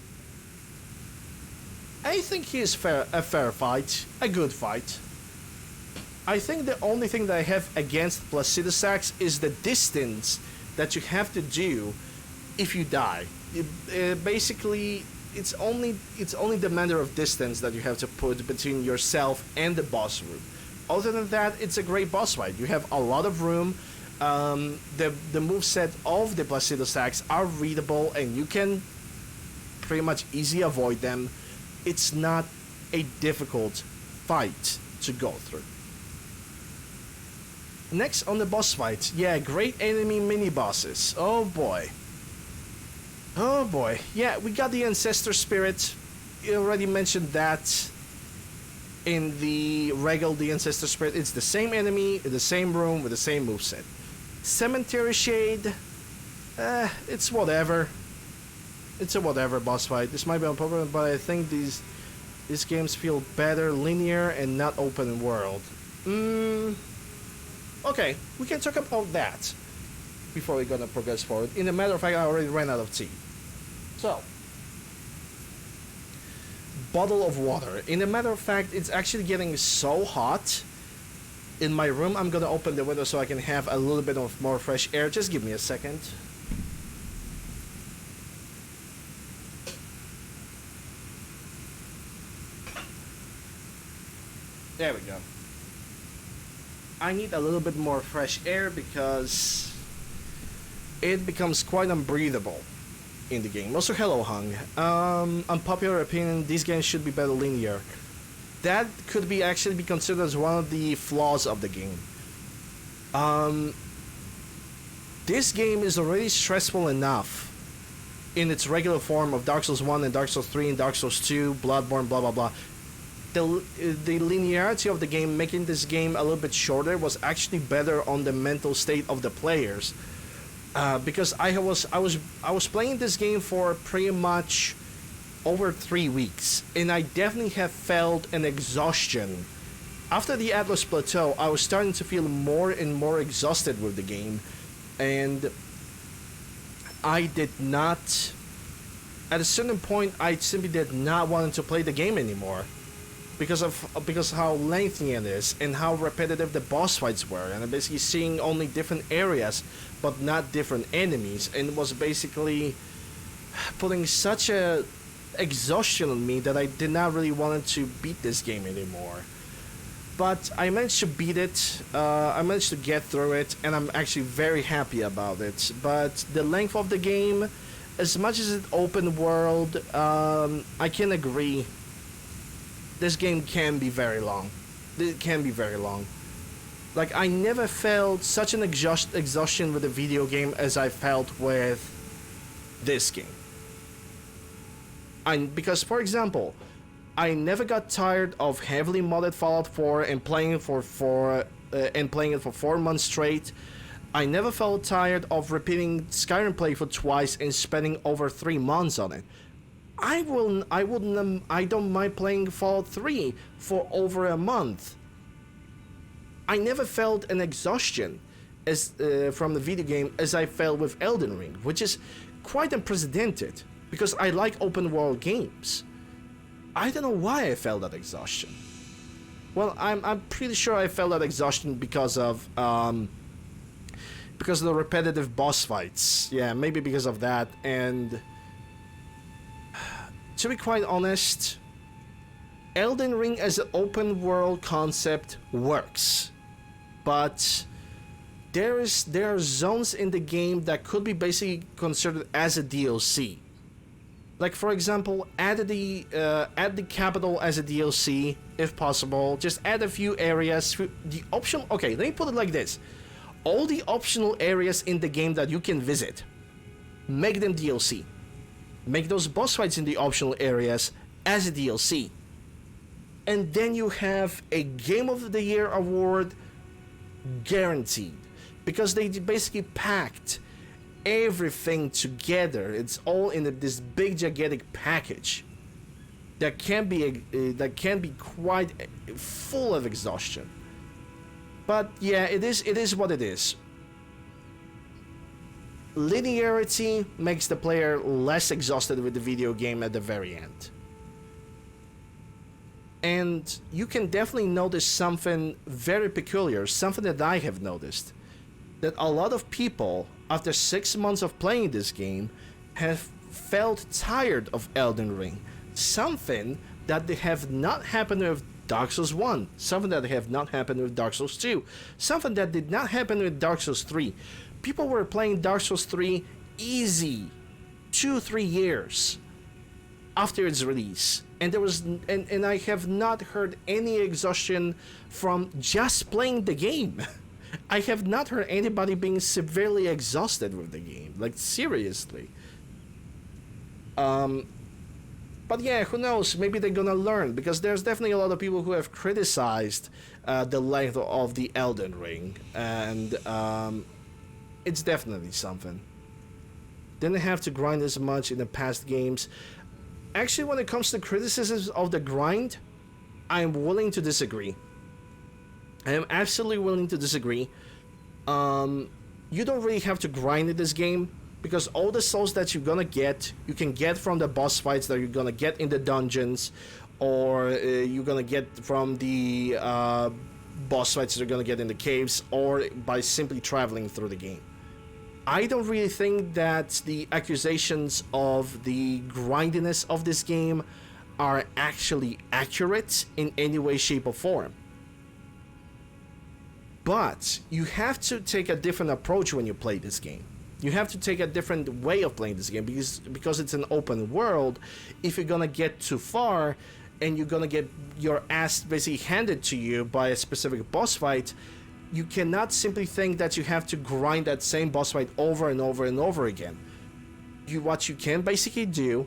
I think he is a fair fight, a good fight. I think the only thing that I have against Placidusax is the distance that you have to do if you die. Basically, it's only the matter of distance that you have to put between yourself and the boss room. Other than that, it's a great boss fight. You have a lot of room. The moveset of the Placidusax are readable, and you can pretty much easily avoid them. It's not a difficult fight to go through. next on the boss fights. Yeah, great enemy mini bosses. Oh boy. Oh boy. Yeah, we got the Ancestor Spirit. You already mentioned that in the Regal, the Ancestor Spirit. It's the same enemy, in the same room, with the same moveset. Cemetery Shade. It's whatever. It's a whatever boss fight. This might be unpopular, but I think these games feel better linear and not open world. Okay, we can talk about that before we're gonna progress forward. In a matter of fact, I already ran out of tea. So, bottle of water. In a matter of fact, it's actually getting so hot in my room. I'm gonna open the window so I can have a little bit of more fresh air. Just give me a second. There we go. I need a little bit more fresh air because it becomes quite unbreathable in the game. Also, hello, Hung. Unpopular opinion, these games should be better linear. That could be actually be considered as one of the flaws of the game. This game is already stressful enough in its regular form of Dark Souls 1 and Dark Souls 3 and Dark Souls 2, Bloodborne, blah blah blah. The linearity of the game, making this game a little bit shorter, was actually better on the mental state of the players, because I was playing this game for pretty much over 3 weeks, and I definitely have felt an exhaustion. After the Atlas Plateau, I was starting to feel more and more exhausted with the game, and I did not. At a certain point, I simply did not want to play the game anymore. Because how lengthy it is and how repetitive the boss fights were, and I'm basically seeing only different areas but not different enemies, and it was basically putting such a exhaustion on me that I did not really want to beat this game anymore. But I managed to beat it, I managed to get through it, and I'm actually very happy about it. But the length of the game, as much as it's open world, I can agree. This game can be very long. It can be very long. Like, I never felt such an exhaustion with a video game as I felt with this game. Because, for example, I never got tired of heavily modded Fallout 4 and playing it for 4 months straight. I never felt tired of repeating Skyrim playthrough twice and spending over 3 months on it. I don't mind playing Fallout 3 for over a month. I never felt an exhaustion as from the video game as I felt with Elden Ring, which is quite unprecedented because I like open world games. I don't know why I felt that exhaustion. Well, I'm pretty sure I felt that exhaustion because of the repetitive boss fights. Yeah, maybe because of that. And to be quite honest, Elden Ring as an open world concept works, but there are zones in the game that could be basically considered as a DLC. Like, for example, add the capital as a DLC if possible. Just add a few areas. The optional. Okay, let me put it like this: all the optional areas in the game that you can visit, make them DLC. Make those boss fights in the optional areas as a DLC. And then you have a Game of the Year award guaranteed. Because they basically packed everything together. It's all in this big gigantic package that can be quite full of exhaustion. But yeah, it is what it is. Linearity makes the player less exhausted with the video game at the very end. And you can definitely notice something very peculiar, something that I have noticed. That a lot of people, after 6 months of playing this game, have felt tired of Elden Ring. Something that they have not happened with Dark Souls 1, something that have not happened with Dark Souls 2, something that did not happen with Dark Souls 3. People were playing Dark Souls 3 easy 2-3 years after its release, and I have not heard any exhaustion from just playing the game. I have not heard anybody being severely exhausted with the game. Like, seriously. But yeah, who knows? Maybe they're gonna learn, because there's definitely a lot of people who have criticized the length of the Elden Ring, and it's definitely something. Didn't have to grind as much in the past games. Actually, when it comes to criticisms of the grind, I'm willing to disagree. I am absolutely willing to disagree. You don't really have to grind in this game, because all the souls that you're gonna get, you can get from the boss fights that you're gonna get in the dungeons, or you're gonna get from the boss fights that you're gonna get in the caves, or by simply traveling through the game. I don't really think that the accusations of the grindiness of this game are actually accurate in any way, shape, or form. But you have to take a different approach when you play this game. You have to take a different way of playing this game, because it's an open world. If you're gonna get too far and you're gonna get your ass basically handed to you by a specific boss fight, you cannot simply think that you have to grind that same boss fight over and over and over again. What you can basically do,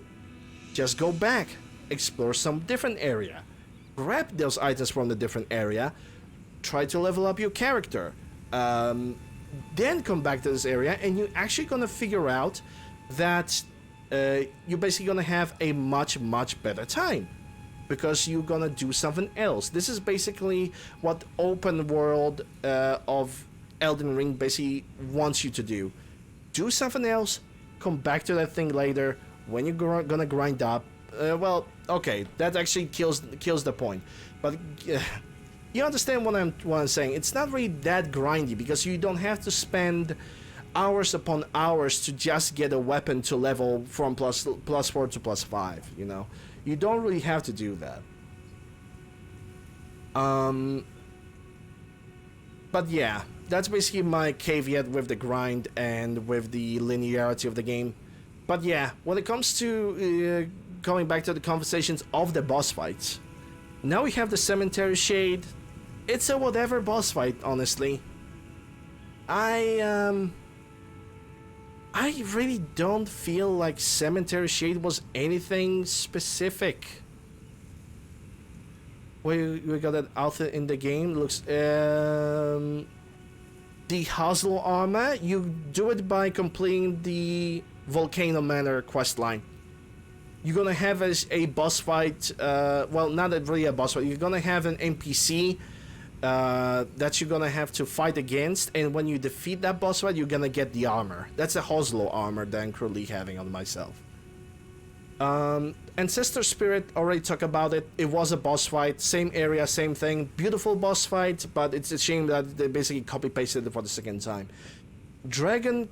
just go back, explore some different area, grab those items from the different area, try to level up your character, then come back to this area, and you're actually gonna figure out that you're basically gonna have a much better time, because you're gonna do something else. This is basically what open world of Elden Ring basically wants you to do. Do something else, come back to that thing later when you're gonna grind up. Well, okay, that actually kills the point, but you understand what I'm saying. It's not really that grindy, because you don't have to spend hours upon hours to just get a weapon to level from plus 4 to plus 5, you know. You don't really have to do that. But yeah, that's basically my caveat with the grind and with the linearity of the game. But yeah, when it comes to going back to the conversations of the boss fights, now we have the Cemetery Shade. It's a whatever boss fight, honestly. I really don't feel like Cemetery Shade was anything specific. We got an outfit in the game. Looks the Hustle armor. You do it by completing the Volcano Manor questline. You're gonna have a boss fight. Well, not really a boss fight. You're gonna have an NPC that you're gonna have to fight against, and when you defeat that boss fight, you're gonna get the armor. That's the Hoslo armor that I'm currently having on myself. Ancestor Spirit, already talked about it. It was a boss fight, same area, same thing. Beautiful boss fight, but it's a shame that they basically copy-pasted it for the second time. Dragonkin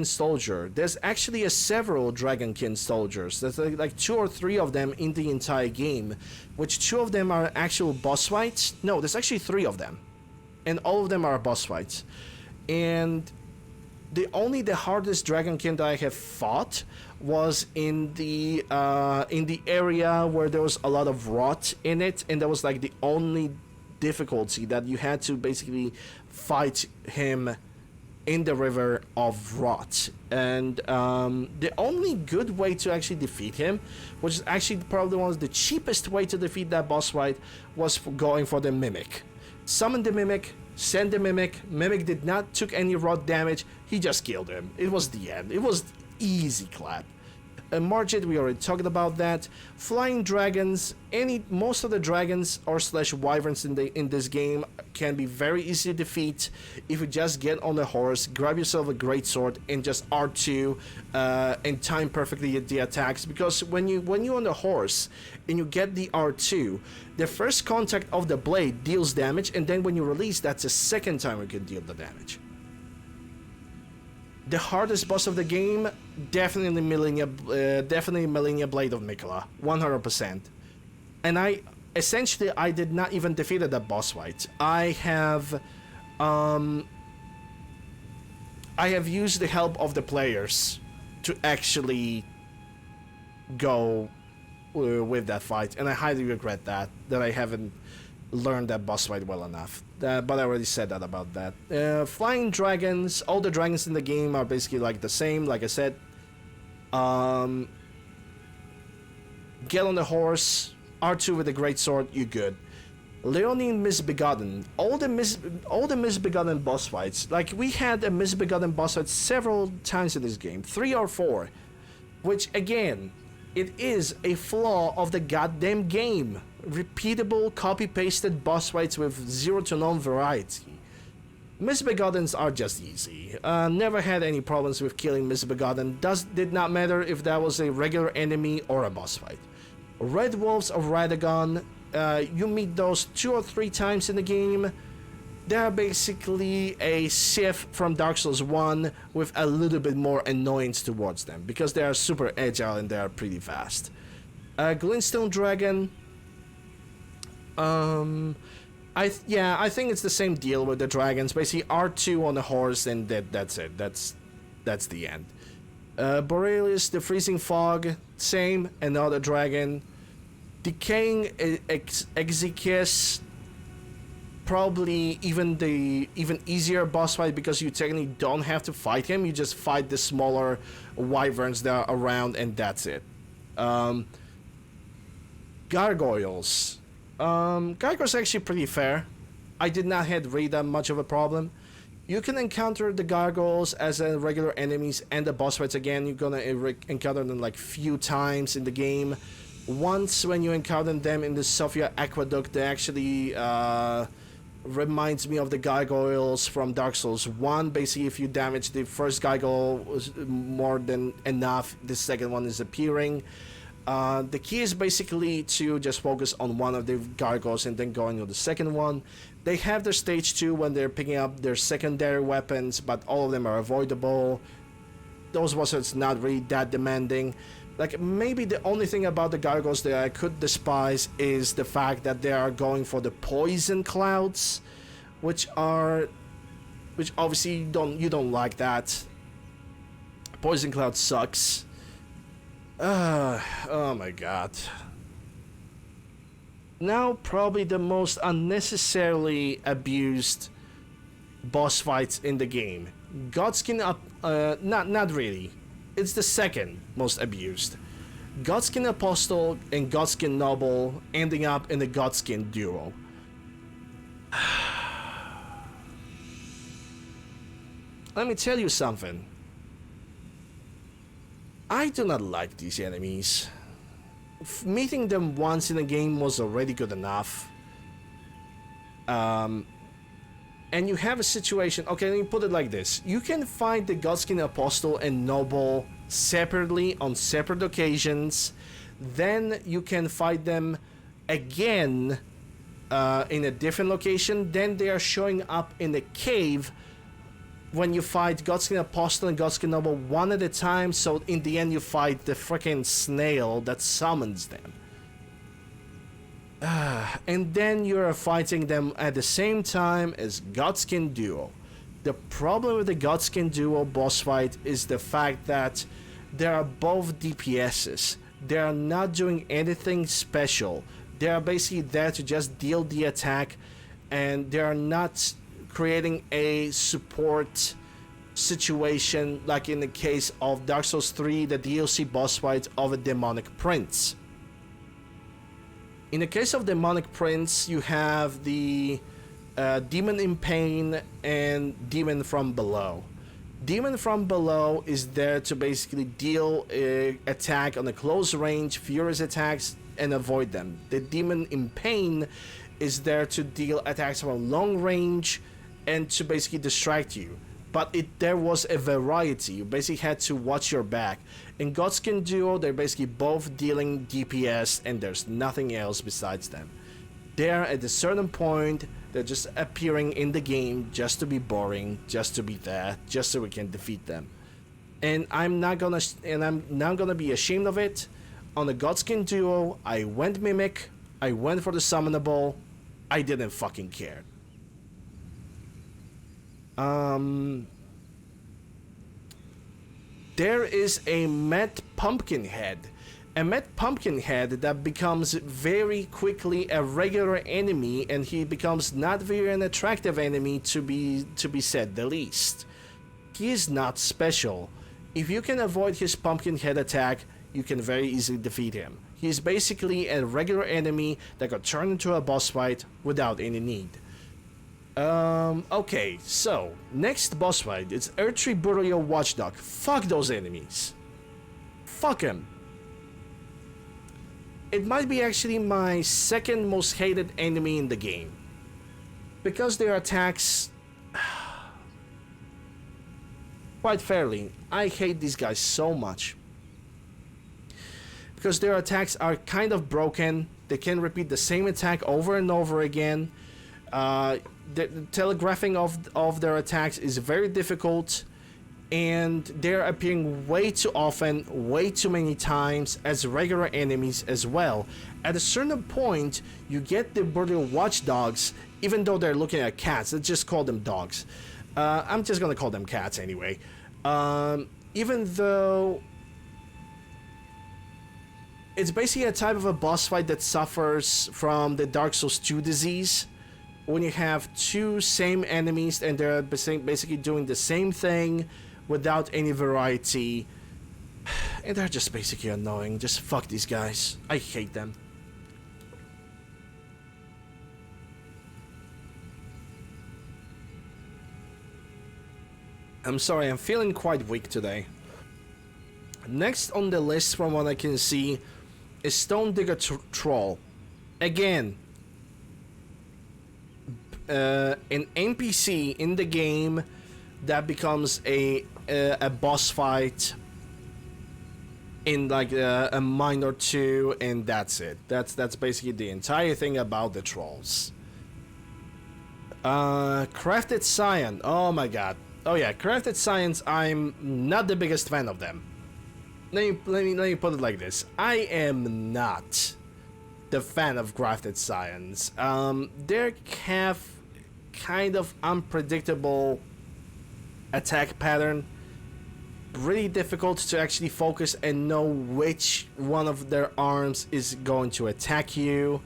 Soldier. There's actually several Dragonkin Soldiers. There's like 2 or 3 of them in the entire game, which 2 of them are actual boss fights. No, there's actually 3 of them, and all of them are boss fights. And the hardest Dragonkin that I have fought was in the area where there was a lot of rot in it, and that was like the only difficulty, that you had to basically fight him in the river of rot. And the only good way to actually defeat him, which is actually probably one of the cheapest way to defeat that boss fight, was going for the Mimic. Summon the Mimic, send the Mimic. Mimic did not took any rot damage. He just killed him. It was the end. It was easy clap. Margit, we already talked about that. Flying dragons, most of the dragons or slash wyverns in this game can be very easy to defeat if you just get on the horse, grab yourself a great sword, and just R2 and time perfectly the attacks. Because when you're on the horse and you get the R2, the first contact of the blade deals damage, and then when you release, that's the second time you can deal the damage. The hardest boss of the game, definitely Millennia Blade of Mikola, 100%. And I did not even defeat that boss fight. I have used the help of the players to actually go with that fight, and I highly regret that I haven't learn that boss fight well enough. But I already said that about that. Flying dragons, all the dragons in the game are basically like the same, like I said. Get on the horse, R2 with a great sword, you're good. Leonine Misbegotten, all the Misbegotten boss fights, like we had a Misbegotten boss fight several times in this game, 3 or 4, which again, it is a flaw of the goddamn game. Repeatable, copy-pasted boss fights with zero to none variety. Misbegottens are just easy. Never had any problems with killing Misbegotten. Did not matter if that was a regular enemy or a boss fight. Red Wolves of Radagon, you meet those 2 or 3 times in the game. They're basically a Sith from Dark Souls 1 with a little bit more annoyance towards them because they are super agile and they are pretty fast. Glintstone Dragon, I think it's the same deal with the dragons. Basically R2 on the horse and that's it. That's the end. Borealis, the Freezing Fog, same, another dragon. Decaying Exekias, probably even easier boss fight because you technically don't have to fight him. You just fight the smaller wyverns that are around and that's it. Gargoyles. Gargoyles are actually pretty fair. I did not have really that much of a problem. You can encounter the gargoyles as regular enemies and the boss fights again. You're gonna encounter them like few times in the game. Once when you encounter them in the Sophia Aqueduct, they actually reminds me of the gargoyles from Dark Souls 1. Basically, if you damage the first gargoyle more than enough, the second one is appearing. The key is basically to just focus on one of the gargoyles and then going to the second one. They have their stage 2 when they're picking up their secondary weapons, but all of them are avoidable. Those bosses not really that demanding. Like, maybe the only thing about the gargoyles that I could despise is the fact that they are going for the poison clouds, which obviously you don't like that. Poison cloud sucks. Oh my god. Now probably the most unnecessarily abused boss fights in the game. Godskin not really. It's the second most abused. Godskin Apostle and Godskin Noble ending up in the Godskin duo. Let me tell you something. I do not like these enemies. Meeting them once in a game was already good enough. And you have a situation. Okay, let me put it like this. You can find the Godskin Apostle and Noble separately on separate occasions. Then you can fight them again in a different location. Then they are showing up in the cave when you fight Godskin Apostle and Godskin Noble one at a time, so in the end you fight the freaking snail that summons them. And then you're fighting them at the same time as Godskin Duo. The problem with the Godskin Duo boss fight is the fact that they are both DPSs. They are not doing anything special. They are basically there to just deal the attack, and they are not creating a support situation like in the case of Dark Souls 3, the DLC boss fight of a demonic prince. In the case of demonic prince, you have the demon in pain and demon from below. Demon from below is there to basically deal attack on a close range, furious attacks, and avoid them. The demon in pain is there to deal attacks from long range and to basically distract you. But there was a variety. You basically had to watch your back. In Godskin Duo, they're basically both dealing DPS and there's nothing else besides them. There, at a certain point, they're just appearing in the game just to be boring, just to be there, just so we can defeat them. And I'm not gonna be ashamed of it. On the Godskin Duo, I went Mimic, I went for the Summonable, I didn't fucking care. There is a Matt Pumpkinhead. I met Pumpkinhead that becomes very quickly a regular enemy, and he becomes not very an attractive enemy to be said the least. He is not special. If you can avoid his Pumpkinhead attack, you can very easily defeat him. He is basically a regular enemy that got turned into a boss fight without any need. Okay, so next boss fight, it's Earthtree Burial Watchdog. Fuck those enemies. Fuck him. It might be actually my second most hated enemy in the game. Because their attacks... Quite fairly, I hate these guys so much. Because their attacks are kind of broken. They can repeat the same attack over and over again. The telegraphing of their attacks is very difficult. And they're appearing way too often, way too many times as regular enemies as well. At a certain point, you get the Burial Watchdogs, even though they're looking at cats. Let's just call them dogs. I'm just gonna call them cats anyway. Even though it's basically a type of a boss fight that suffers from the Dark Souls 2 disease, when you have two same enemies and they're basically doing the same thing without any variety, and they're just basically annoying. Just fuck these guys. I hate them. I'm sorry, I'm feeling quite weak today. Next on the list, from what I can see, is Stone Digger Troll. Again, an NPC in the game that becomes a boss fight in like a mine or two, and that's it. That's basically the entire thing about the trolls. Crafted Scion. Oh my god. Oh yeah, Crafted Scions, I'm not the biggest fan of them. Let me put it like this. I am not the fan of Crafted Scions. They have kind of unpredictable attack pattern. Really difficult to actually focus and know which one of their arms is going to attack you.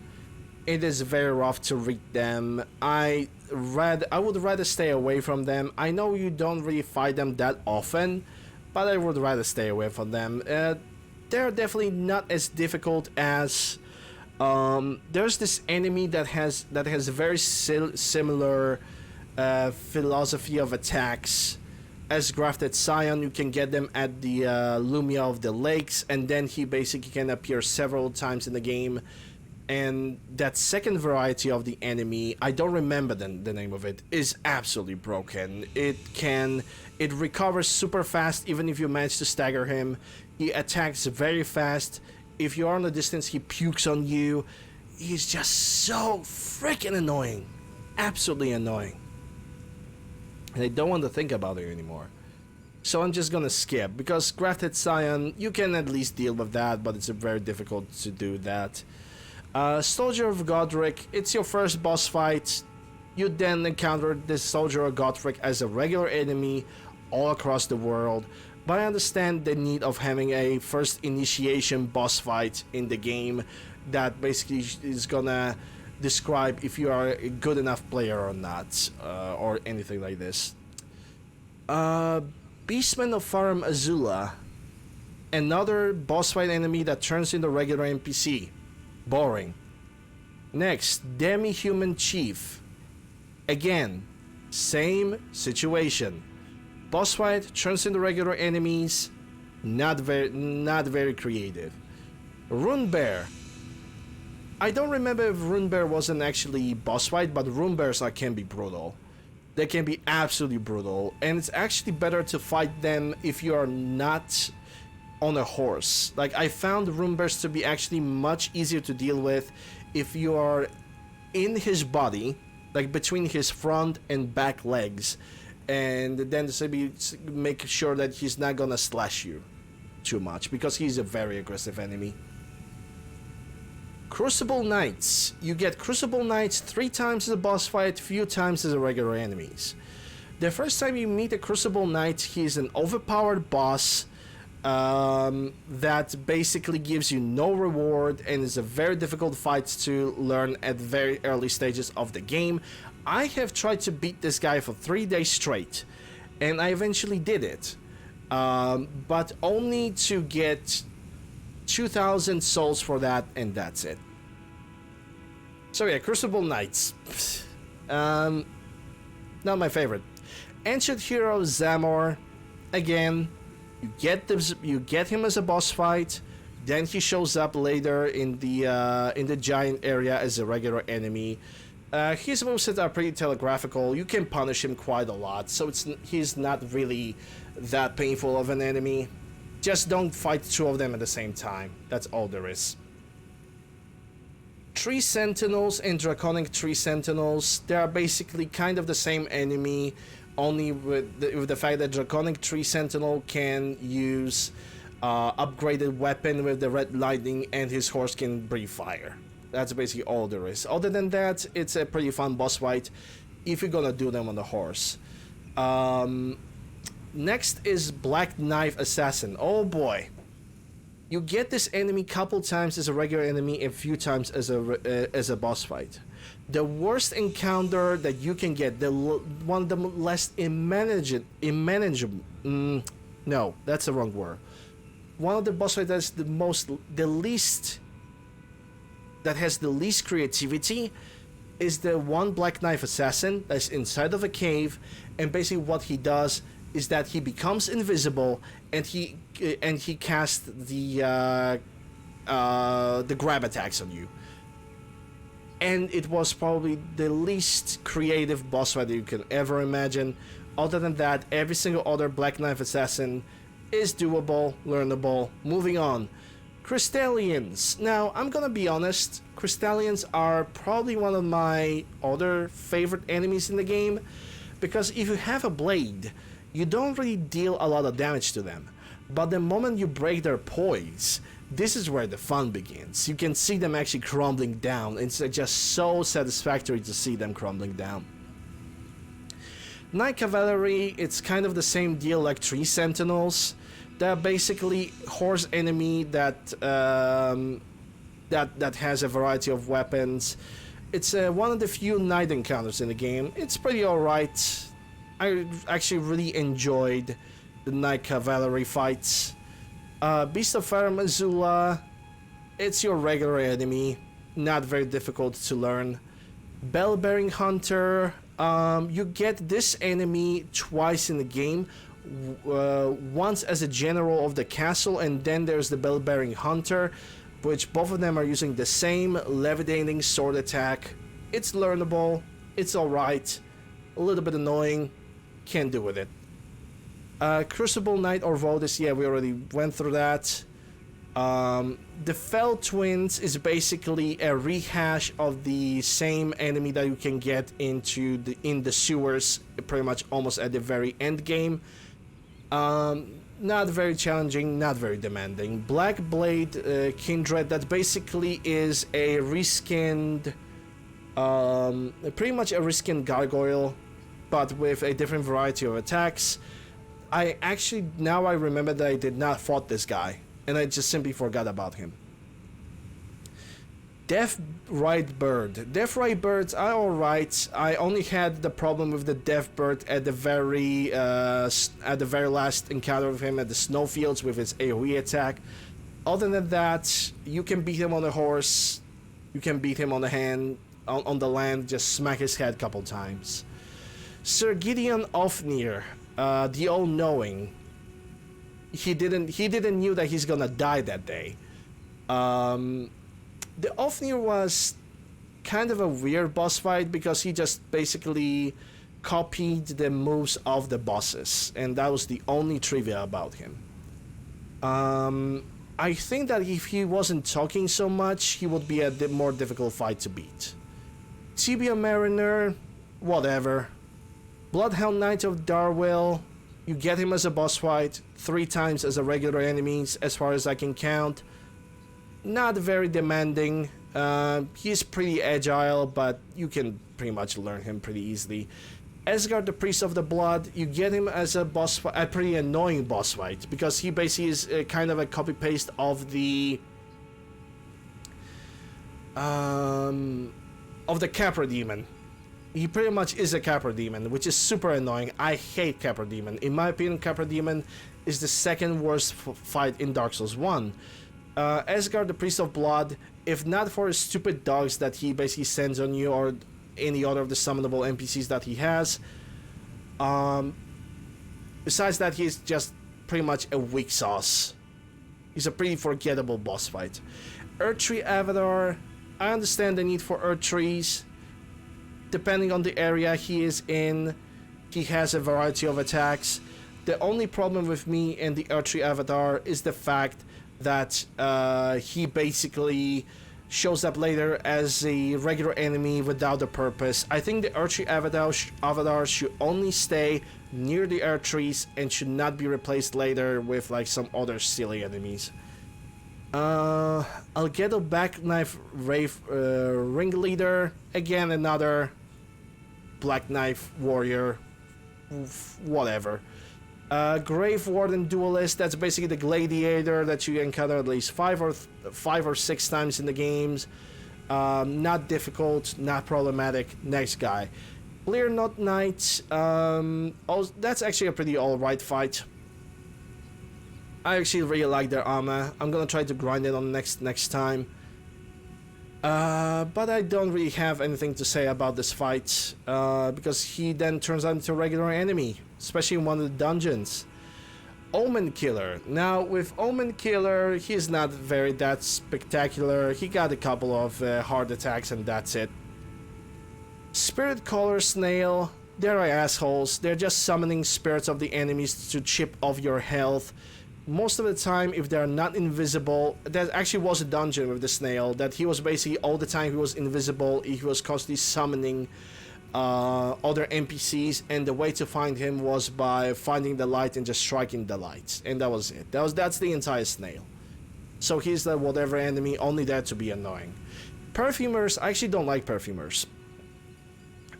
It is very rough to read them. I would rather stay away from them. I know you don't really fight them that often, but I would rather stay away from them. They're definitely not as difficult as there's this enemy that has a very similar philosophy of attacks as Crafted Scion. You can get them at the Lumia of the Lakes, and then he basically can appear several times in the game. And that second variety of the enemy, I don't remember the name of it, is absolutely broken. It recovers super fast even if you manage to stagger him. He attacks very fast. If you're on a distance, he pukes on you. He's just so freaking annoying. Absolutely annoying. And I don't want to think about it anymore. So I'm just gonna skip, because Crafted Scion, you can at least deal with that, but it's very difficult to do that. Soldier of Godric, it's your first boss fight. You then encounter this Soldier of Godric as a regular enemy all across the world, but I understand the need of having a first initiation boss fight in the game that basically is gonna describe if you are a good enough player or not, or anything like this. Beastman of Farum Azula, another boss fight enemy that turns into regular NPC. Boring. Next, Demi-Human Chief. Again, same situation. Boss fight turns into regular enemies. Not very creative. Rune Bear. I don't remember if Rune Bear wasn't actually boss fight, but Rune Bears can be brutal. They can be absolutely brutal, and it's actually better to fight them if you are not on a horse. Like, I found Rune Bears to be actually much easier to deal with if you are in his body, like between his front and back legs, and then to make sure that he's not gonna slash you too much, because he's a very aggressive enemy. Crucible Knights. You get Crucible Knights 3 times as a boss fight, few times as a regular enemies. The first time you meet a Crucible Knight, he's an overpowered boss. that basically gives you no reward and is a very difficult fight to learn at very early stages of the game. I have tried to beat this guy for 3 days straight, and I eventually did it, but only to get 2,000 souls for that, and that's it. So yeah, Crucible Knights. Not my favorite. Ancient Hero Zamor, again, you get him as a boss fight, then he shows up later in the giant area as a regular enemy. His movesets are pretty telegraphical. You can punish him quite a lot, so he's not really that painful of an enemy. Just don't fight two of them at the same time. That's all there is. Tree Sentinels and Draconic Tree Sentinels, they are basically kind of the same enemy, only with the fact that Draconic Tree Sentinel can use upgraded weapon with the red lightning, and his horse can breathe fire. That's basically all there is. Other than that, it's a pretty fun boss fight if you're gonna do them on the horse. Next is Black Knife Assassin. Oh boy. You get this enemy couple times as a regular enemy, a few times as a boss fight. The worst encounter that you can get, one of the less unmanageable. No, that's the wrong word. One of the boss fights that's that has the least creativity is the one Black Knife Assassin that's inside of a cave, and basically what he does is that he becomes invisible, and he casts the grab attacks on you. And it was probably the least creative boss fight that you can ever imagine. Other than that, every single other Black Knife Assassin is doable, learnable. Moving on. Crystallians. Now, I'm gonna be honest, Crystallians are probably one of my other favorite enemies in the game, because if you have a blade, you don't really deal a lot of damage to them. But the moment you break their poise, this is where the fun begins. You can see them actually crumbling down. It's just so satisfactory to see them crumbling down. Night Cavalry, it's kind of the same deal like Tree Sentinels. They're basically horse enemy that has a variety of weapons. It's one of the few night encounters in the game. It's pretty alright. I actually really enjoyed the Night Cavalry fights. Beast of Fire Missoula, it's your regular enemy, not very difficult to learn. Bell-bearing Hunter, you get this enemy twice in the game. Once as a general of the castle, and then there's the Bell-bearing Hunter, which both of them are using the same levitating sword attack. It's learnable, it's alright, a little bit annoying, can't do with it. Crucible Knight Orvodis, yeah, we already went through that. The Fell Twins is basically a rehash of the same enemy that you can get in the sewers, pretty much almost at the very end game. Not very challenging, not very demanding. Black Blade Kindred, that basically is a reskinned, pretty much a reskinned gargoyle, but with a different variety of attacks. Now I remember that I did not fought this guy, and I just simply forgot about him. Deaf Right Bird. Deaf Right Birds are alright. I only had the problem with the Deaf Bird at the very last encounter with him at the snowfields with his AoE attack. Other than that, you can beat him on the horse, you can beat him on the land, just smack his head a couple times. Sir Gideon Ofnir, the all-knowing. He didn't knew that he's gonna die that day. The Ofnir was kind of a weird boss fight because he just basically copied the moves of the bosses, and that was the only trivia about him. I think that if he wasn't talking so much, he would be a more difficult fight to beat. Tibia Mariner, whatever. Bloodhound Knight of Darwell, you get him as a boss fight 3 times as a regular enemy, as far as I can count. Not very demanding. He's pretty agile, but you can pretty much learn him pretty easily. Esgar, the Priest of the Blood, you get him as a boss fight, a pretty annoying boss fight, because he basically is kind of a copy-paste of the Capra Demon. He pretty much is a Capra Demon, which is super annoying. I hate Capra Demon. In my opinion, Capra Demon is the second worst fight in Dark Souls 1. Esgar, the Priest of Blood, if not for his stupid dogs that he basically sends on you, or any other of the summonable NPCs that he has, besides that, he's just pretty much a weak sauce. He's a pretty forgettable boss fight. Earth Tree Avatar, I understand the need for Earth Trees. Depending on the area he is in, he has a variety of attacks. The only problem with me and the Earth Tree Avatar is the fact that he basically shows up later as a regular enemy without a purpose. I think the Earth Tree Avatar should only stay near the Earth Trees and should not be replaced later with like some other silly enemies. Algedo Back Knife Ringleader, again another Black Knife warrior, whatever. Grave Warden Duelist, that's basically the gladiator that you encounter at least five or six times in the games. Not difficult, not problematic. Next guy. Clear Knot Knight, that's actually a pretty alright fight. I actually really like their armor. I'm gonna try to grind it on next time. But I don't really have anything to say about this fight, because he then turns out into a regular enemy, especially in one of the dungeons. Omen Killer. Now, with Omen Killer, he's not that spectacular. He got a couple of hard attacks and that's it. Spirit Caller Snail, they're assholes. They're just summoning spirits of the enemies to chip off your health. Most of the time, if they're not invisible, there actually was a dungeon with the snail that he was basically all the time he was invisible. He was constantly summoning other NPCs, and the way to find him was by finding the light and just striking the light, and that was it. That's the entire snail. So he's the whatever enemy, only there to be annoying. Perfumers, I actually don't like perfumers.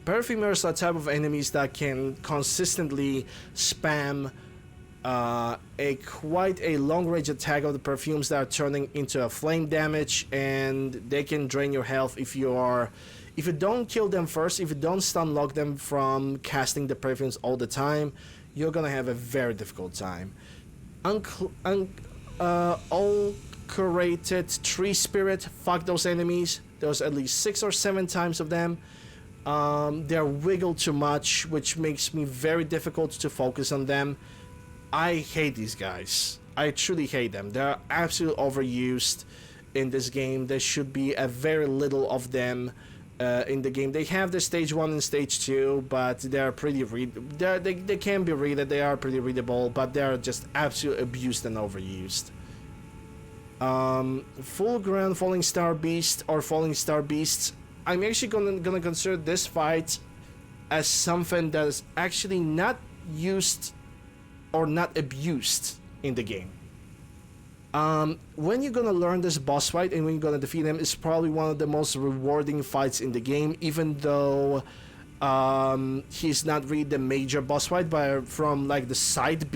Perfumers are type of enemies that can consistently spam quite a long range attack of the perfumes that are turning into a flame damage, and they can drain your health if you don't kill them first. If you don't stun lock them from casting the perfumes all the time, you're gonna have a very difficult time. All curated tree spirit, fuck those enemies. There's at least 6 or 7 times of them. They're wiggled too much, which makes me very difficult to focus on them. I hate these guys. I truly hate them. They're absolutely overused in this game. There should be a very little of them in the game. They have the stage 1 and stage 2, but they're pretty they can be read. They are pretty readable, but they're just absolutely abused and overused. Full ground Falling Star Beast or Falling Star Beasts. I'm actually gonna consider this fight as something that is actually not used or not abused in the game. When you're gonna learn this boss fight and when you're gonna defeat him, is probably one of the most rewarding fights in the game, even though he's not really the major boss fight, but from like the side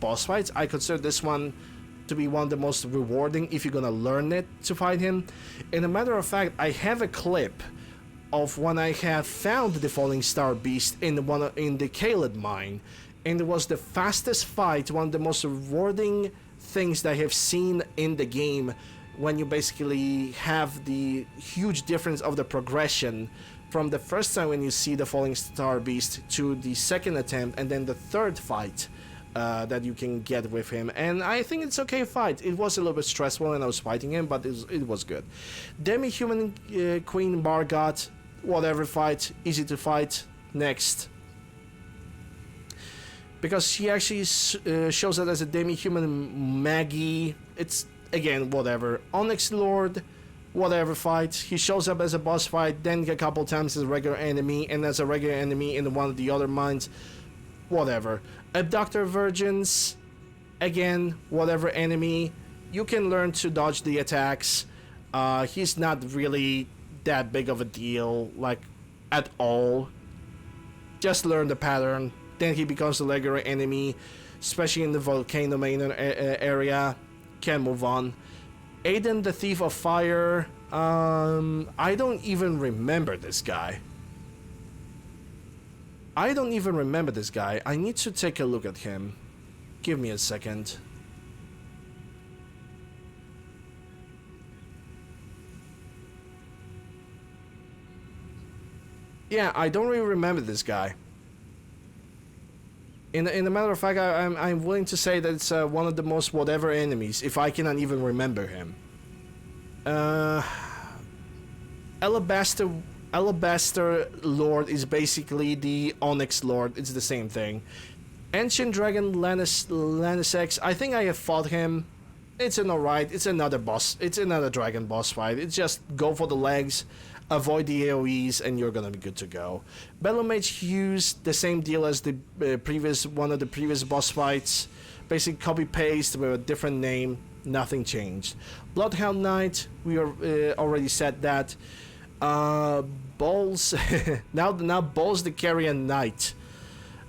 boss fights, I consider this one to be one of the most rewarding if you're gonna learn it to fight him. And a matter of fact, I have a clip of when I have found the Falling Star Beast in the Caled mine, and it was the fastest fight, one of the most rewarding things that I have seen in the game, when you basically have the huge difference of the progression from the first time when you see the Falling Star Beast to the second attempt and then the third fight that you can get with him. And I think it's okay fight. It was a little bit stressful when I was fighting him, but it was good. Demi-Human Queen Bargot, whatever fight, easy to fight. Next. Because she actually shows up as a demi-human Maggie. It's, again, whatever. Onyx Lord, whatever fight. He shows up as a boss fight, then a couple times as a regular enemy, and as a regular enemy in one of the other mines. Whatever. Abductor Virgins, again, whatever enemy. You can learn to dodge the attacks. He's not really that big of a deal, like, at all. Just learn the pattern. Then he becomes a regular enemy, especially in the volcano main area. Can move on. Aiden, the Thief of Fire. I don't even remember this guy. I need to take a look at him. Give me a second. Yeah, I don't really remember this guy. In a matter of fact, I'm willing to say that it's one of the most whatever enemies, if I cannot even remember him. Alabaster Lord is basically the Onyx Lord. It's the same thing. Ancient Dragon Lanisex. I think I have fought him. It's an alright. It's another boss. It's another dragon boss fight. It's just go for the legs, avoid the AoEs, and you're gonna be good to go. Battlemage Hughes, the same deal as the one of the previous boss fights. Basically copy paste with a different name. Nothing changed. Bloodhound Knight. We already said that. Balls. now Balls the Carrion Knight.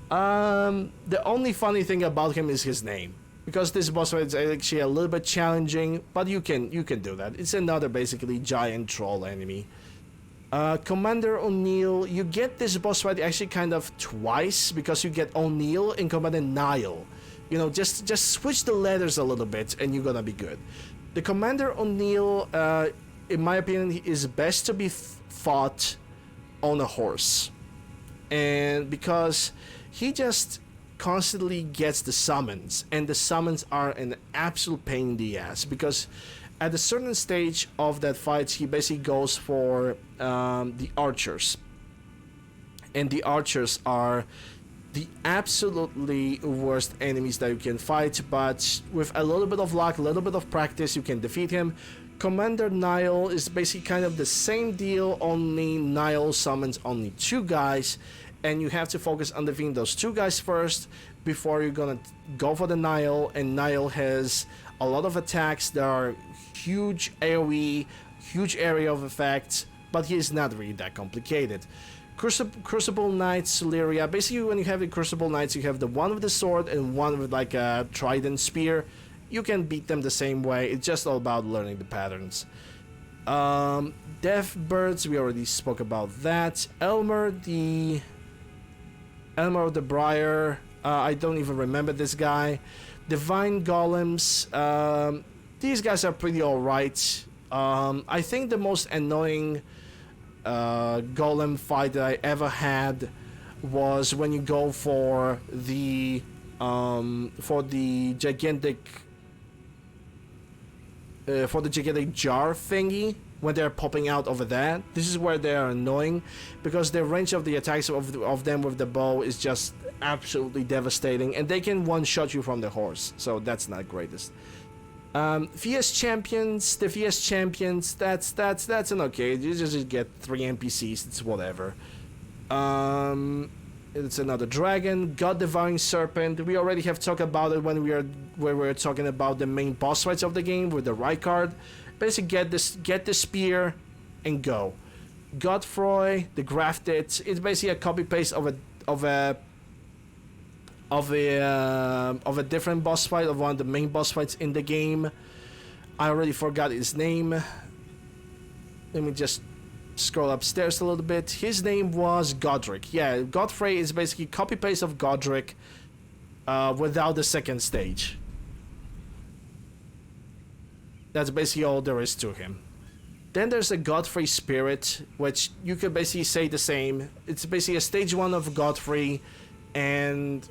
The only funny thing about him is his name, because this boss fight is actually a little bit challenging, but you can do that. It's another basically giant troll enemy. Commander O'Neill, you get this boss fight actually kind of twice, because you get O'Neill and Commander Niall. You know, just switch the letters a little bit and you're gonna be good. The Commander O'Neill, in my opinion, is best to be fought on a horse, and because he just constantly gets the summons, and the summons are an absolute pain in the ass, because at a certain stage of that fight he basically goes for the archers, and the archers are the absolutely worst enemies that you can fight, but with a little bit of luck, a little bit of practice, you can defeat him. Commander Niall is basically kind of the same deal, only Niall summons only 2 guys, and you have to focus on defeating those 2 guys first before you're gonna go for the Niall. And Niall has a lot of attacks that are huge AoE, huge area of effect, but he is not really that complicated. Crucible Knights, Celeria. Basically, when you have the Crucible Knights, you have the one with the sword and one with like a trident spear. You can beat them the same way. It's just all about learning the patterns. Death Birds, we already spoke about that. Elmer of the Briar. I don't even remember this guy. Divine Golems. These guys are pretty alright. I think the most annoying golem fight that I ever had was when you go for the gigantic jar thingy, when they're popping out over that. This is where they are annoying, because the range of the attacks of them with the bow is just absolutely devastating, and they can one-shot you from the horse, so that's not greatest. VS Champions, that's an okay. You just get 3 NPCs, it's whatever. It's another dragon. God Devouring Serpent, we already have talked about it when we were talking about the main boss fights of the game with the Rykard. Basically get the spear and go. Godfroy, the Grafted, it's basically a copy paste of a different boss fight, of one of the main boss fights in the game. I already forgot his name. Let me just scroll upstairs a little bit. His name was Godric. Yeah, Godfrey is basically copy paste of Godric without the second stage. That's basically all there is to him. Then there's a Godfrey Spirit, which you could basically say the same. It's basically a stage 1 of Godfrey, and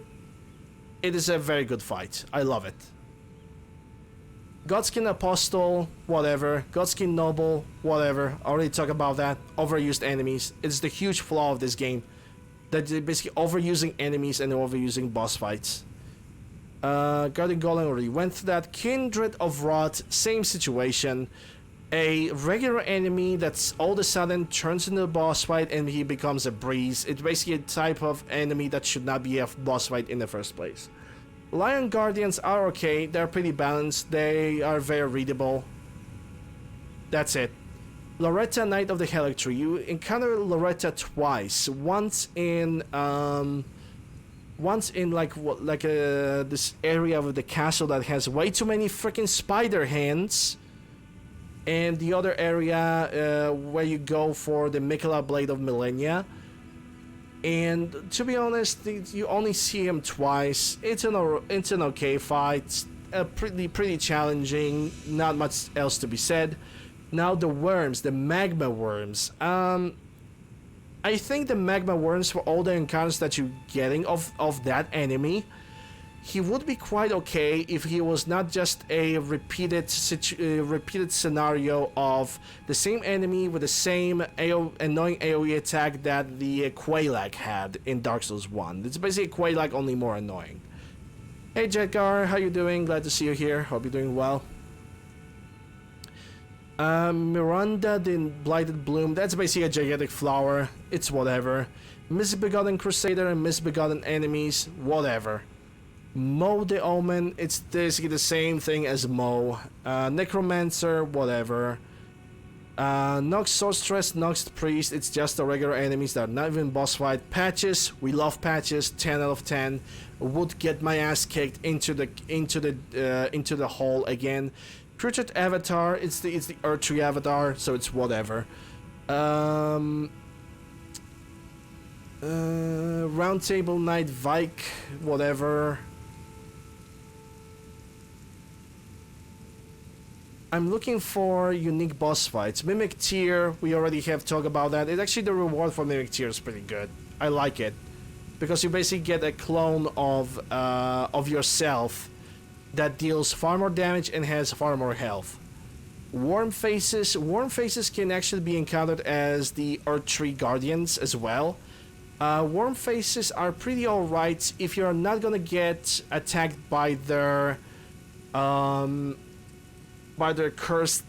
it is a very good fight. I love it. Godskin Apostle, whatever. Godskin Noble, whatever. I already talked about that. Overused enemies. It's the huge flaw of this game, that they're basically overusing enemies and overusing boss fights. Guardian Golem already went through that. Kindred of Rot, same situation. A regular enemy that's all of a sudden turns into a boss fight and he becomes a breeze. It's basically a type of enemy that should not be a boss fight in the first place. Lion Guardians are okay. They're pretty balanced. They are very readable. That's it. Loretta, Knight of the Helix. You encounter Loretta twice. Once in this area of the castle that has way too many freaking spider hands, and the other area where you go for the Mikola Blade of Millennia. And to be honest, you only see him twice. It's an okay fight, pretty challenging. Not much else to be said. Now the worms, the magma worms. I think the magma worms, for all the encounters that you're getting of that enemy, he would be quite okay if he was not just a repeated scenario of the same enemy with the same annoying AoE attack that the Quelaag had in Dark Souls 1. It's basically Quelaag, only more annoying. Hey Jedgar, how you doing? Glad to see you here. Hope you're doing well. Miranda the Blighted Bloom, that's basically a gigantic flower. It's whatever. Misbegotten Crusader and Misbegotten Enemies, whatever. Mo the Omen, it's basically the same thing as Mo. Necromancer, whatever. Nox Sorceress, Nox Priest, it's just the regular enemies that are not even boss fight. Patches, we love patches, 10 out of 10. Would get my ass kicked into the hole again. Creature Avatar, it's the Earth Tree Avatar, so it's whatever. Roundtable Knight Vike, whatever. I'm looking for unique boss fights. Mimic Tier, we already have talked about that. It's actually, the reward for Mimic Tier is pretty good. I like it, because you basically get a clone of yourself that deals far more damage and has far more health. Worm Faces can actually be encountered as the Earth Tree Guardians as well. Worm Faces are pretty alright if you're not gonna get attacked by their cursed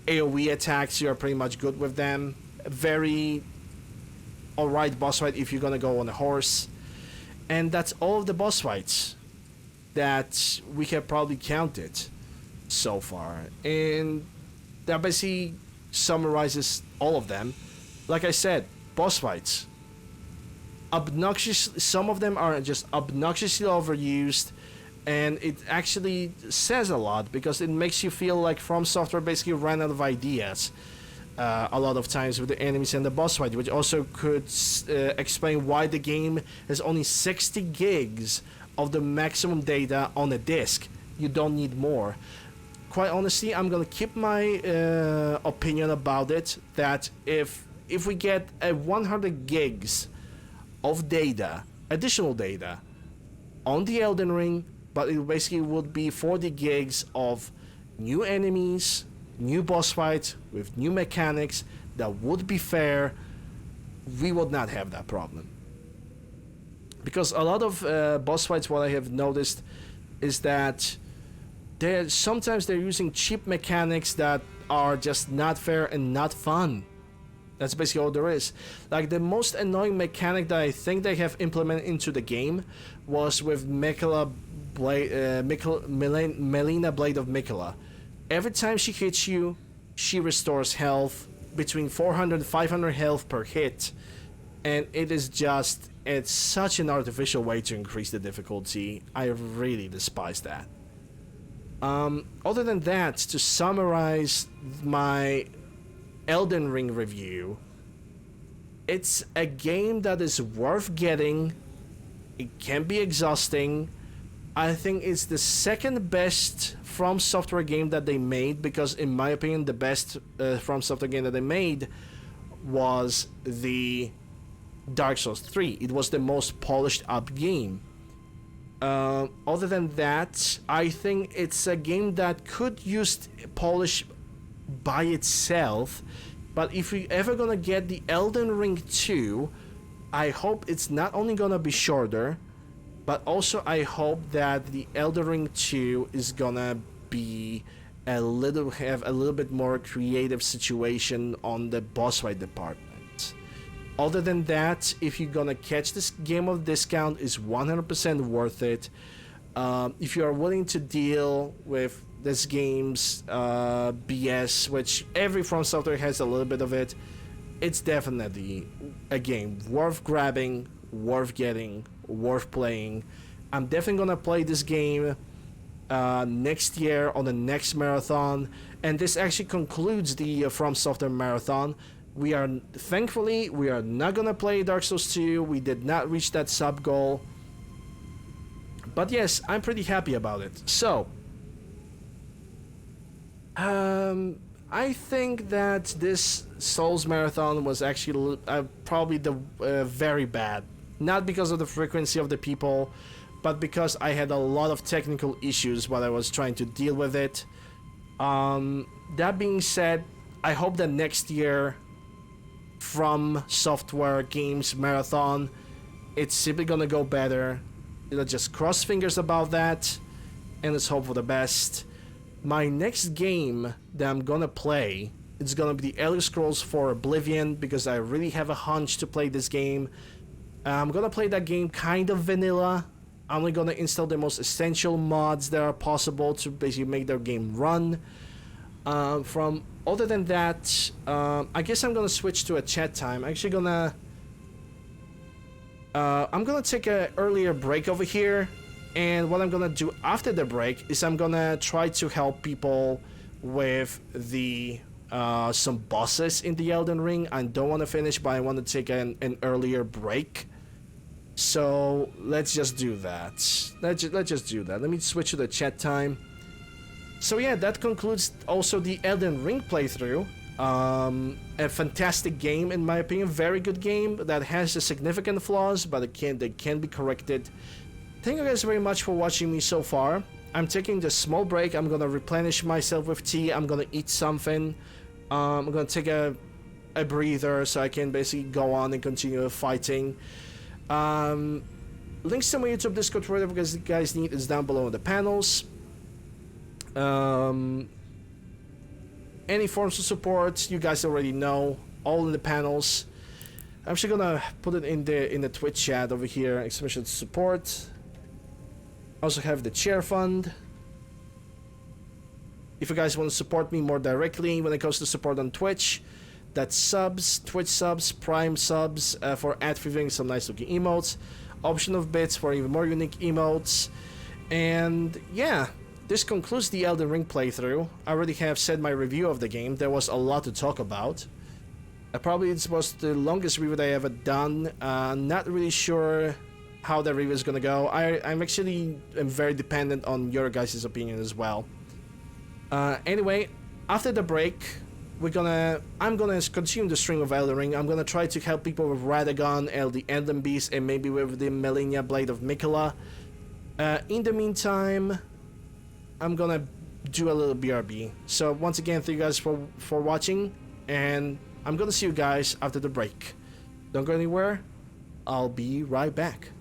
AoE attacks. You're pretty much good with them. Very alright boss fight if you're gonna go on a horse. And that's all of the boss fights that we have probably counted so far, and that basically summarizes all of them. Like I said, boss fights, obnoxious. Some of them are just obnoxiously overused, and it actually says a lot, because it makes you feel like From Software basically ran out of ideas a lot of times with the enemies and the boss fight, which also could explain why the game has only 60 gigs of the maximum data on a disk. You don't need more. Quite honestly, I'm gonna keep my opinion about it, that if we get a 100 gigs of data, additional data, on the Elden Ring, but it basically would be 40 gigs of new enemies, new boss fights with new mechanics that would be fair, we would not have that problem. Because a lot of boss fights, what I have noticed is that sometimes they're using cheap mechanics that are just not fair and not fun. That's basically all there is. Like, the most annoying mechanic that I think they have implemented into the game was with Melina Blade of Mikola. Every time she hits you, she restores health between 400 and 500 health per hit. And it's such an artificial way to increase the difficulty. I really despise that. Other than that, to summarize my Elden Ring review, it's a game that is worth getting. It can be exhausting. I think it's the second best From Software game that they made, because in my opinion the best From Software game that they made was the Dark Souls 3. It was the most polished up game. Other than that, I think it's a game that could use polish by itself, but if you're ever gonna get the Elden Ring 2, I hope it's not only gonna be shorter, but also I hope that the Elden Ring 2 is gonna be have a little bit more creative situation on the boss fight department. Other than that, if you're gonna catch this game of discount, is 100% worth it. If you are willing to deal with this game's BS, which every From Software has a little bit of it, it's definitely a game worth grabbing, worth getting, worth playing. I'm definitely gonna play this game next year on the next marathon, and this actually concludes the From Software marathon. Thankfully we are not gonna play Dark Souls 2. We did not reach that sub goal, but yes, I'm pretty happy about it. So I think that this Souls marathon was actually probably the very bad, not because of the frequency of the people, but because I had a lot of technical issues while I was trying to deal with it. That being said, I hope that next year From Software Games Marathon, it's simply gonna go better. Just cross fingers about that, and let's hope for the best. My next game that I'm gonna play, it's gonna be the Elder Scrolls 4 Oblivion, because I really have a hunch to play this game. I'm gonna play that game kind of vanilla. I'm only gonna install the most essential mods that are possible to basically make their game run. Other than that, I guess I'm gonna switch to a chat time. I'm gonna take an earlier break over here, and what I'm gonna do after the break is I'm gonna try to help people with the some bosses in the Elden Ring. I don't want to finish, but I want to take an earlier break. So let's just do that. Let's just do that. Let me switch to the chat time. So yeah, that concludes also the Elden Ring playthrough. A fantastic game in my opinion, very good game that has significant flaws, but they can be corrected. Thank you guys very much for watching me so far. I'm taking this small break. I'm gonna replenish myself with tea. I'm gonna eat something. I'm gonna take a breather so I can basically go on and continue fighting. Links to my YouTube, Discord, whatever you guys need is down below in the panels. Any forms of support, you guys already know, all in the panels. I'm actually gonna put it in the Twitch chat over here, exclamation support. Also have the chair fund. If you guys want to support me more directly when it comes to support on Twitch, that's subs, Twitch subs, Prime subs for ad-free viewing, some nice looking emotes, option of bits for even more unique emotes, and yeah. This concludes the Elden Ring playthrough. I already have said my review of the game. There was a lot to talk about. Probably it was the longest review that I ever done. Not really sure how the review is gonna go. I'm actually very dependent on your guys' opinion as well. Anyway, after the break, I'm gonna continue the stream of Elden Ring. I'm gonna try to help people with Radagon, the Elden Beast, and maybe with the Melania Blade of Mikola. In the meantime, I'm gonna do a little BRB. So once again, thank you guys for watching, and I'm gonna see you guys after the break. Don't go anywhere. I'll be right back.